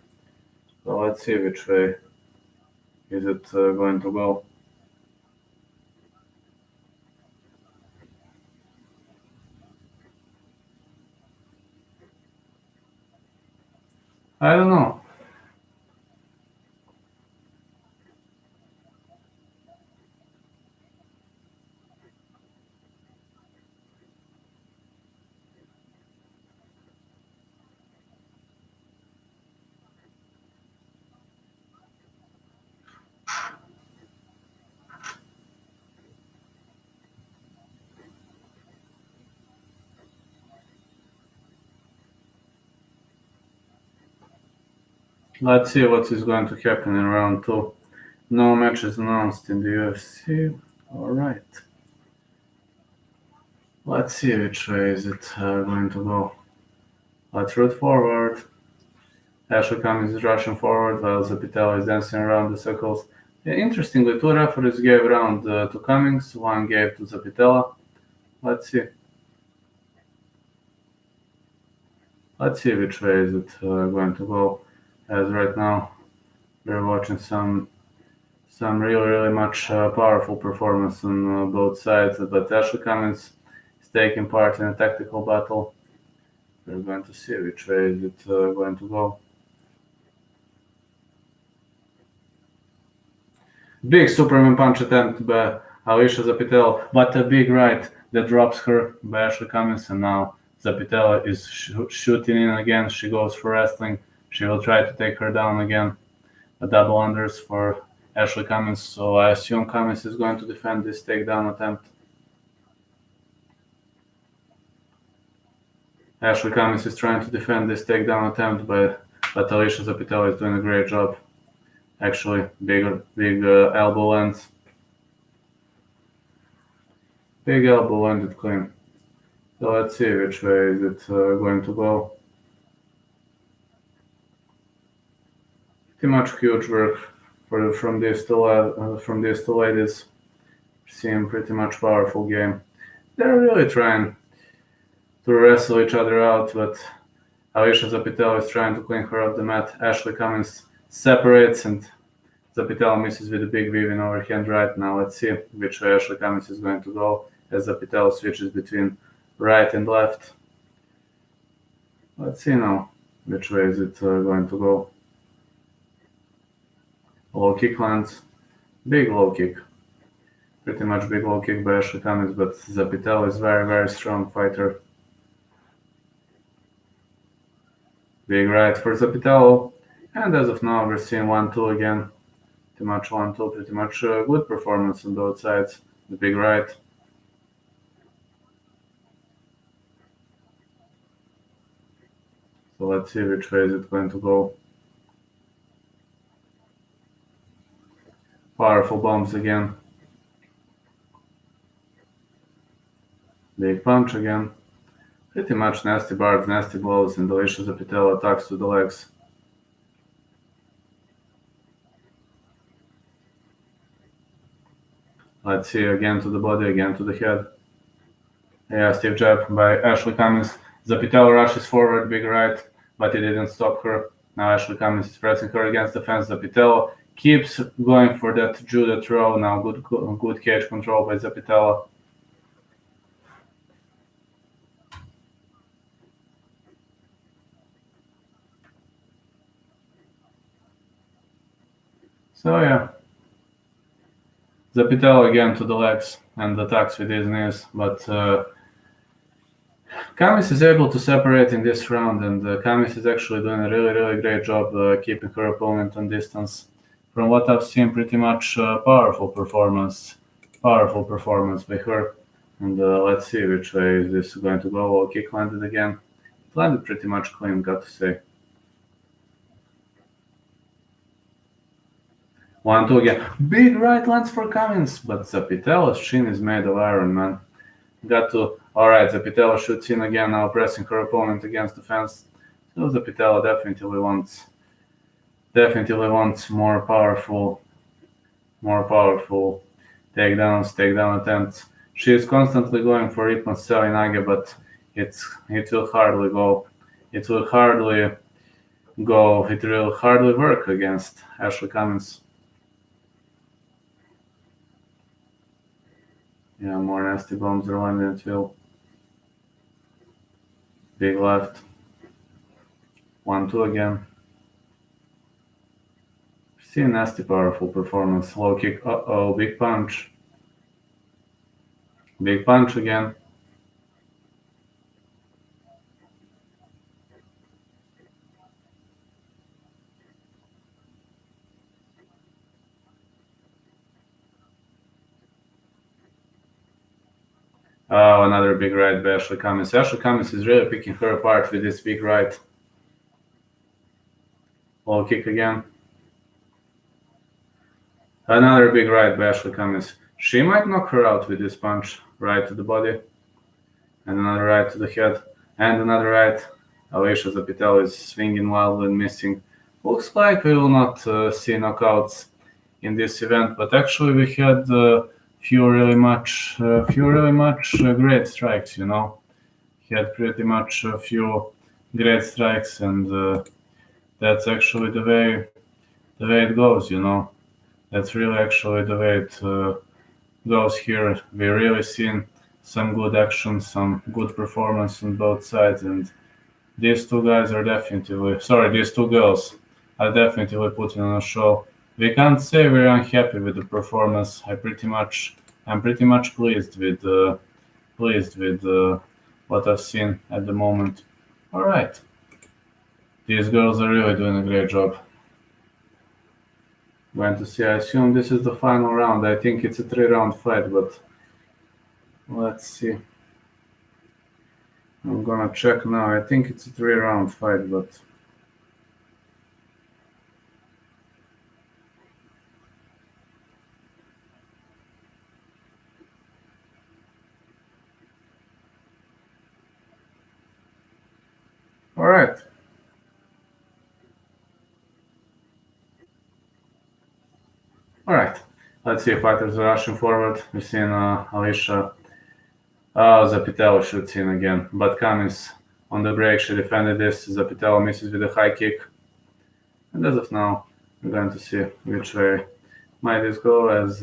So let's see which way is it going to go. I don't know. Let's see what is going to happen in round 2. No matches announced in the UFC. Alright. Let's see which way is it going to go. Let's root forward. Ashley Cummins is rushing forward while Zapitella is dancing around the circles. Yeah, interestingly, 2 referees gave round to Cummins, 1 gave to Zapitella. Let's see. Let's see which way is it going to go. As right now, we're watching some really much powerful performance on both sides. But Ashley Cummins is taking part in a tactical battle. We're going to see which way is it going to go. Big Superman punch attempt by Alicia Zapitella, but a big right that drops her by Ashley Cummins, and now Zapitella is shooting in again. She goes for wrestling. She will try to take her down again. A double unders for Ashley Cummins, so I assume Cummins is going to defend this takedown attempt. Ashley Cummins is trying to defend this takedown attempt, but Alicia Zapitella is doing a great job. Actually, big elbow lands. Big elbow landed clean. So let's see which way is it going to go. Pretty much huge work from these two ladies. Seem pretty much powerful game. They're really trying to wrestle each other out, but Alicia Zapitella is trying to clean her off the mat. Ashley Cummins separates and Zapitella misses with a big weaving overhand right. Now let's see which way Ashley Cummins is going to go as Zapitella switches between right and left. Let's see now which way is it going to go. Low kick lands. Big low kick. Pretty much big low kick by Ashley Cummins, but Zapitella is very, very strong fighter. Big right for Zapitella. And as of now, we're seeing 1-2 again. Pretty much 1-2, pretty much good performance on both sides. The big right. So let's see which way is it going to go. Powerful bombs again. Big punch again. Pretty much nasty bars, nasty blows, and Alicia Zapitella attacks to the legs. Let's see, again to the body, again to the head. Yeah, stiff jab by Ashley Cummins. Zapitella rushes forward, big right, but it didn't stop her. Now Ashley Cummins is pressing her against the fence. Zapitella keeps going for that judo throw. Now good cage control by Zapitella. So yeah, Zapitella again to the legs and attacks with his knees, but Cummins is able to separate in this round, and Cummins is actually doing a really, really great job keeping her opponent on distance. From what I've seen, pretty much powerful performance by her. And let's see which way is this going to go. Low kick landed again. It landed pretty much clean, got to say. 1-2 again. Big right lands for Cummins, but Zapitella's chin is made of iron, man. Got to. Alright, Zapitella shoots in again, now pressing her opponent against the fence. So Zapitella definitely wants more powerful takedown attempts. She is constantly going for Ippon Selinage, but it will hardly go. It will hardly work against Ashley Cummins. Yeah, more nasty bombs are landing at will. Big left. 1-2 again. See a nasty, powerful performance. Low kick. Uh-oh, big punch. Big punch again. Oh, another big right by Ashley Cummins. Ashley Cummins is really picking her apart with this big right. Low kick again. Another big right by Ashley Cummins. She might knock her out with this punch. Right to the body. And another right to the head. And another right. Alicia Zapitella is swinging wildly and missing. Looks like we will not see knockouts in this event, but actually we had few really much great strikes, you know. He had pretty much a few great strikes, and that's actually the way it goes, you know. That's really actually the way it goes here. We really seen some good action, some good performance on both sides, and these two girls are definitely putting on a show. We can't say we're unhappy with the performance. I'm pretty much pleased with what I've seen at the moment. All right, these girls are really doing a great job. Going to see. I assume this is the final round. I think it's a 3-round fight, but let's see. I'm gonna check now. I think it's a 3-round fight, but all right. All right. Let's see if fighters are rushing forward. We've seen Alicia. Zapitella shoots in again, but Cummins on the break. She defended this. Zapitella misses with a high kick. And as of now, we're going to see which way might this go, as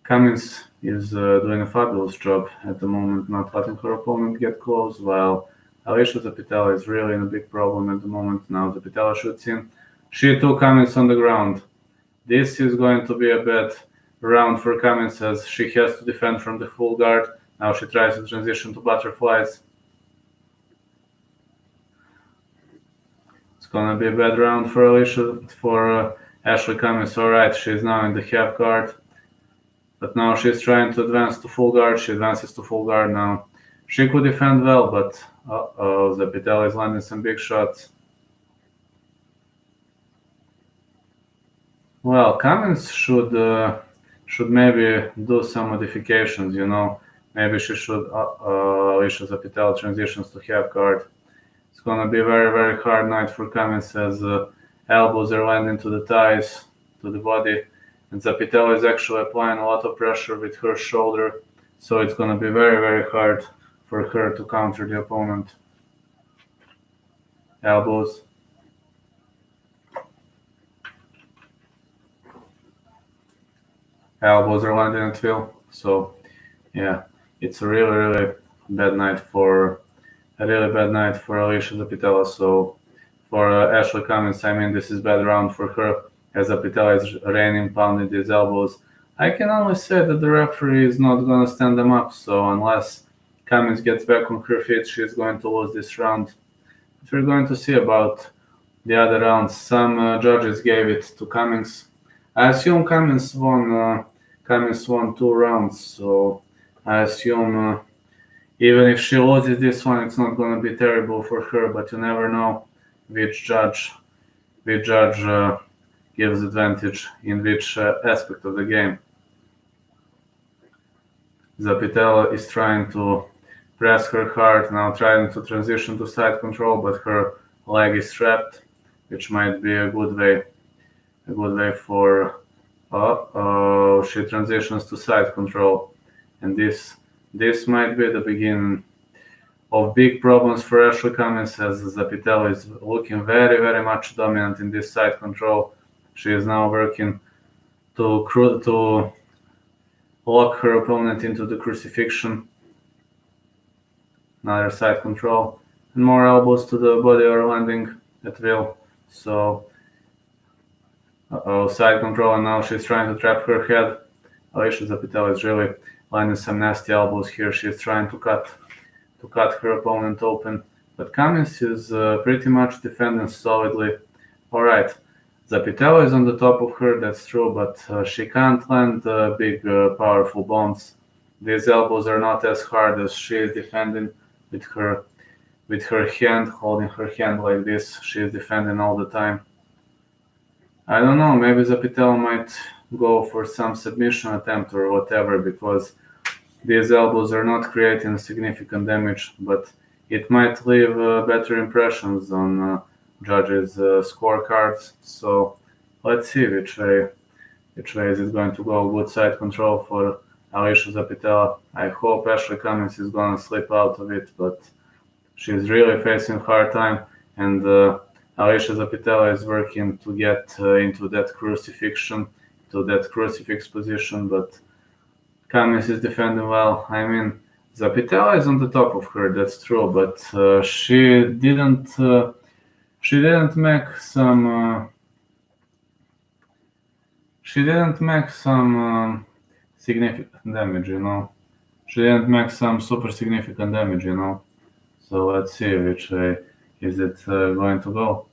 Cummins is doing a fabulous job at the moment, not letting her opponent get close, while Alicia Zapitella is really in a big problem at the moment. Now Zapitella shoots in. She took Cummins on the ground. This is going to be a bad round for Cummins, as she has to defend from the full guard. Now she tries to transition to butterflies. It's gonna be a bad round for Ashley Cummins. Alright, she's now in the half guard. But now she's trying to advance to full guard. She advances to full guard now. She could defend well, but Zapitella is landing some big shots. Well, Cummins should maybe do some modifications, you know. Maybe she should Alicia Zapitella transitions to half guard. It's gonna be a very, very hard night for Cummins, as elbows are landing to the thighs, to the body, and Zapitella is actually applying a lot of pressure with her shoulder, so it's gonna be very, very hard for her to counter the opponent. Elbows. Elbows are landing at will, so yeah, it's a really, really bad night for Alicia Zapitella. So for Ashley Cummins, I mean, this is bad round for her, as Zapitella is raining, pounding these elbows. I can only say that the referee is not going to stand them up, so unless Cummins gets back on her feet, she's going to lose this round. But we're going to see about the other rounds. Some judges gave it to Cummins. I assume Cummins won 2 rounds, so I assume even if she loses this one, it's not going to be terrible for her, but you never know which judge gives advantage in which aspect of the game. Zapitella is trying to press her hard, now trying to transition to side control, but her leg is trapped, which might be a good way for she transitions to side control, and this might be the beginning of big problems for Ashley Cummins, as Zapitella is looking very, very much dominant in this side control. She is now working to lock her opponent into the crucifixion. Another side control, and more elbows to the body are landing at will. So side control, and now she's trying to trap her head. Alicia Zapitella is really landing some nasty elbows here. She's trying to cut her opponent open, but Cummins is pretty much defending solidly. Alright, Zapitella is on the top of her, that's true, but she can't land big, powerful bombs. These elbows are not as hard as she is defending with her hand, holding her hand like this. She is defending all the time. I don't know, maybe Zapitella might go for some submission attempt or whatever, because these elbows are not creating significant damage, but it might leave better impressions on judges' scorecards. So let's see which way is it going to go. Good side control for Alicia Zapitella. I hope Ashley Cummins is going to slip out of it, but she's really facing a hard time, and Alicia Zapitella is working to get into that crucifixion, to that crucifix position, but Cummins is defending well. I mean, Zapitella is on the top of her, that's true, but she didn't make some significant damage, you know. She didn't make some super significant damage, you know. So let's see which way is it going to go.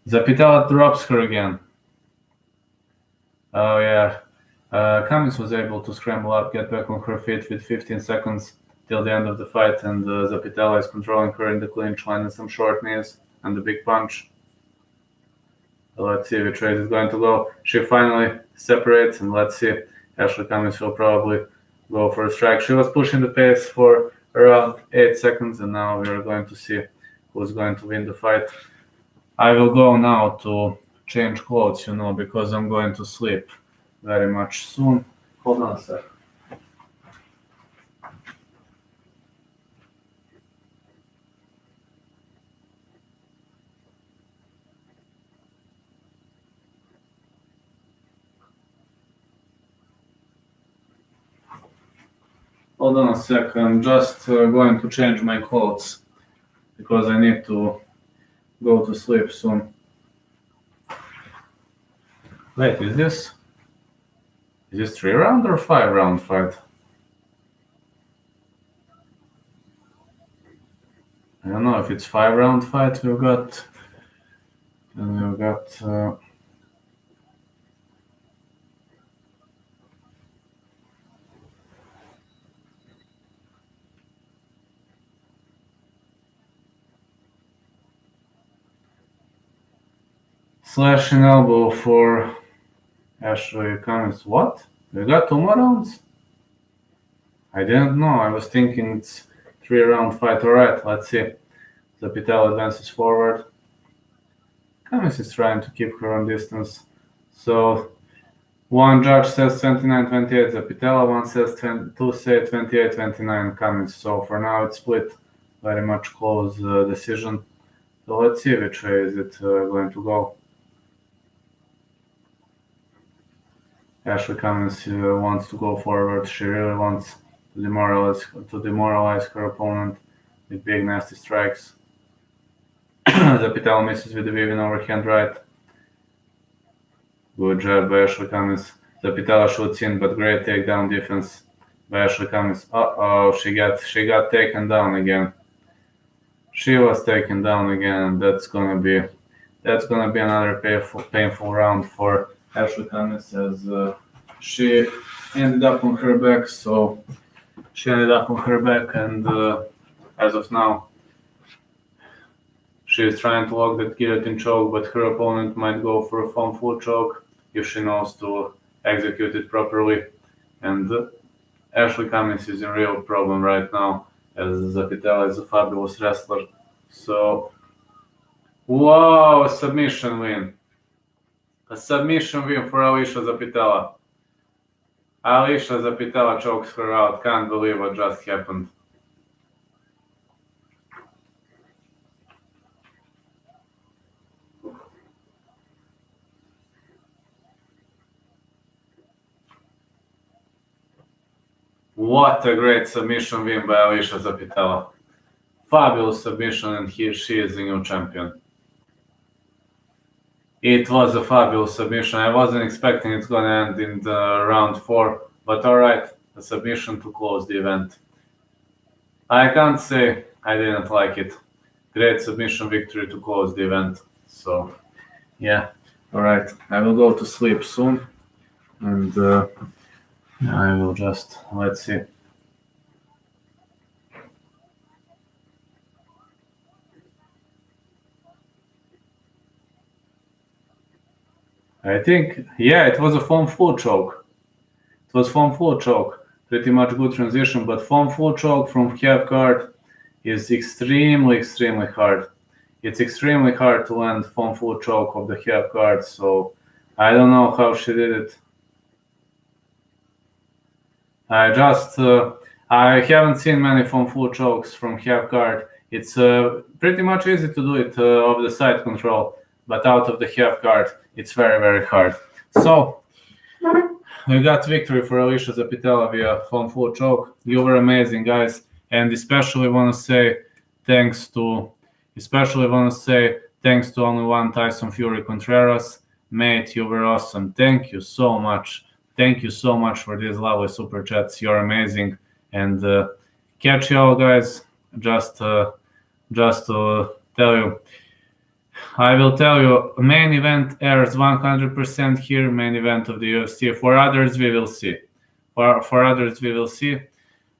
Zapitella drops her again. Oh yeah, Cummins was able to scramble up, get back on her feet with 15 seconds till the end of the fight, and Zapitella is controlling her in the clinch, landing some short knees and a big punch. Let's see which way it's going to go. She finally separates, and let's see. Ashley Cummins will probably go for a strike. She was pushing the pace for around 8 seconds, and now we are going to see who's going to win the fight. I will go now to change clothes, because I'm going to sleep very much soon. Hold on a sec. Hold on a sec, I'm just going to change my clothes because I need to go to sleep soon. Wait, is this 3-round or 5-round fight? I don't know if it's 5-round fight. We've got slashing elbow for Ashley Cummins. What? We got 2 more rounds? I didn't know. I was thinking it's 3-round fight. Alright, let's see. Zapitella advances forward. Cummins is trying to keep her on distance. So one judge says 29-28 Zapitella, one says 28-29 Cummins. So for now it's split. Very much close decision. So let's see which way is it going to go. Ashley Cummins wants to go forward. She really wants to demoralize her opponent with big nasty strikes. Zapitella misses with the weaving overhand right. Good job by Ashley Cummins. Zapitella shoots in, but great takedown defense by Ashley Cummins. She got taken down again. She was taken down again. That's gonna be another painful round for Ashley Cummins, as she ended up on her back. So she ended up on her back, and as of now, she is trying to lock that guillotine choke, but her opponent might go for a foam full choke if she knows to execute it properly. And Ashley Cummins is in real problem right now, as Zapitella is a fabulous wrestler. So, wow, a submission win. A submission win for Alicia Zapitella. Alicia Zapitella chokes her out. Can't believe what just happened. What a great submission win by Alicia Zapitella. Fabulous submission, and here she is the new champion. It was a fabulous submission. I wasn't expecting it's going to end in the round 4, but alright, a submission to close the event. I can't say I didn't like it. Great submission victory to close the event. So, yeah, alright, I will go to sleep soon, and I will just, let's see. I think, yeah, it was a foam full choke. It was foam full choke. Pretty much good transition, but foam full choke from half guard is extremely, extremely hard. It's extremely hard to land foam full choke of the half guard, so I don't know how she did it. I haven't seen many foam full chokes from half guard. It's pretty much easy to do it of the side control, but out of the half guard, it's very, very hard. So, we got victory for Alicia Zapitella via foam full choke. You were amazing, guys, and especially want to say thanks to only one Tyson Fury Contreras. Mate, you were awesome. Thank you so much. Thank you so much for these lovely super chats. You're amazing. And catch you all, guys. Just to tell you, I will tell you, main event airs 100% here, main event of the UFC. For others, we will see. For others, we will see.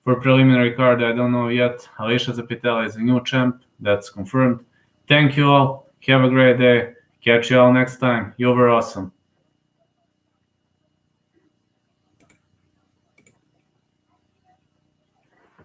For preliminary card, I don't know yet. Alicia Zapitella is a new champ. That's confirmed. Thank you all. Have a great day. Catch you all next time. You were awesome.